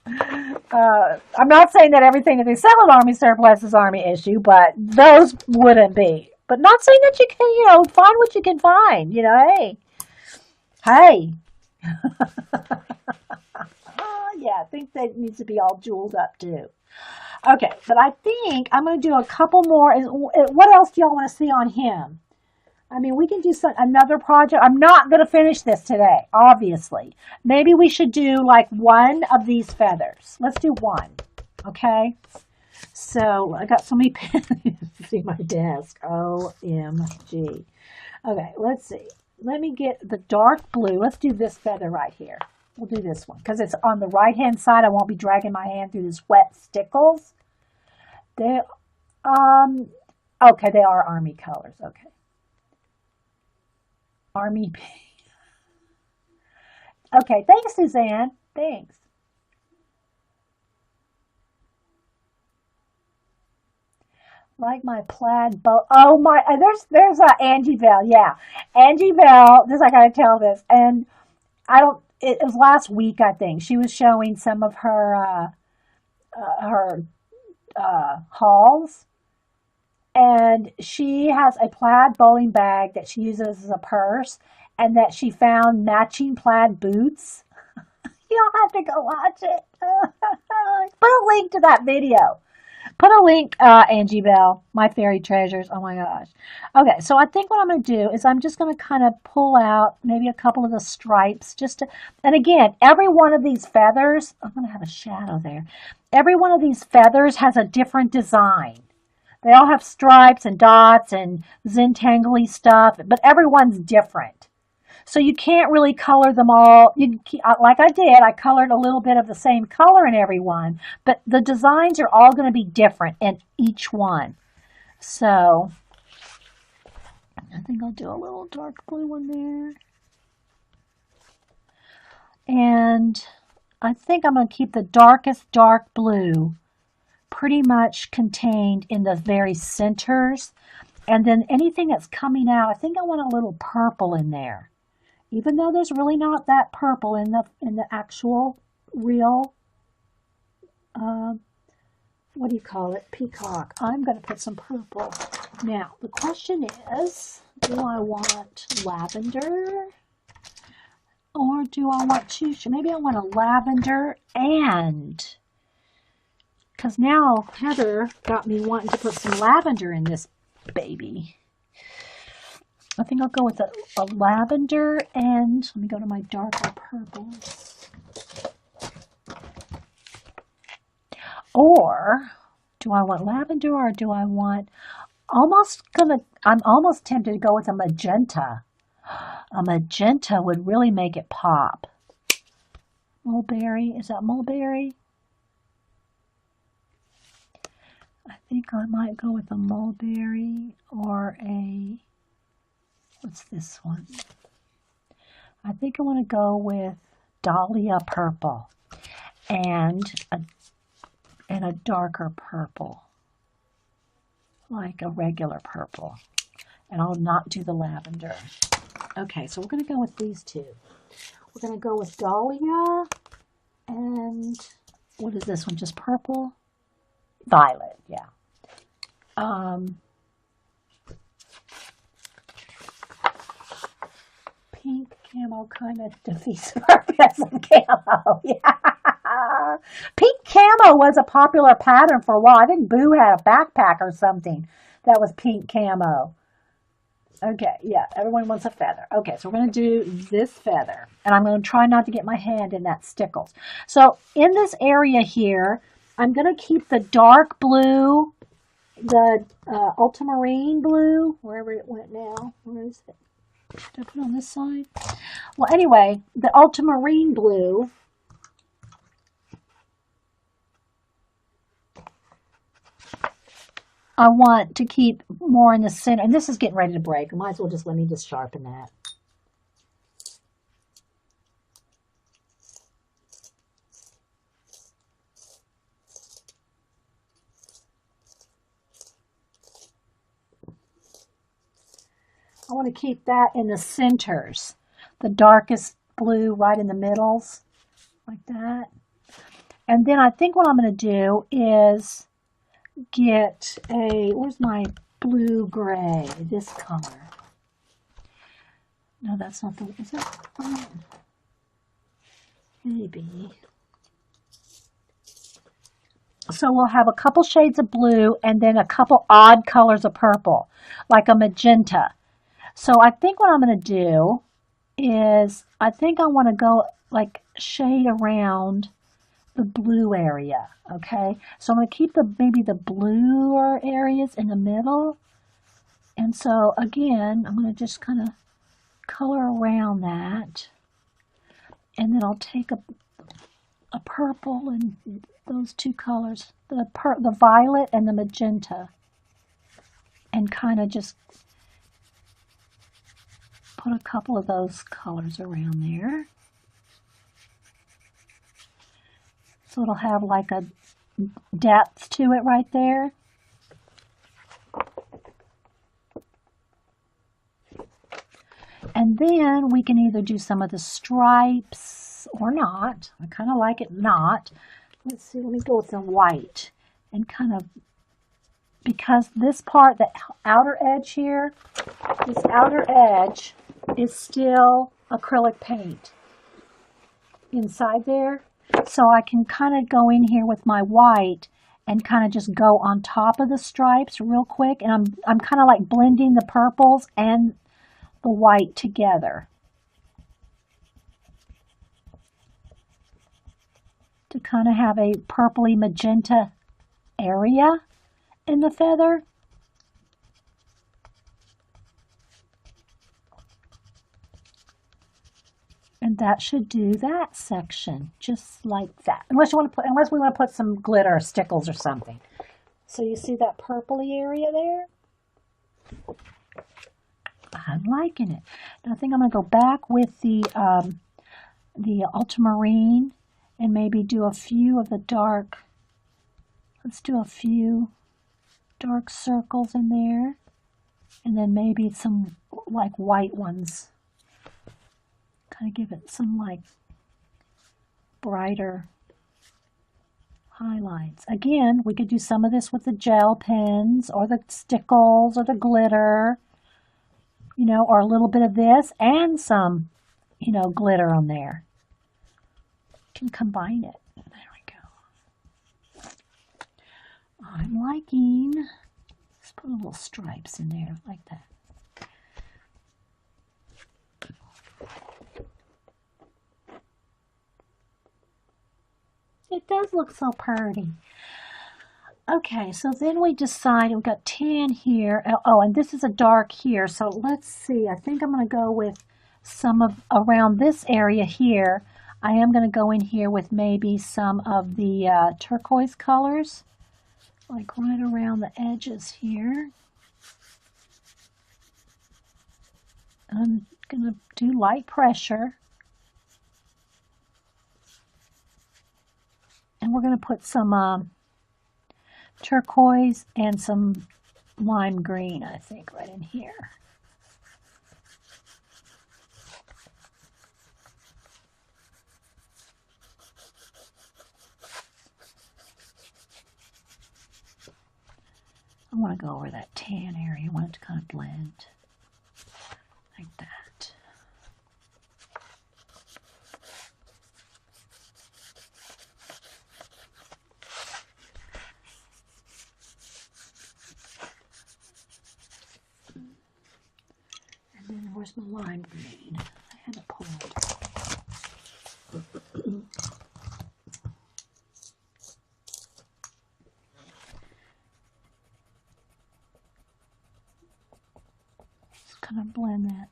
I'm not saying that everything that they sell at Army surplus is Army issue, but those wouldn't be. But not saying that you can, you know, find what you can find. You know, hey. Yeah, I think that needs to be all jeweled up too. Okay, but I think I'm going to do a couple more. What else do y'all want to see on him? I mean, we can do another project. I'm not going to finish this today, obviously. Maybe we should do like one of these feathers. Let's do one, okay? So I got so many pens. See my desk. OMG. Okay, let's see. Let me get the dark blue. Let's do this feather right here. We'll do this one because it's on the right-hand side. I won't be dragging my hand through this wet stickles. They, okay, they are Army colors. Okay. Army. Okay, thanks, Suzanne. Thanks. Like my plaid bow. Oh my! There's Angie Bell. Yeah, Angie Bell. This I gotta tell this, and I don't. It was last week, I think. She was showing some of her hauls, and she has a plaid bowling bag that she uses as a purse, and that she found matching plaid boots. You'll have to go watch it. Put a link to that video. Put a link, Angie Bell, my fairy treasures. Oh my gosh. Okay, so I think what I'm going to do is I'm just going to kind of pull out maybe a couple of the stripes just to, and again, every one of these feathers, I'm going to have a shadow there. Every one of these feathers has a different design. They all have stripes and dots and Zentangly stuff, but everyone's different. So you can't really color them all. Like I did, I colored a little bit of the same color in every one, but the designs are all going to be different in each one. So I think I'll do a little dark blue one there. And I think I'm going to keep the darkest dark blue pretty much contained in the very centers. And then anything that's coming out, I think I want a little purple in there. Even though there's really not that purple in the actual real, what do you call it, peacock. I'm going to put some purple. Now, the question is, do I want lavender? Or do I want maybe I want a lavender and Because now Heather got me wanting to put some lavender in this baby. I think I'll go with a lavender, and let me go to my darker purples. Or do I want lavender, or do I want I'm almost tempted to go with a magenta. A magenta would really make it pop. Mulberry, is that mulberry? I think I might go with a mulberry or what's this one? I think I want to go with dahlia purple and a darker purple, like a regular purple. And I'll not do the lavender. Okay, so we're going to go with these two. We're going to go with dahlia and what is this one? Just purple? Violet, yeah. Pink camo kind of defeats the purpose of camo. Yeah. Pink camo was a popular pattern for a while. I think Boo had a backpack or something that was pink camo. Okay, yeah, everyone wants a feather. Okay, so we're going to do this feather. And I'm going to try not to get my hand in that stickles. So in this area here, I'm going to keep the dark blue, the ultramarine blue, wherever it went now. Where is it? Did I put it on this side? Well, anyway, the ultramarine blue. I want to keep more in the center. And this is getting ready to break. Might as well let me sharpen that. I want to keep that in the centers, the darkest blue right in the middles, like that. And then I think what I'm going to do is get where's my blue gray, this color. No, that's not is that? Oh, maybe. So we'll have a couple shades of blue and then a couple odd colors of purple, like a magenta. So I think what I'm going to do is, I think I want to go like shade around the blue area, okay? So I'm going to keep maybe the bluer areas in the middle. And so again, I'm going to just kind of color around that. And then I'll take a purple and those two colors, the violet and the magenta, and kind of just put a couple of those colors around there. So it'll have like a depth to it right there. And then we can either do some of the stripes or not. I kind of like it not. Let's see, let me go with the white and kind of, because this part, the outer edge here, this outer edge is still acrylic paint inside there. So I can kind of go in here with my white and kind of just go on top of the stripes real quick. And I'm kind of like blending the purples and the white together to kind of have a purpley magenta area in the feather. And that should do that section, just like that. Unless we want to put some glitter or stickles or something. So you see that purpley area there? I'm liking it. Now I think I'm going to go back with the ultramarine and maybe do a few of the dark. Let's do a few dark circles in there, and then maybe some like white ones. Kind of give it some like brighter highlights. Again, we could do some of this with the gel pens or the stickles or the glitter, you know, or a little bit of this and some, you know, glitter on there. You can combine it. There we go. I'm liking. Let's put little stripes in there like that. It does look so pretty. Okay, so then we decide we've got tan here. Oh, and this is a dark here. So let's see. I think I'm going to go with some of around this area here. I am going to go in here with maybe some of the turquoise colors, like right around the edges here. I'm going to do light pressure. And we're going to put some turquoise and some lime green, I think, right in here. I want to go over that tan area. I want it to kind of blend like that. And then where's my lime green? I had it pulled. Just kind of blend that.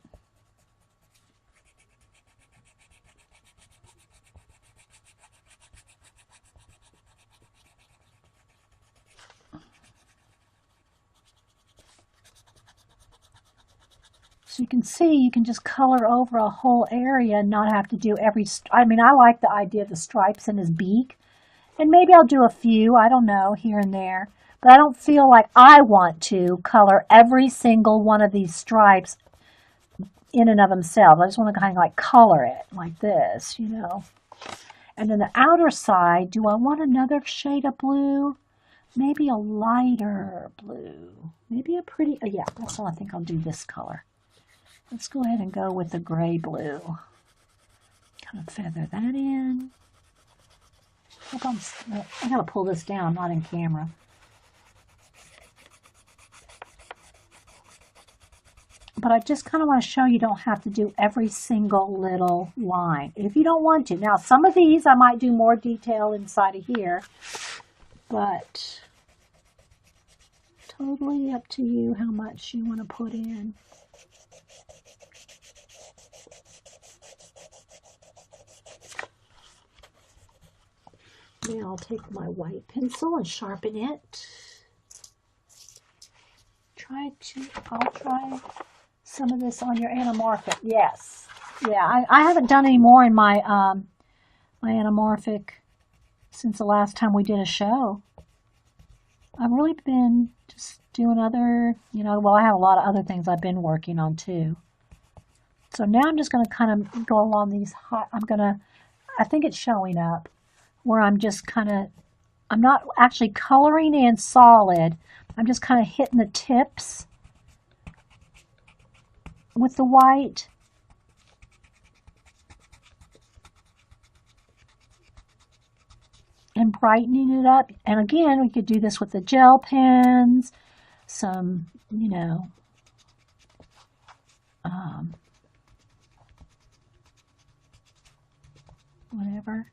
So you can see, you can just color over a whole area and not have to do every, I mean, I like the idea of the stripes in his beak. And maybe I'll do a few, I don't know, here and there. But I don't feel like I want to color every single one of these stripes in and of themselves. I just want to kind of like color it like this, you know. And then the outer side, do I want another shade of blue? Maybe a lighter blue. Maybe a pretty, yeah, that's all I think I'll do this color. Let's go ahead and go with the gray blue. Kind of feather that in. I gotta pull this down, not in camera. But I just kind of want to show you don't have to do every single little line if you don't want to. Now, some of these I might do more detail inside of here, but totally up to you how much you want to put in. Now I'll take my white pencil and sharpen it. I'll try some of this on your anamorphic. Yes. Yeah, I haven't done any more in my my anamorphic since the last time we did a show. I've really been just doing other, you know, well, I have a lot of other things I've been working on too. So now I'm just going to kind of go along these hot, I think it's showing up, where I'm just kind of, I'm not actually coloring in solid. I'm just kind of hitting the tips with the white. And brightening it up. And again, we could do this with the gel pens, some, you know, whatever.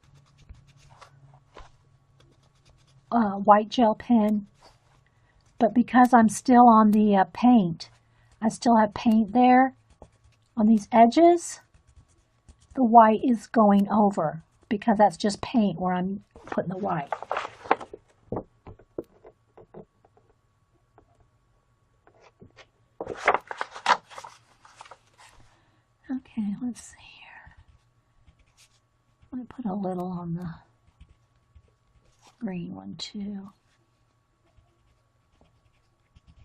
White gel pen. But because I'm still on the paint, I still have paint there on these edges, the white is going over because that's just paint where I'm putting the white. Okay, let's see here. I'm going to put a little on the green one too.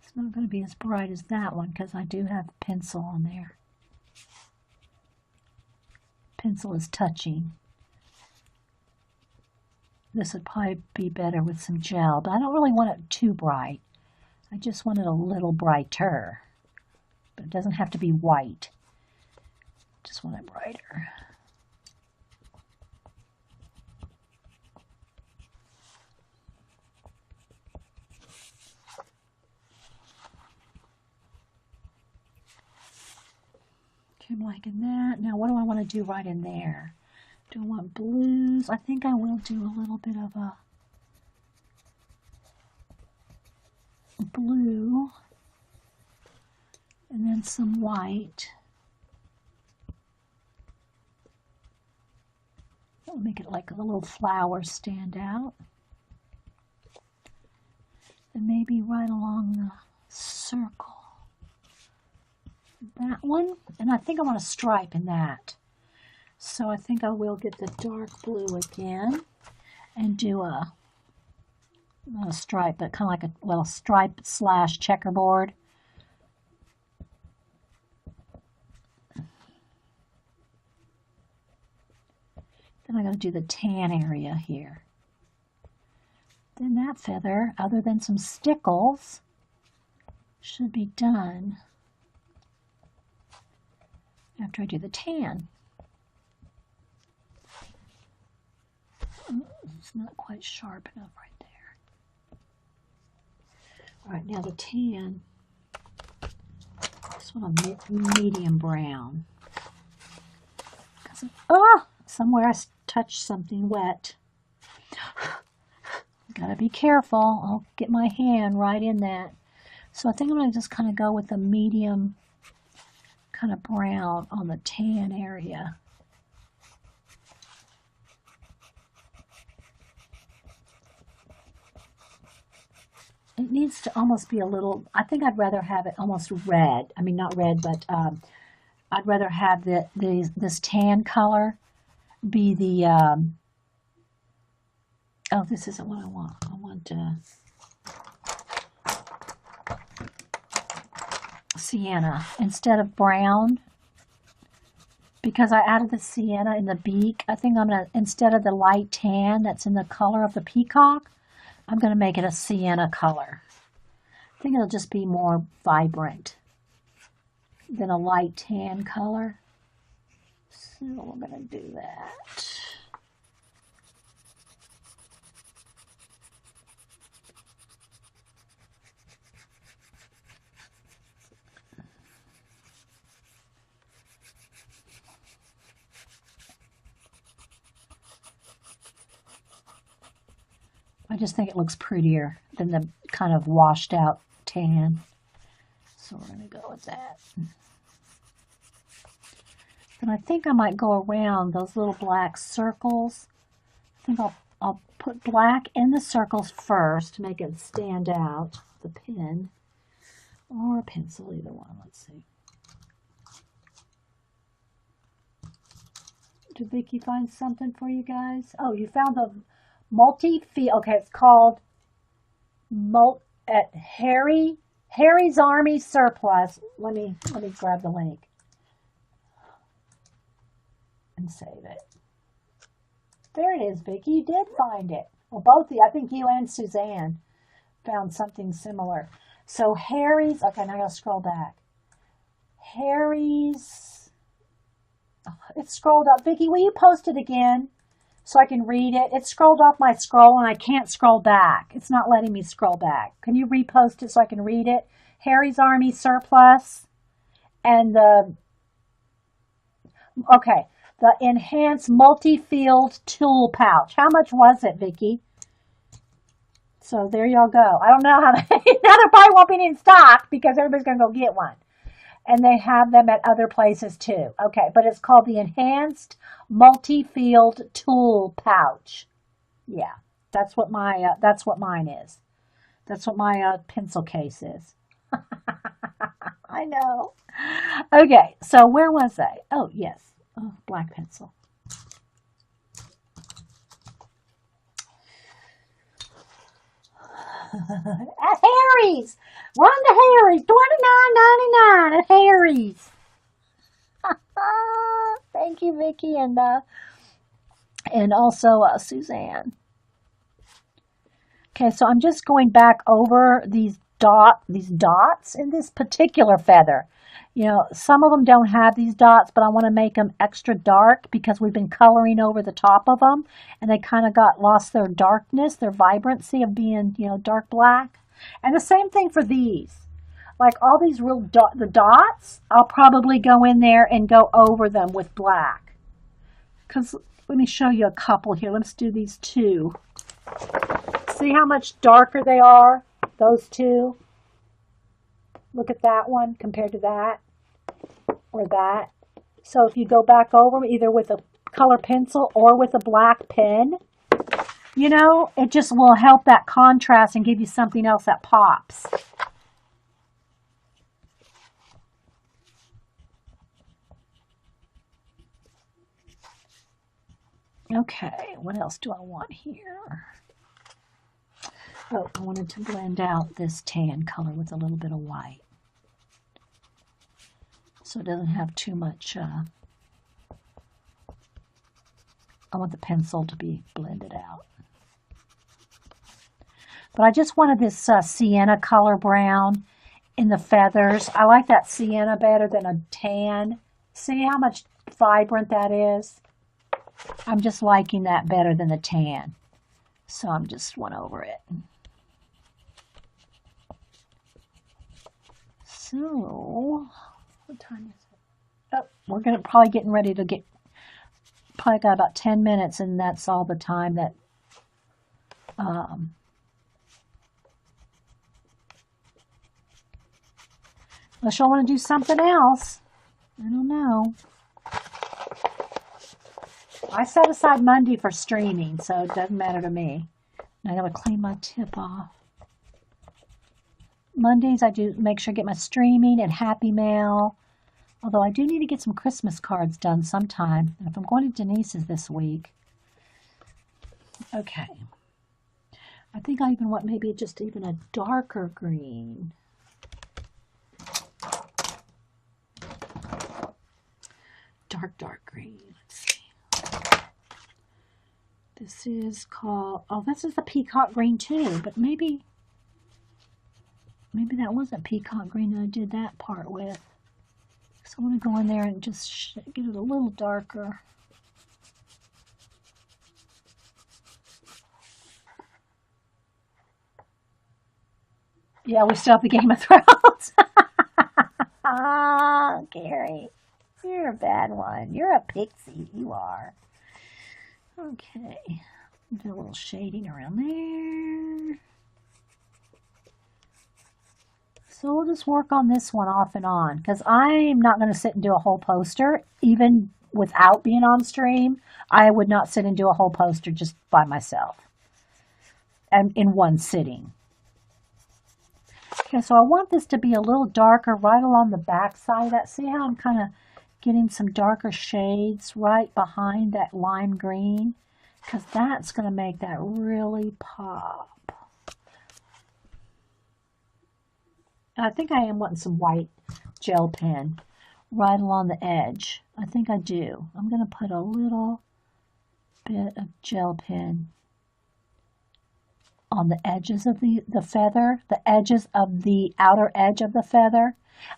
It's not going to be as bright as that one because I do have pencil on there. Pencil is touching. This would probably be better with some gel, but I don't really want it too bright. I just want it a little brighter, but it doesn't have to be white. Just want it brighter. Okay, I'm liking that. Now, what do I want to do right in there? Do I want blues? I think I will do a little bit of a blue and then some white. That'll make it like a little flower stand out. And maybe right along the circle. That one. And I think I want a stripe in that. So I think I will get the dark blue again and do a, not a stripe, but kind of like a, well, stripe slash checkerboard. Then I'm going to do the tan area here. Then that feather, other than some stickles, should be done after I do the tan. It's not quite sharp enough right there. All right, now the tan. Just want a medium brown. Somewhere I touched something wet. Gotta be careful. I'll get my hand right in that. So I think I'm going to just kind of go with a medium kind of brown on the tan area. It needs to almost be a little, I think I'd rather have it almost red. I mean, not red, but I'd rather have this tan color be the, oh, this isn't what I want. I want sienna instead of brown. Because I added the sienna in the beak, I think I'm going to, instead of the light tan that's in the color of the peacock, I'm going to make it a sienna color. I think it'll just be more vibrant than a light tan color. So we're going to do that. I just think it looks prettier than the kind of washed out tan. So we're going to go with that. Then I think I might go around those little black circles. I think I'll put black in the circles first to make it stand out. The pen or a pencil, either one. Let's see. Did Vicki find something for you guys? Oh, you found the multi-field. Okay, it's called at Harry's Army Surplus. Let me grab the link and save it. There it is, Vicki. You did find it. Well, both of you, I think you and Suzanne found something similar. So Harry's, okay, now I gotta scroll back. Harry's, oh, it's scrolled up. Vicki, will you post it again so I can read it? It's scrolled off my scroll and I can't scroll back. It's not letting me scroll back. Can you repost it so I can read it? Harry's Army Surplus and the, okay, the Enhanced Multi-Field Tool Pouch. How much was it, Vicki? So there y'all go. I don't know how now there probably won't be in stock because everybody's going to go get one. And they have them at other places too. Okay, but it's called the Enhanced Multi-Field Tool Pouch. Yeah, that's what mine is. That's what my pencil case is. I know. Okay, so where was I? Oh, yes. Oh, black pencil. At Harry's. Run to Harry's. $29.99 at Harry's. Thank you, Vicki, and also Suzanne. Okay, so I'm just going back over these dots in this particular feather. You know, some of them don't have these dots, but I want to make them extra dark because we've been coloring over the top of them, and they kind of lost their darkness, their vibrancy of being, you know, dark black. And the same thing for these. like all these the dots, I'll probably go in there and go over them with black. Because let me show you a couple here. Let's do these two. See how much darker they are? Those two. Look at that one compared to that or that. So if you go back over them either with a color pencil or with a black pen, you know, it just will help that contrast and give you something else that pops. Okay, what else do I want here? Oh, I wanted to blend out this tan color with a little bit of white. So it doesn't have too much, I want the pencil to be blended out. But I just wanted this sienna color brown in the feathers. I like that sienna better than a tan. See how much vibrant that is? I'm just liking that better than the tan. So I'm just went over it. So, what time is it? Oh, we're gonna probably getting ready to get, probably got about 10 minutes and that's all the time that, unless y'all want to do something else. I don't know. I set aside Monday for streaming, so it doesn't matter to me. I gotta clean my tip off. Mondays I do make sure I get my streaming and Happy Mail. Although I do need to get some Christmas cards done sometime. And if I'm going to Denise's this week. Okay. I think I even want maybe just even a darker green. Dark green. Let's see. This is called, oh, this is the Peacock green too, but maybe that wasn't Peacock green that I did that part with. So I'm going to go in there and just get it a little darker. Yeah, we still have the Game of Thrones. Ah, Gary, you're a bad one. You're a pixie, you are. Okay, do a little shading around there. So we'll just work on this one off and on because I'm not going to sit and do a whole poster. Even without being on stream, I would not sit and do a whole poster just by myself and in one sitting. Okay, so I want this to be a little darker right along the back side of that. See how I'm kind of getting some darker shades right behind that lime green? Because that's going to make that really pop. I think I am wanting some white gel pen right along the edge. I think I do. I'm going to put a little bit of gel pen on the edges of the feather, the edges of the outer edge of the feather.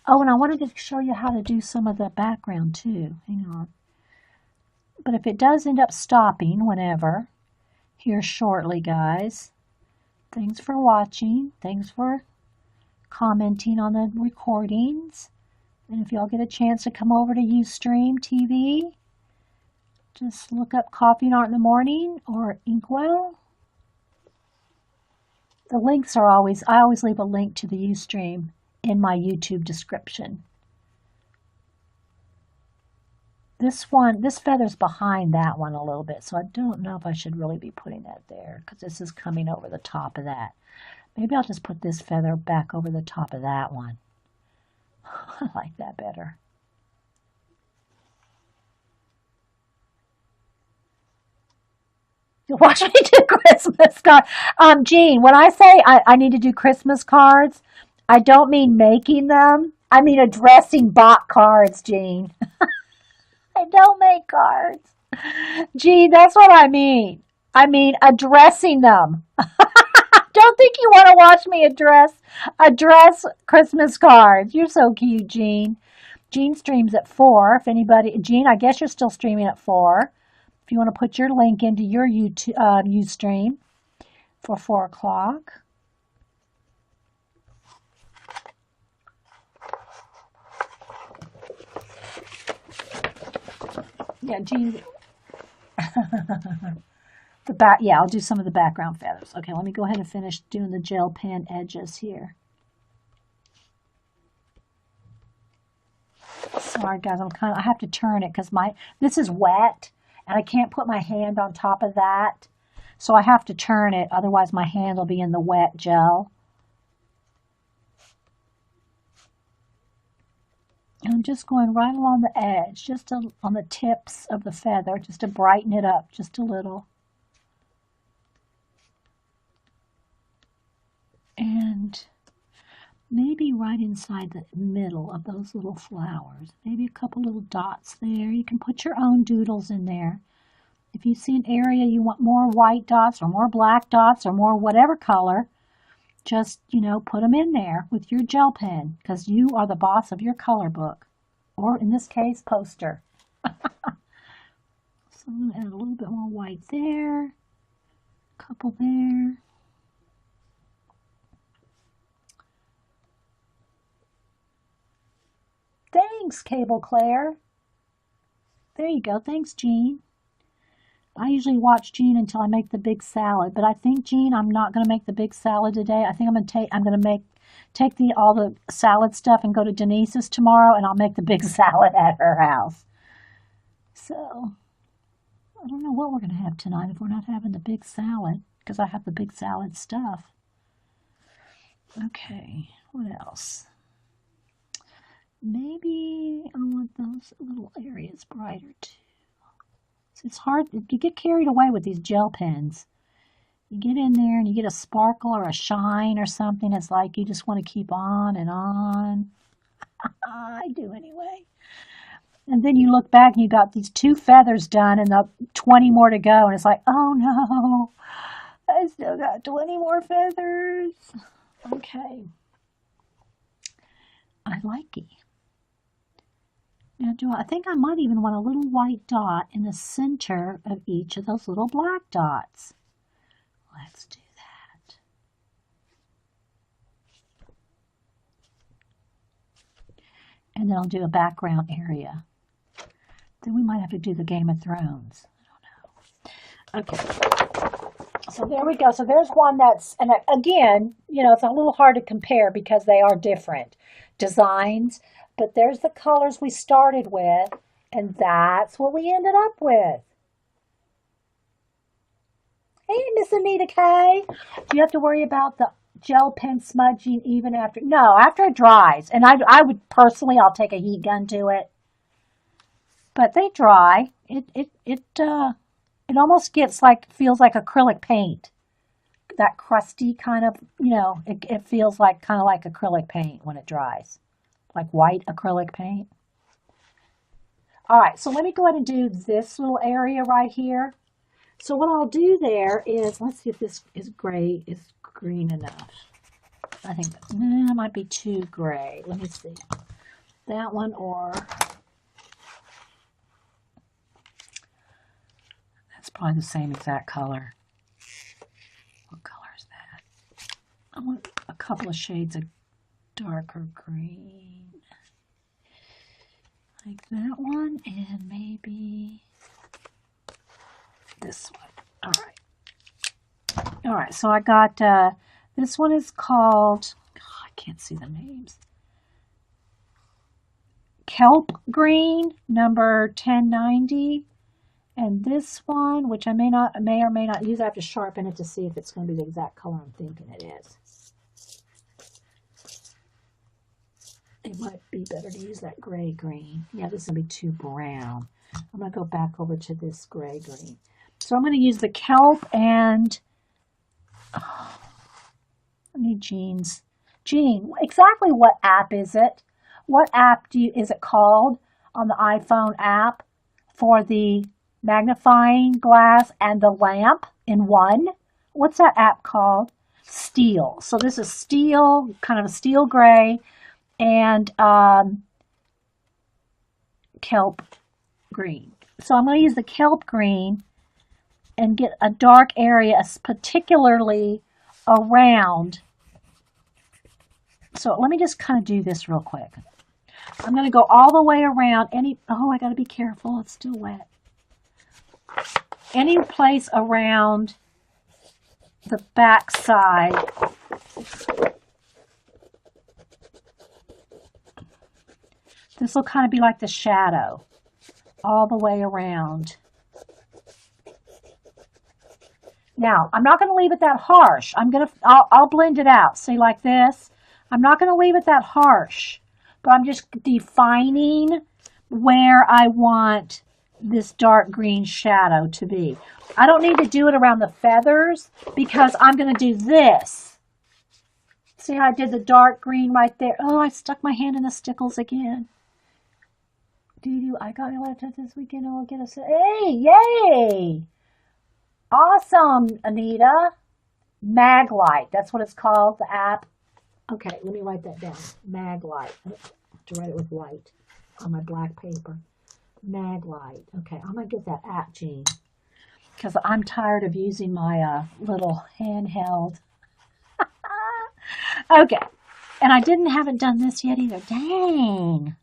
Oh, and I wanted to show you how to do some of the background too. Hang on. But if it does end up stopping whenever, here shortly, guys. Thanks for watching. Thanks for commenting on the recordings. And if y'all get a chance to come over to Ustream TV, just look up Coffee and Art in the Morning or Inkwell. The links are always, I always leave a link to the Ustream in my YouTube description. This feather's behind that one a little bit, so I don't know if I should really be putting that there because this is coming over the top of that. Maybe I'll just put this feather back over the top of that one. I like that better. You watch me do Christmas cards. Jean, when I say I need to do Christmas cards, I don't mean making them. I mean addressing bot cards, Jean. I don't make cards. Jean, that's what I mean. I mean addressing them. Don't think you want to watch me address Christmas cards. You're so cute, Jean. Jean streams at 4. If anybody, Jean, I guess you're still streaming at 4. If you want to put your link into your YouTube Ustream for 4 o'clock. Yeah, Jean. The back, yeah, I'll do some of the background feathers. Okay, let me go ahead and finish doing the gel pen edges here. Sorry guys, I have to turn it because this is wet and I can't put my hand on top of that. So I have to turn it, otherwise my hand will be in the wet gel. And I'm just going right along the edge, on the tips of the feather, just to brighten it up just a little. And maybe right inside the middle of those little flowers, maybe a couple little dots there. You can put your own doodles in there. If you see an area you want more white dots or more black dots or more whatever color, just, put them in there with your gel pen because you are the boss of your color book, or in this case, poster. So I'm going to add a little bit more white there, a couple there. Thanks, Cable Claire. There you go. Thanks, Jean. I usually watch Jean until I make the big salad, but I think, Jean, I'm not going to make the big salad today. I think I'm going to take all the salad stuff and go to Denise's tomorrow, and I'll make the big salad at her house. So I don't know what we're going to have tonight if we're not having the big salad, because I have the big salad stuff. Okay, what else? Maybe I want those little areas brighter too. It's hard, you get carried away with these gel pens. You get in there and you get a sparkle or a shine or something. It's like you just want to keep on and on. I do anyway. And then you look back and you got these 2 feathers done and the 20 more to go. And it's like, oh no, I still got 20 more feathers. Okay. I like it. Now, I think I might even want a little white dot in the center of each of those little black dots. Let's do that. And then I'll do a background area. Then we might have to do the Game of Thrones. I don't know. Okay. So there we go. So there's one that's, and again, it's a little hard to compare because they are different designs. But there's the colors we started with, and that's what we ended up with. Hey, Miss Anita K. Do you have to worry about the gel pen smudging even after? No, after it dries. And I would personally, I'll take a heat gun to it. But they dry. It almost feels like acrylic paint. That crusty kind of, it feels kind of like acrylic paint when it dries. Like white acrylic paint. All right, so let me go ahead and do this little area right here. So what I'll do there is, let's see if this is green enough. I think that might be too gray. Let me see. That one or, that's probably the same exact color. What color is that? I want a couple of shades of darker green. Like that one, and maybe this one. All right, so I got, this one is called, I can't see the names. Kelp Green, number 1090. And this one, which I may or may not use, I have to sharpen it to see if it's going to be the exact color I'm thinking it is. It might be better to use that gray green. Yeah, this is going to be too brown. I'm going to go back over to this gray green. So I'm going to use the kelp and, I need Jean's. Jean, exactly what app is it? What app is it called on the iPhone app for the magnifying glass and the lamp in one? What's that app called? Steel. So this is steel, kind of a steel gray, and kelp green. So I'm going to use the kelp green and get a dark area, particularly around. So let me just kind of do this real quick. I'm going to go all the way around I got to be careful. It's still wet. any place around the back side. This will kind of be like the shadow all the way around. Now, I'm not going to leave it that harsh. I'll blend it out. See, like this. I'm not going to leave it that harsh, but I'm just defining where I want this dark green shadow to be. I don't need to do it around the feathers because I'm going to do this. See how I did the dark green right there? Oh, I stuck my hand in the stickles again. I got a touch this weekend. I'll get us. Hey, yay! Awesome, Anita. Maglite. That's what it's called, the app. Okay, let me write that down. Maglite. I have to write it with white on my black paper. Maglite. Okay, I'm going to get that app, Jean, because I'm tired of using my little handheld. Okay, and I haven't done this yet either. Dang.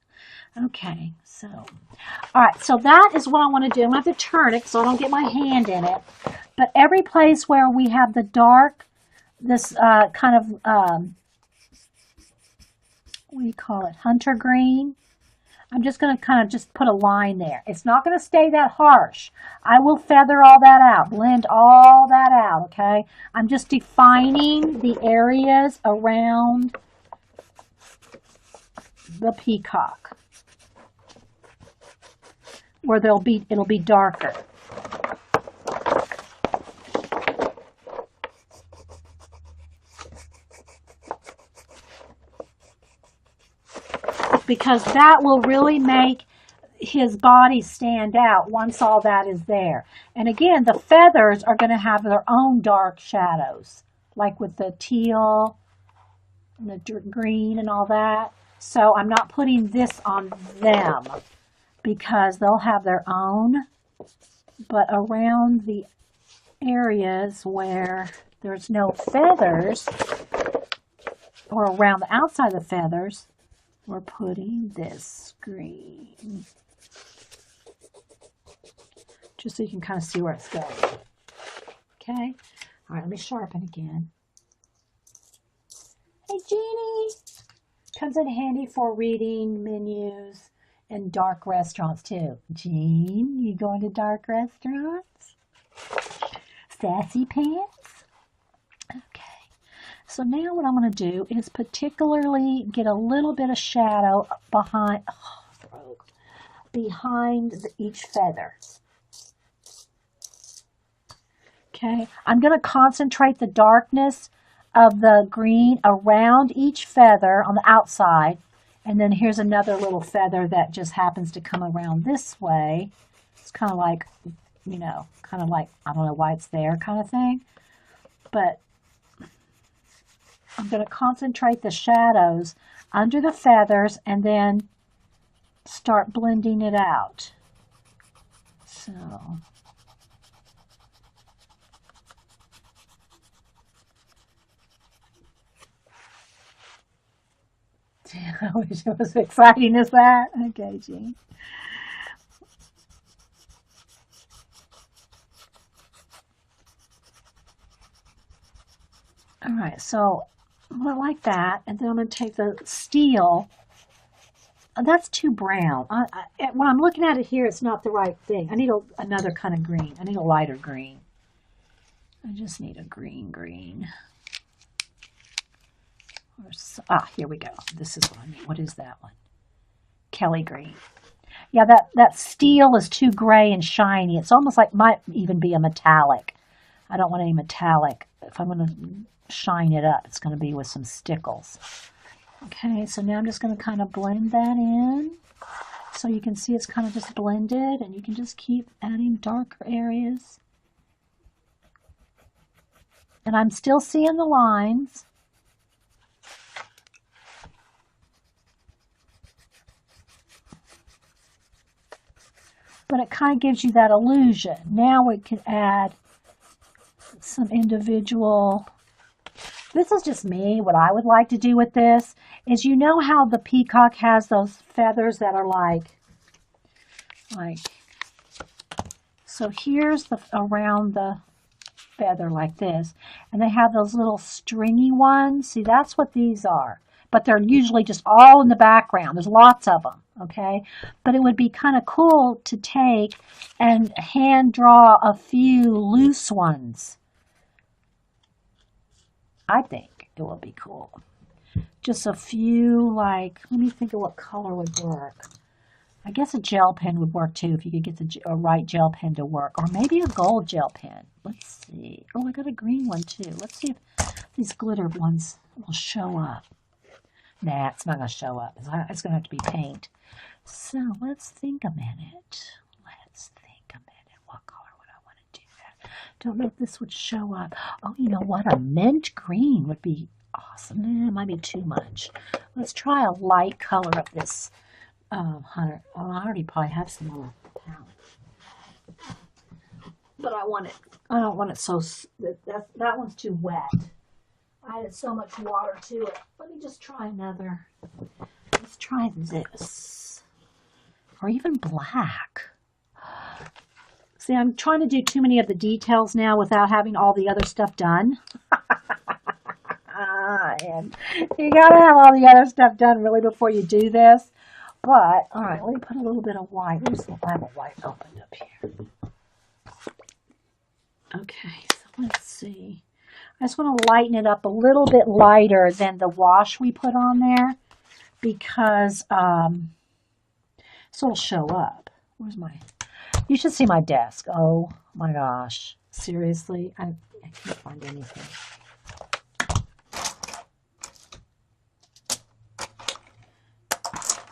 Okay, so, all right, so that is what I want to do. I'm going to have to turn it so I don't get my hand in it. But every place where we have the dark, this kind of, what do you call it, hunter green, I'm just going to kind of just put a line there. It's not going to stay that harsh. I will feather all that out, blend all that out, okay? I'm just defining the areas around the peacock where it'll be darker. Because that will really make his body stand out once all that is there. And again, the feathers are going to have their own dark shadows, like with the teal and the green and all that. So I'm not putting this on them because they'll have their own. But around the areas where there's no feathers, or around the outside of the feathers, we're putting this green. Just so you can kind of see where it's going. Okay? All right, let me sharpen again. Hey, Jeannie! Comes in handy for reading menus in dark restaurants, too. Jean, you going to dark restaurants? Sassy pants? Okay. So now what I'm going to do is particularly get a little bit of shadow behind each feather. Okay, I'm going to concentrate the darkness of the green around each feather on the outside. And then here's another little feather that just happens to come around this way. It's kind of like, I don't know why it's there kind of thing. But I'm going to concentrate the shadows under the feathers and then start blending it out. So, I wish it was as exciting as that. Okay, Jean. All right, so I like that, and then I'm going to take the steel. That's too brown. When I'm looking at it here, it's not the right thing. I need another kind of green. I need a lighter green. I just need a green. Here we go. This is what I need. What is that one? Kelly green. Yeah, that steel is too gray and shiny. It's almost like might even be a metallic. I don't want any metallic. If I'm going to shine it up, it's going to be with some stickles. Okay, so now I'm just going to kind of blend that in. So you can see it's kind of just blended, and you can just keep adding darker areas. And I'm still seeing the lines. But it kind of gives you that illusion. Now we can add some individual. This is just me. What I would like to do with this is, you know how the peacock has those feathers that are like So here's the around the feather like this, and they have those little stringy ones. See, that's what these are, but they're usually just all in the background. There's lots of them, okay? But it would be kind of cool to take and hand draw a few loose ones. I think it would be cool. Just a few, like, let me think of what color would work. I guess a gel pen would work too if you could get the right gel pen to work. Or maybe a gold gel pen. Let's see. Oh, I got a green one too. Let's see if these glitter ones will show up. Nah, it's not going to show up. It's going to have to be paint. So let's think a minute. What color would I want to do that? Don't know if this would show up. Oh, you know what? A mint green would be awesome. It might be too much. Let's try a light color of this. Hunter. Oh, I already probably have some on the palette. But I don't want it so, that one's too wet. I added so much water to it. Let me just try another. Let's try this. Or even black. See, I'm trying to do too many of the details now without having all the other stuff done. And you gotta have all the other stuff done really before you do this. But, all right, let me put a little bit of white. I have a white opened up here. Okay, so let's see. I just want to lighten it up a little bit lighter than the wash we put on there because so it'll show up. Where's my... You should see my desk. Oh my gosh. Seriously? I can't find anything.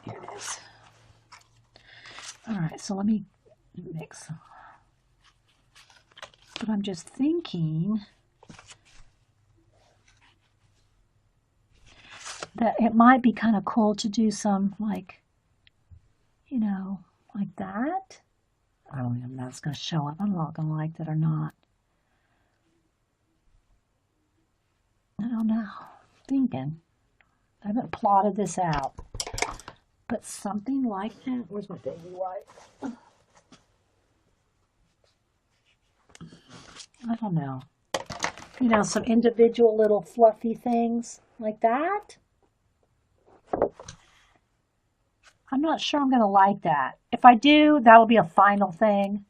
Here it is. All right, so let me mix. But I'm just thinking that it might be kind of cool to do some, like, you know, like that. I don't even know if it's going to show up. I'm not going to like that or not. I don't know. Thinking. I haven't plotted this out. But something like that. Where's my baby wipe? I don't know. You know, some individual little fluffy things like that. I'm not sure I'm going to like that. If I do, that will be a final thing.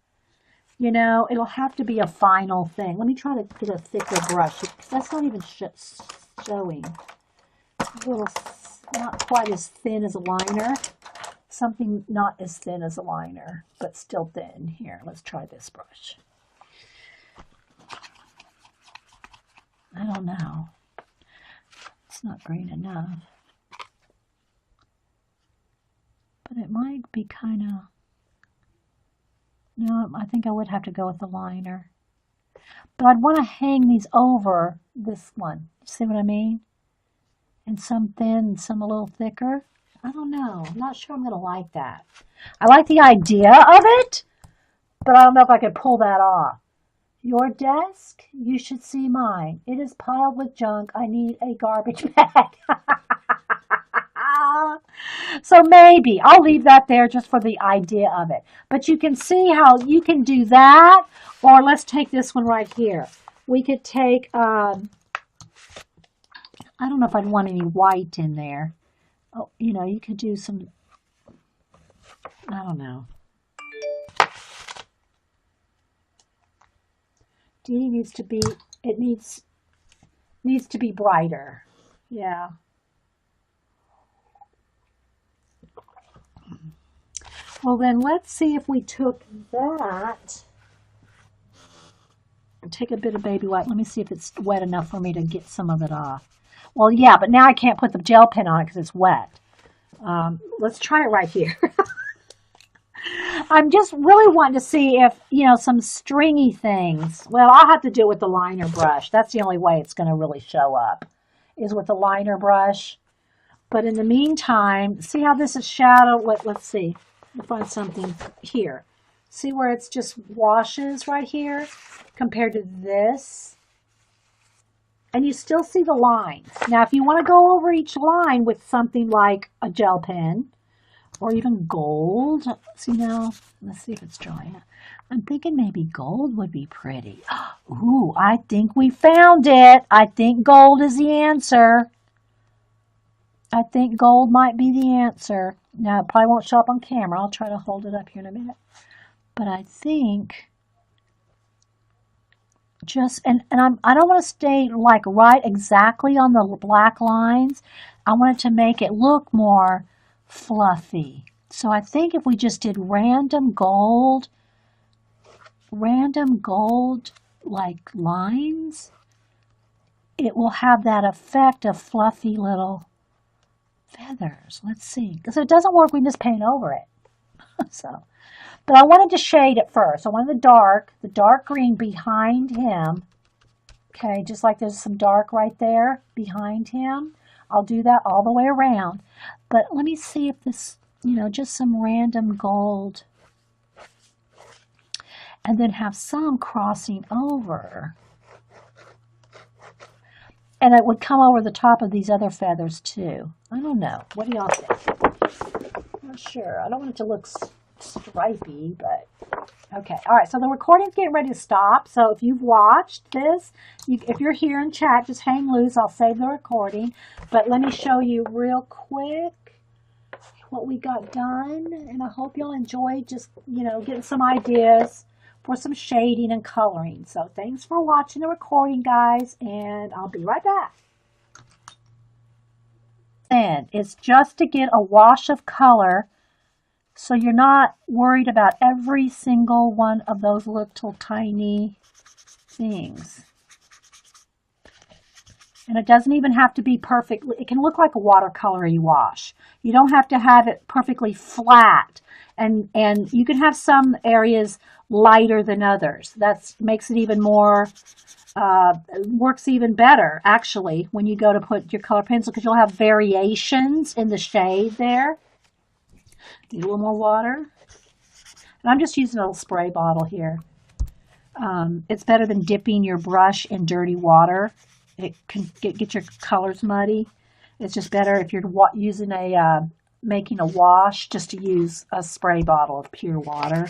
You know, it'll have to be a final thing. Let me try to get a thicker brush. That's not even showing. A little, not quite as thin as a liner. Something not as thin as a liner, but still thin. Here, let's try this brush. I don't know. It's not green enough. But it might be kind of... No, I think I would have to go with the liner. But I'd want to hang these over this one. See what I mean? And some thin, some a little thicker. I don't know. I'm not sure I'm going to like that. I like the idea of it, but I don't know if I could pull that off. Your desk? You should see mine. It is piled with junk. I need a garbage bag. So maybe I'll leave that there just for the idea of it. But you can see how you can do that. Or let's take this one right here. We could take, I don't know if I'd want any white in there. Oh, you know, you could do some, I don't know. Dee needs to be, it needs to be brighter. Yeah. Well, then let's see if we took that and take a bit of baby white. Let me see if it's wet enough for me to get some of it off. Well, yeah, but now I can't put the gel pen on it because it's wet. Let's try it right here. I'm just really wanting to see if, you know, some stringy things. Well, I'll have to do it with the liner brush. That's the only way it's going to really show up, is with the liner brush. But in the meantime, see how this is shadowed? Let's see. I'll find something here. See where it's just washes right here compared to this? And you still see the lines. Now, if you want to go over each line with something like a gel pen or even gold. See now, let's see if it's drying. I'm thinking maybe gold would be pretty. Ooh, I think we found it. I think gold is the answer. I think gold might be the answer. Now, it probably won't show up on camera. I'll try to hold it up here in a minute. But I think just, I don't want to stay like right exactly on the black lines. I want it to make it look more fluffy. So I think if we just did random gold like lines, it will have that effect of fluffy little feathers. Let's see. Because if it doesn't work, we can just paint over it. So, but I wanted to shade it first. I wanted the dark green behind him. Okay, just like there's some dark right there behind him. I'll do that all the way around. But let me see if this, just some random gold. And then have some crossing over. And it would come over the top of these other feathers too. I don't know. What do y'all think? I'm not sure. I don't want it to look stripy, but okay. All right, so the recording's getting ready to stop. So if you've watched this, if you're here in chat, just hang loose. I'll save the recording. But let me show you real quick what we got done. And I hope you'll enjoy just, getting some ideas for some shading and coloring. So thanks for watching the recording, guys, and I'll be right back. And it's just to get a wash of color so you're not worried about every single one of those little tiny things. And it doesn't even have to be perfect. It can look like a watercolory wash. You don't have to have it perfectly flat. And you can have some areas lighter than others. That makes it even more, works even better, actually, when you go to put your color pencil, because you'll have variations in the shade there. Need a little more water. And I'm just using a little spray bottle here. It's better than dipping your brush in dirty water. It can get your colors muddy. It's just better if you're using making a wash, just to use a spray bottle of pure water.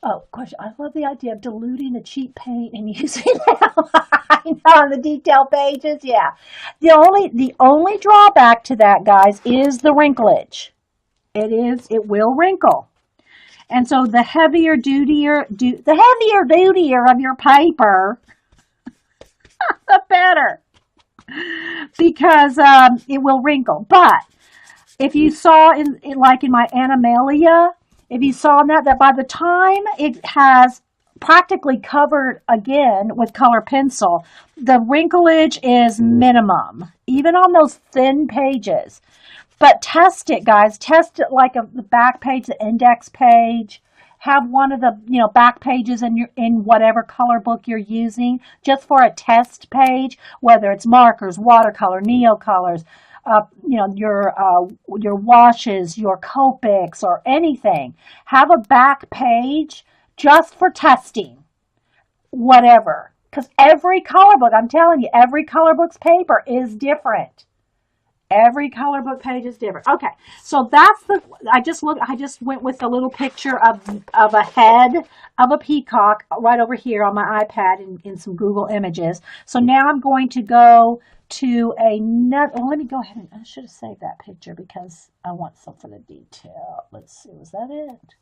Oh, question. I love the idea of diluting the cheap paint and using it on the detail pages. Yeah. The only drawback to that, guys, is the wrinklage. It will wrinkle. And so the heavier dutier of your paper, the better. Because it will wrinkle. But if you saw like in my Animalia, if you saw that by the time it has practically covered again with color pencil, the wrinklage is minimum, even on those thin pages. But test it, guys. Test it like the back page, the index page. Have one of the back pages in whatever color book you're using, just for a test page, whether it's markers, watercolor, neocolors, your washes, your Copics, or anything. Have a back page just for testing, whatever. Because every color book, I'm telling you, every color book's paper is different. Every color book page is different. Okay, so that's I just went with a little picture of a head of a peacock right over here on my iPad in some Google Images. So now I'm going to go to another, let me go ahead and, I should have saved that picture because I want some for the detail. Let's see, was that it?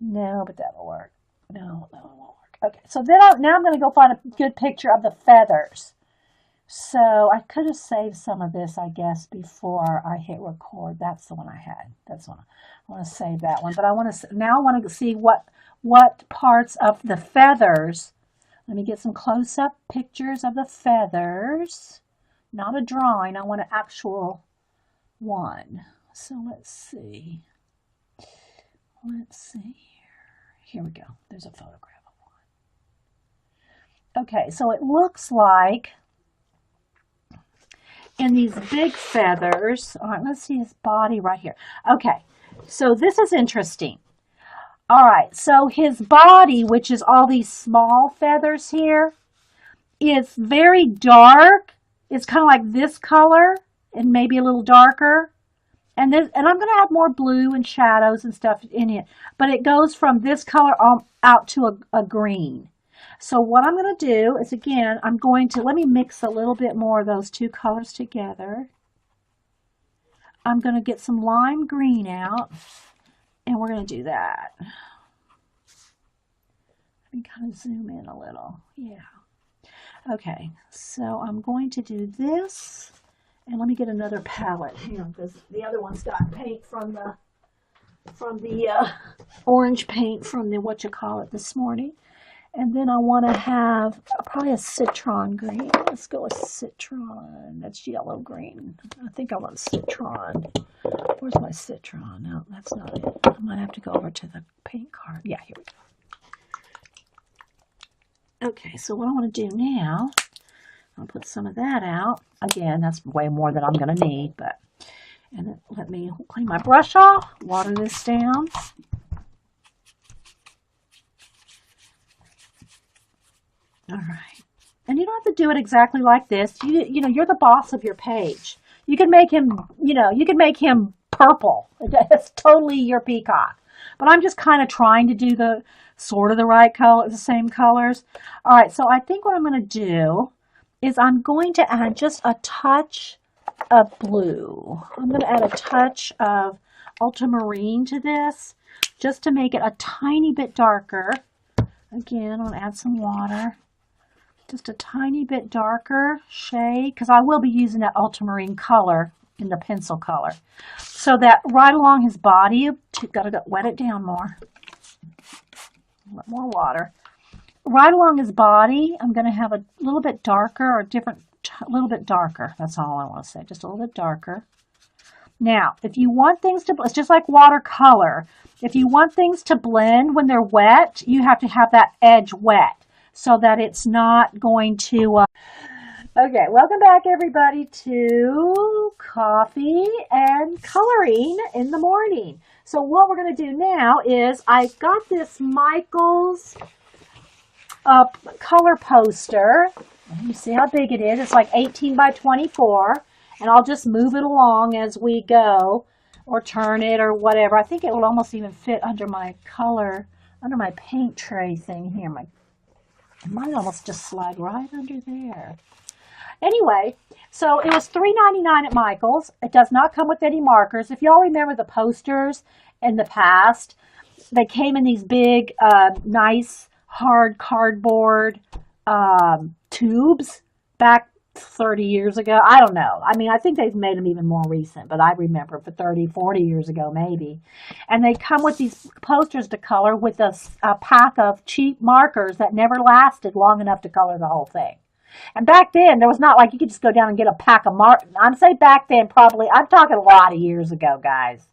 No, but that'll work. No, that won't work. Okay, so then now I'm going to go find a good picture of the feathers. So I could have saved some of this, I guess, before I hit record. That's the one I had. That's one. I want to save that one. But I want to see what parts of the feathers. Let me get some close-up pictures of the feathers. Not a drawing. I want an actual one. So let's see. Let's see here. Here we go. There's a photograph of one. Okay, so it looks like and these big feathers. All right, let's see his body right here. Okay, so this is interesting. All right, so his body, which is all these small feathers here, is very dark. It's kind of like this color and maybe a little darker. And I'm going to add more blue and shadows and stuff in it. But it goes from this color out to a green. So what I'm going to do is, again, let me mix a little bit more of those two colors together. I'm going to get some lime green out. And we're going to do that. Let me kind of zoom in a little. Yeah. Okay, so I'm going to do this. And let me get another palette here, because the other one's got paint from the orange paint from the this morning. And then I want to have probably a citron green. Let's go with citron. That's yellow green. I think I want citron. Where's my citron? No, that's not it. I might have to go over to the paint card. Yeah, here we go. Okay, so what I want to do now, I'll put some of that out. Again, that's way more than I'm going to need, but, and then let me clean my brush off, water this down. All right. And you don't have to do it exactly like this. You know, you're the boss of your page. You can make him, you can make him purple. It's totally your peacock. But I'm just kind of trying to do the right color, the same colors. All right, so I think what I'm going to do is I'm going to add just a touch of blue. I'm going to add a touch of ultramarine to this just to make it a tiny bit darker. Again, I'm going to add some water. Just a tiny bit darker shade, because I will be using that ultramarine color in the pencil color. So that right along his body, got to wet it down more. A little more water. Right along his body, I'm going to have a little bit darker or a little bit darker. That's all I want to say, just a little bit darker. Now, if you want things to, it's just like watercolor. If you want things to blend when they're wet, you have to have that edge wet so that it's not going to... Okay, welcome back everybody to Coffee and Coloring in the Morning. So what we're going to do now is I've got this Michaels color poster. You see how big it is. It's like 18 by 24. And I'll just move it along as we go or turn it or whatever. I think it will almost even fit under my paint tray thing here. It might almost just slide right under there. Anyway, so it was $3.99 at Michael's. It does not come with any markers. If y'all remember the posters in the past, they came in these big, nice, hard cardboard tubes back 30 years ago. I don't know. I mean, I think they've made them even more recent, but I remember for 30, 40 years ago maybe. And they come with these posters to color with a pack of cheap markers that never lasted long enough to color the whole thing. And back then, there was not like you could just go down and get a pack of markers. I'm saying back then, probably, I'm talking a lot of years ago, guys.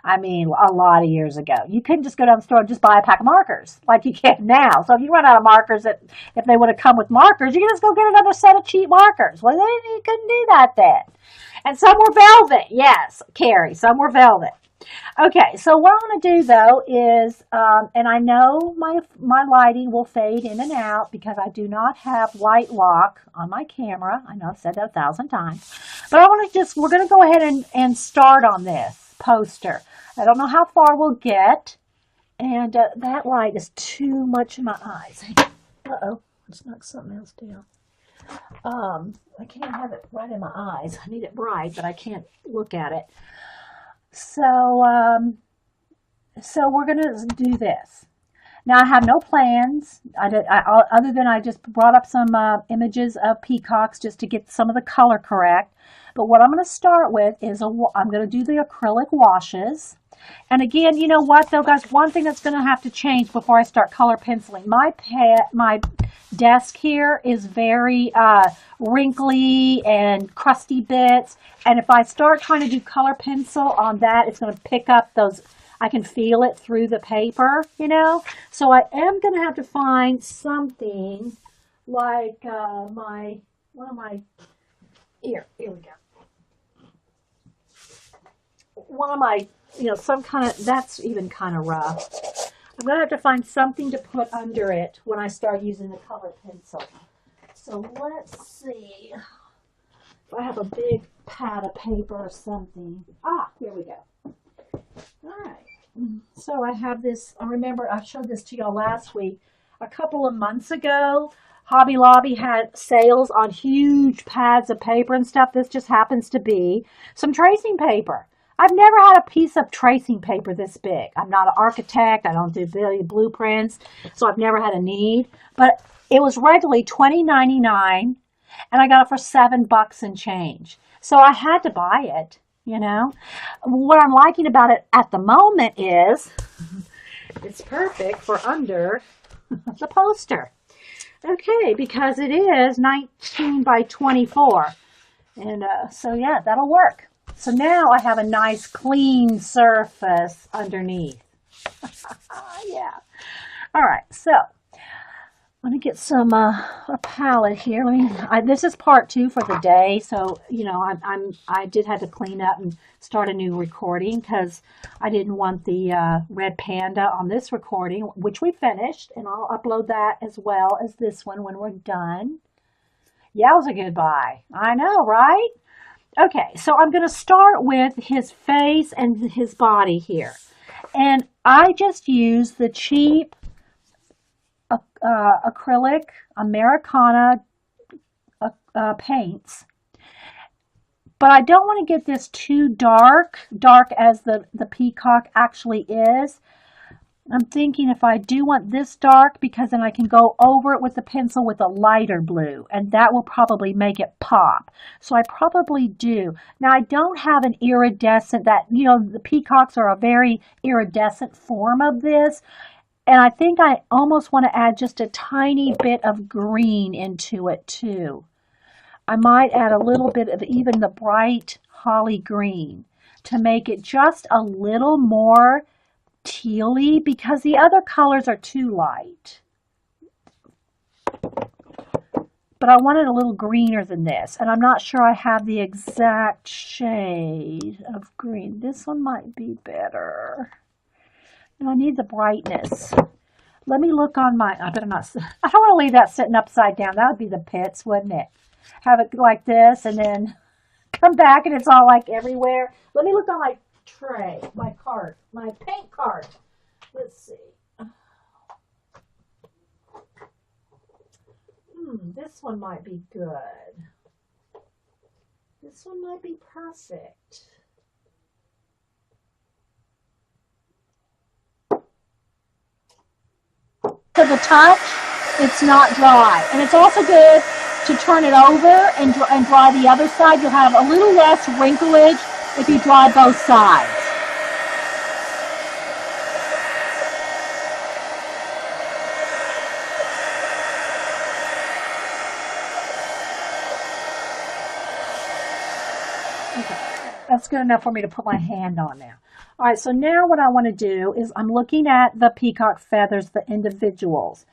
I mean, a lot of years ago. You couldn't just go down the store and just buy a pack of markers like you can now. So if you run out of markers, if they would have come with markers, you can just go get another set of cheap markers. Well, you couldn't do that then. And some were velvet. Yes, Carrie, some were velvet. Okay, so what I'm going to do, though, is, and I know my lighting will fade in and out because I do not have light lock on my camera. I know I've said that 1,000 times. But we're going to go ahead and start on this poster. I don't know how far we'll get, and that light is too much in my eyes. Uh-oh, let's knock something else down. I can't have it right in my eyes. I need it bright, but I can't look at it. So we're going to do this. Now, I have no plans, other than I just brought up some images of peacocks just to get some of the color correct. But what I'm going to start with is I'm going to do the acrylic washes. And again, you know what, though, guys? One thing that's going to have to change before I start color penciling. My desk here is very wrinkly and crusty bits. And if I start trying to do color pencil on that, it's going to pick up those. I can feel it through the paper, you know. So I am going to have to find something like here we go. one of my, some kind of, that's even kind of rough. I'm going to have to find something to put under it when I start using the color pencil. So let's see if I have a big pad of paper or something. Ah, here we go. All right. So I have this, I remember I showed this to y'all last week. A couple of months ago, Hobby Lobby had sales on huge pads of paper and stuff. This just happens to be some tracing paper. I've never had a piece of tracing paper this big. I'm not an architect. I don't do blueprints, so I've never had a need. But it was regularly $20.99, and I got it for $7 and change. So I had to buy it, What I'm liking about it at the moment is it's perfect for under the poster. Okay, because it is 19 by 24. And so, yeah, that'll work. So now I have a nice clean surface underneath. Yeah. All right, so let me get some a palette here. This is part 2 for the day. So I did have to clean up and start a new recording because I didn't want the red panda on this recording, which we finished, and I'll upload that as well as this one when we're done. Yeah, it was a good buy. I know, right? Okay, so I'm going to start with his face and his body here, and I just use the cheap acrylic Americana paints, but I don't want to get this too dark as the Peacock actually is. I'm thinking if I do want this dark, because then I can go over it with the pencil with a lighter blue, and that will probably make it pop. So I probably do. Now I don't have an iridescent, the Peacocks are a very iridescent form of this. And I think I almost want to add just a tiny bit of green into it too. I might add a little bit of even the bright holly green to make it just a little more tealy, because the other colors are too light. But I want it a little greener than this, and I'm not sure I have the exact shade of green. This one might be better. And I need the brightness. Let me look on my, I don't want to leave that sitting upside down. That would be the pits, wouldn't it? Have it like this and then come back and it's all like everywhere. Let me look on my tray, my cart, my paint cart. Let's see. This one might be good. This one might be perfect. To the touch, it's not dry. And it's also good to turn it over and dry the other side. You'll have a little less wrinklage if you dry both sides. Okay, that's good enough for me to put my hand on now. All right, so now what I want to do is I'm looking at the peacock feathers, the individuals.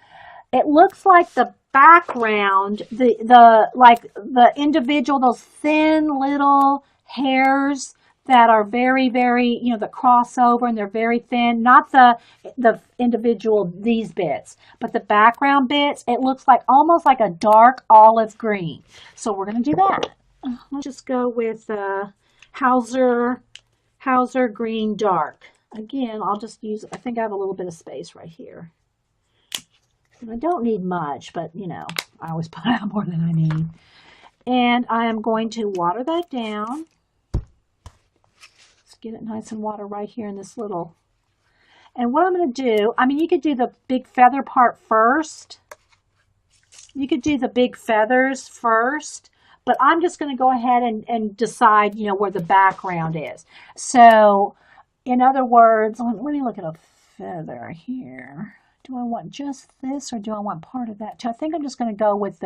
It looks like the background, the individual, those thin little hairs that are very, very, that cross over and they're very thin, not the individual, these bits, but the background bits, it looks like almost like a dark olive green. So we're going to do that. Let's just go with Hauser Green Dark. Again, I'll just use, I think I have a little bit of space right here. And I don't need much, but I always put out more than I need. And I am going to water that down. Let's get it nice and water right here in this little. And what I'm going to do, you could do the big feather part first. You could do the big feathers first. But I'm just going to go ahead and decide, where the background is. So, in other words, let me look at a feather here. Do I want just this or do I want part of that too? I think I'm just going to go with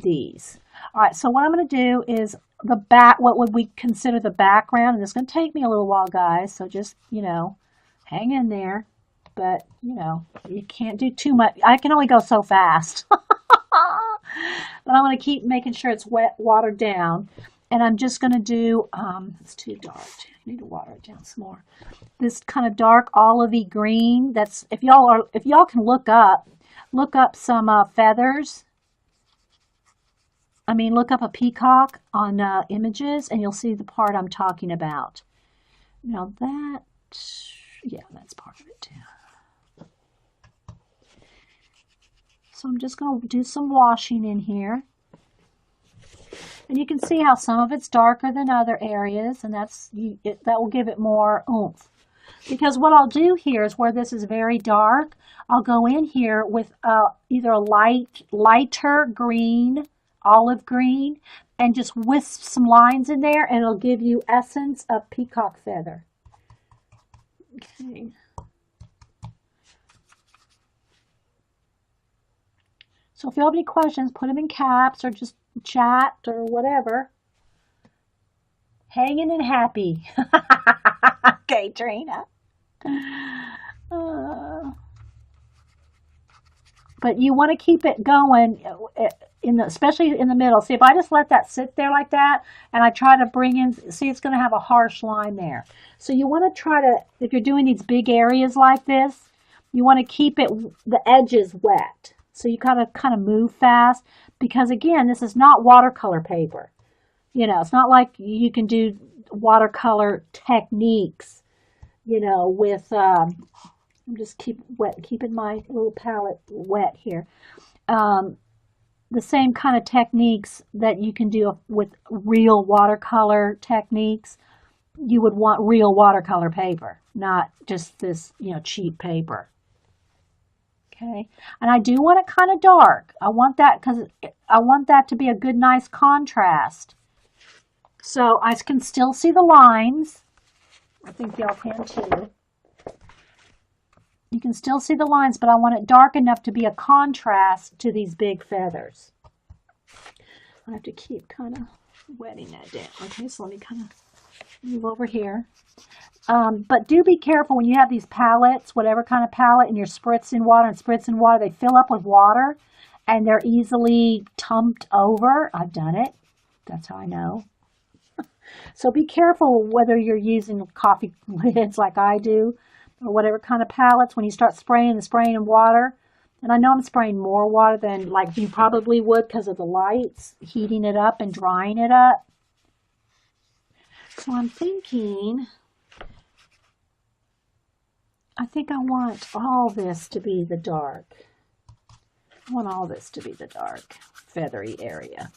these. All right, so what I'm going to do is what would we consider the background? And it's going to take me a little while, guys. So just, hang in there. But, you can't do too much. I can only go so fast. But I'm going to keep making sure it's watered down. And I'm just going to do, it's too dark. I need to water it down some more. This kind of dark olivey green. That's, if y'all can look up some feathers. I mean, look up a peacock on images and you'll see the part I'm talking about. Now that, yeah, that's part of it too. So I'm just going to do some washing in here. And you can see how some of it's darker than other areas, and that will give it more oomph. Because what I'll do here is where this is very dark, I'll go in here with either a lighter green, olive green, and just wisp some lines in there, and it'll give you essence of peacock feather. Okay. So if you have any questions, put them in caps or just chat or whatever. Hanging and happy. Okay, Trina. But you want to keep it going, especially in the middle. See, if I just let that sit there like that, and I try to bring in, see, it's going to have a harsh line there. So you want to try to, if you're doing these big areas like this, you want to keep it, the edges wet. So you kind of move fast, because again, this is not watercolor paper. You know, it's not like you can do watercolor techniques, you know, with, I'm just keeping my little palette wet here. The same kind of techniques that you can do with real watercolor techniques, you would want real watercolor paper, not just this, you know, cheap paper. Okay, and I do want it kind of dark. I want that because I want that to be a good, nice contrast. So I can still see the lines. I think y'all can too. You can still see the lines, but I want it dark enough to be a contrast to these big feathers. I have to keep kind of wetting that down. Okay, so let me kind of move over here. But do be careful when you have these palettes, whatever kind of palette, and you're spritzing water, they fill up with water and they're easily tumped over. I've done it. That's how I know. So be careful whether you're using coffee lids like I do, or whatever kind of palettes, when you start spraying in water. And I know I'm spraying more water than like you probably would because of the lights, heating it up and drying it up. So I'm thinking, I think I want all this to be the dark. I want all this to be the dark, feathery area.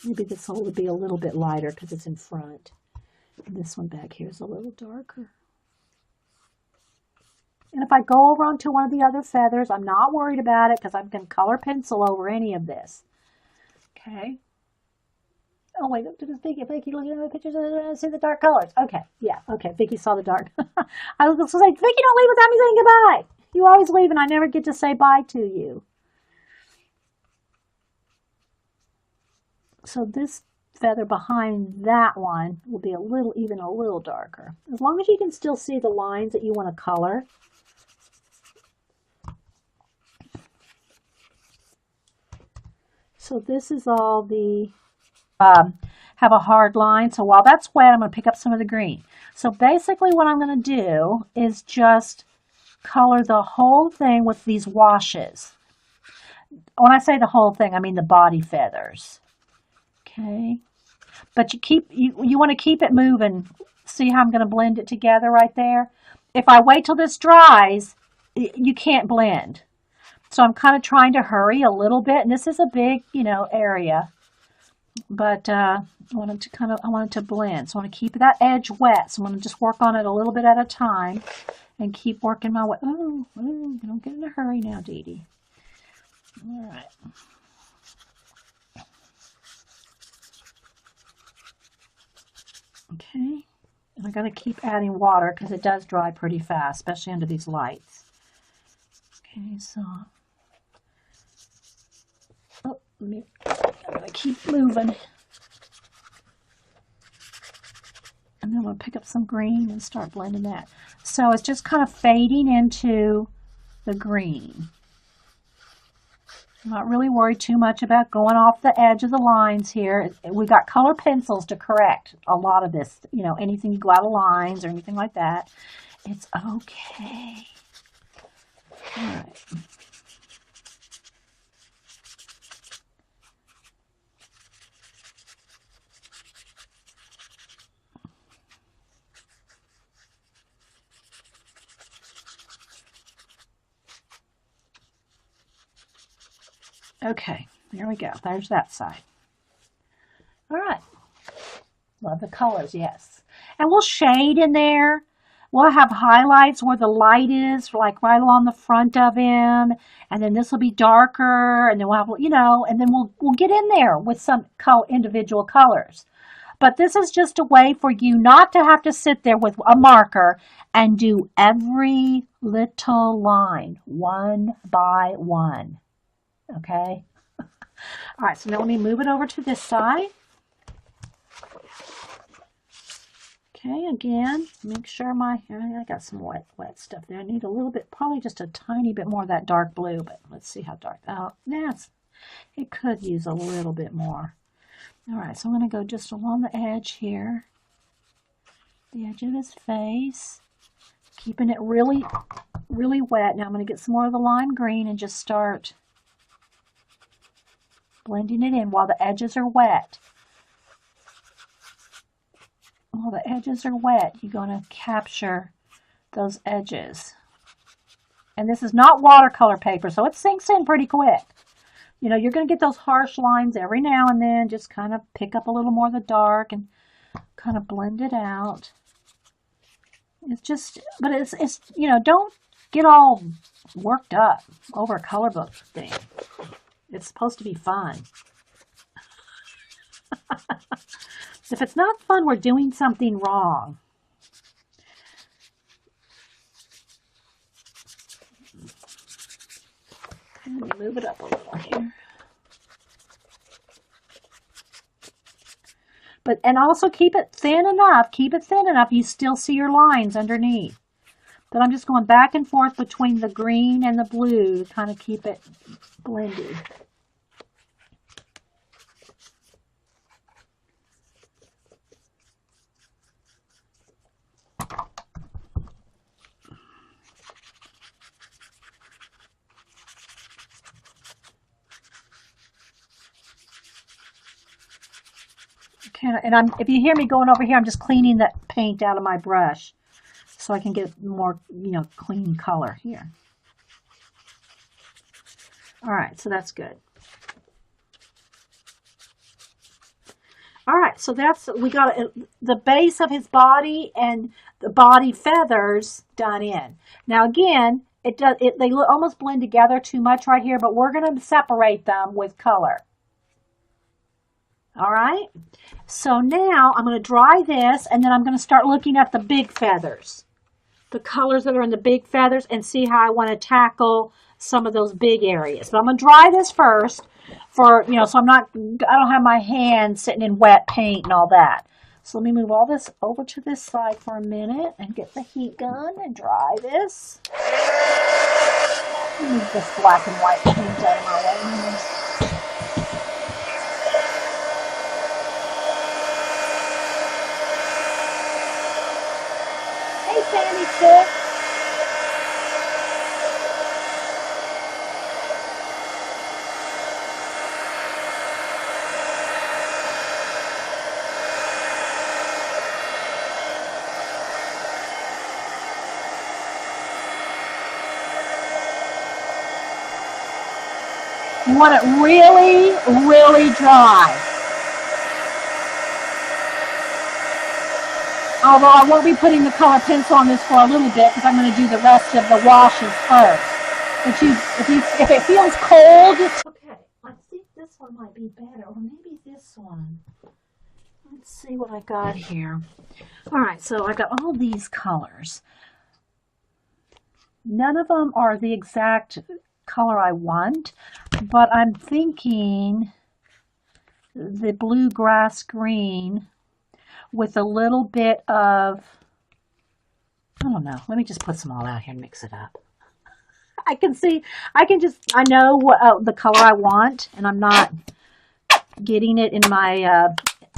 Maybe this will be a little bit lighter because it's in front. And this one back here is a little darker. And if I go over onto one of the other feathers, I'm not worried about it because I can color pencil over any of this. Okay. Oh, wait, Vicky, looking at the pictures, see the dark colors. Okay, yeah, okay, Vicky saw the dark. I was going to say, Vicky, don't leave without me saying goodbye. You always leave and I never get to say bye to you. So this feather behind that one will be even a little darker. As long as you can still see the lines that you want to color. So this is all the, have a hard line. So while that's wet, I'm going to pick up some of the green. So basically what I'm going to do is just color the whole thing with these washes. When I say the whole thing, I mean the body feathers. Okay. But you want to keep it moving. See how I'm going to blend it together right there? If I wait till this dries, you can't blend. So I'm kind of trying to hurry a little bit, and this is a big, area. But I want it to blend. So I want to keep that edge wet. So I'm going to just work on it a little bit at a time and keep working my way. Oh, don't get in a hurry now, Dee Dee. All right. Okay, and I'm going to keep adding water because it does dry pretty fast, especially under these lights. Okay, so I'm going to keep moving. And then I'm going to pick up some green and start blending that. So it's just kind of fading into the green. I'm not really worried too much about going off the edge of the lines here. We've got color pencils to correct a lot of this, you know, anything you go out of lines or anything like that. It's okay. All right. Okay, there we go. There's that side. All right. Love the colors, yes. And we'll shade in there. We'll have highlights where the light is, like right along the front of him. And then this will be darker. And then we'll have, you know, and then we'll get in there with some individual colors. But this is just a way for you not to have to sit there with a marker and do every little line one by one. Okay? All right, so now let me move it over to this side. Okay, again, make sure I got some wet stuff there. I need a little bit, probably just a tiny bit more of that dark blue, but let's see how dark. Oh, yes, it could use a little bit more. All right, so I'm going to go just along the edge here, the edge of his face, keeping it really, really wet. Now I'm going to get some more of the lime green and just start blending it in while the edges are wet. While the edges are wet, you're going to capture those edges. And this is not watercolor paper, so it sinks in pretty quick. You know, you're going to get those harsh lines every now and then. Just kind of pick up a little more of the dark and kind of blend it out. It's just, but it's you know, don't get all worked up over a color book thing. It's supposed to be fun. If it's not fun, we're doing something wrong. Let me move it up a little here. And also keep it thin enough you still see your lines underneath. But I'm just going back and forth between the green and the blue to kind of keep it blended. Okay, and if you hear me going over here, I'm just cleaning that paint out of my brush so I can get more, you know, clean color here. All right, so that's good. All right, so we got the base of his body and the body feathers done in. Now again, they almost blend together too much right here, but we're going to separate them with color. All right, so now I'm going to dry this, and then I'm going to start looking at the big feathers, the colors that are in the big feathers, and see how I want to tackle some of those big areas. But I'm going to dry this first so I don't have my hands sitting in wet paint and all that. So let me move all this over to this side for a minute and get the heat gun and dry this. Move this black and white paint out of my way. Sandy Stick. You want it really, really dry. Although I won't be putting the color pencil on this for a little bit because I'm going to do the rest of the washes first. If it feels cold, okay. I think this one might be better, or maybe this one. Let's see what I got here. All right, so I got all these colors. None of them are the exact color I want, but I'm thinking the bluegrass green with a little bit of, I don't know, let me just put some all out here and mix it up. I can see, I know what the color I want, and I'm not getting it in my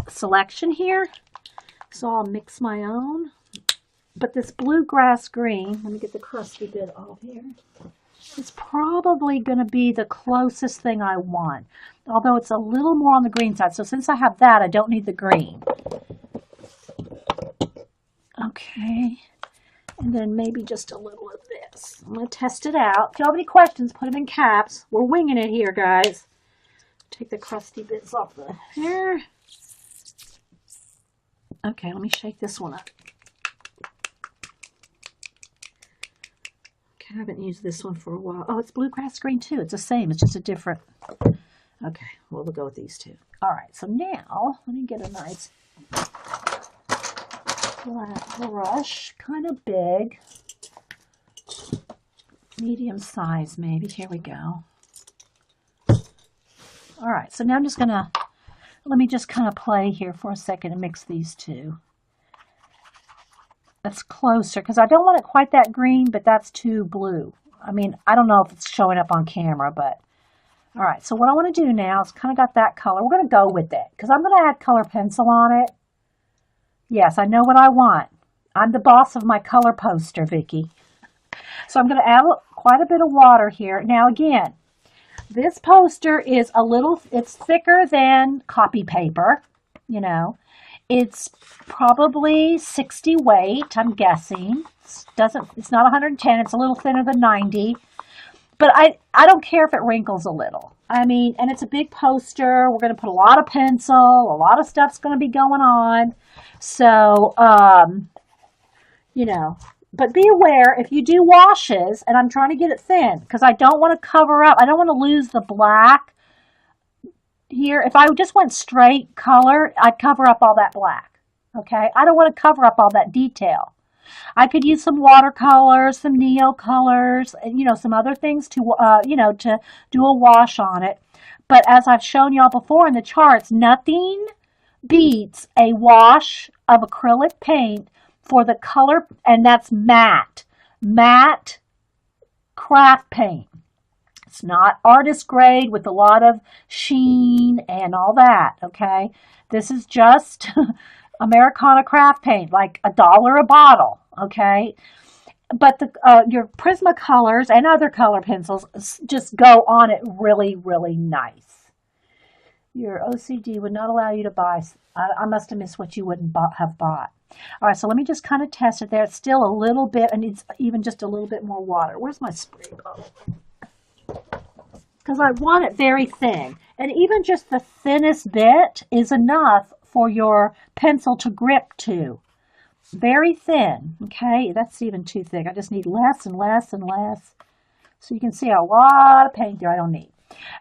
selection here. So I'll mix my own. But this bluegrass green, let me get the crusty bit off here. It's probably going to be the closest thing I want, although it's a little more on the green side. So since I have that, I don't need the green. Okay, and then maybe just a little of this. I'm going to test it out. If you have any questions, put them in caps. We're winging it here, guys. Take the crusty bits off the hair. Okay, let me shake this one up. I haven't used this one for a while. Oh, it's bluegrass green too. It's the same. It's just a different. Okay, well, we'll go with these two. All right, so now let me get a nice flat brush, kind of big, medium size maybe. Here we go. All right, so now I'm just gonna, let me just kind of play here for a second and mix these two. That's closer because I don't want it quite that green, but that's too blue. I mean, I don't know if it's showing up on camera, but all right. So what I want to do now is kind of got that color. We're going to go with it because I'm going to add color pencil on it. Yes, I know what I want. I'm the boss of my color poster, Vicki. So I'm going to add quite a bit of water here. Now again, this poster is it's thicker than copy paper, you know. It's probably 60 weight, I'm guessing. It's not 110, it's a little thinner than 90. But I don't care if it wrinkles a little. I mean, and it's a big poster. We're going to put a lot of pencil. A lot of stuff's going to be going on. So, you know, but be aware if you do washes, and I'm trying to get it thin because I don't want to cover up. I don't want to lose the black here. If I just went straight color, I'd cover up all that black. Okay, I don't want to cover up all that detail. I could use some watercolors, some neo colors, and you know, some other things to you know, to do a wash on it. But as I've shown y'all before in the charts, nothing beats a wash of acrylic paint for the color, and that's matte craft paint. It's not artist grade with a lot of sheen and all that, okay? This is just Americana craft paint, like $1 a bottle, okay? But your Prismacolors and other color pencils just go on it really, really nice. Your OCD would not allow you to buy. I must have missed what you wouldn't have bought. All right, so let me just kind of test it there. It's still a little bit, and it's even just a little bit more water. Where's my spray bottle? Because I want it very thin. And even just the thinnest bit is enough for your pencil to grip to. Very thin, okay? That's even too thick. I just need less and less and less. So you can see a lot of paint there I don't need.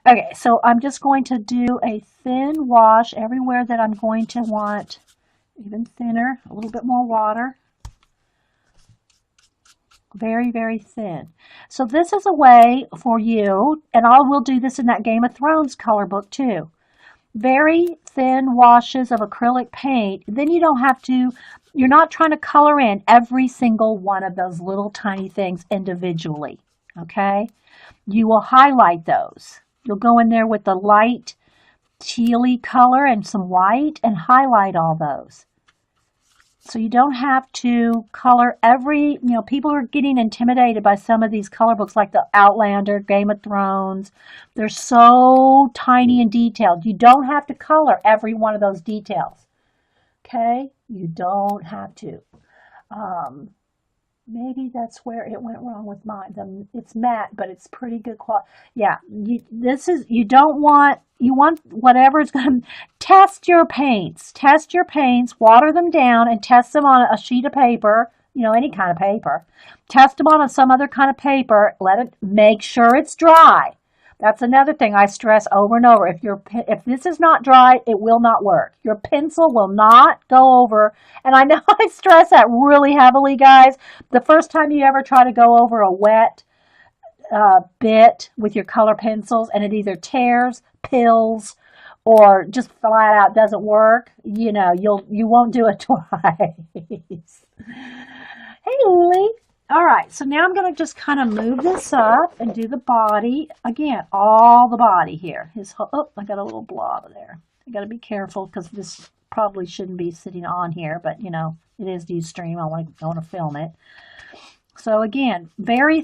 Okay, so I'm just going to do a thin wash everywhere that I'm going to want even thinner, a little bit more water. Very, very thin. So this is a way for you, and I will do this in that Game of Thrones color book too. Very thin washes of acrylic paint. Then you don't have to, you're not trying to color in every single one of those little tiny things individually, okay? You will highlight those. You'll go in there with the light tealy color and some white and highlight all those. So you don't have to color every, you know, people are getting intimidated by some of these color books like the Outlander, Game of Thrones. They're so tiny and detailed. You don't have to color every one of those details. Okay? You don't have to. Maybe that's where it went wrong with mine. It's matte, but it's pretty good quality. Yeah, you want whatever is going to, test your paints. Test your paints, water them down, and test them on a sheet of paper, you know, any kind of paper. Test them on some other kind of paper. Make sure it's dry. That's another thing I stress over and over. If this is not dry, it will not work. Your pencil will not go over. And I know I stress that really heavily, guys. The first time you ever try to go over a wet bit with your color pencils and it either tears, pills, or just flat out doesn't work, you know, you won't do it twice. Hey, Lily. All right, so now I'm going to just kind of move this up and do the body. Again, all the body here. Oh, I got a little blob there. I got to be careful because this probably shouldn't be sitting on here, but you know, it is Ustream. I want to film it. So again, very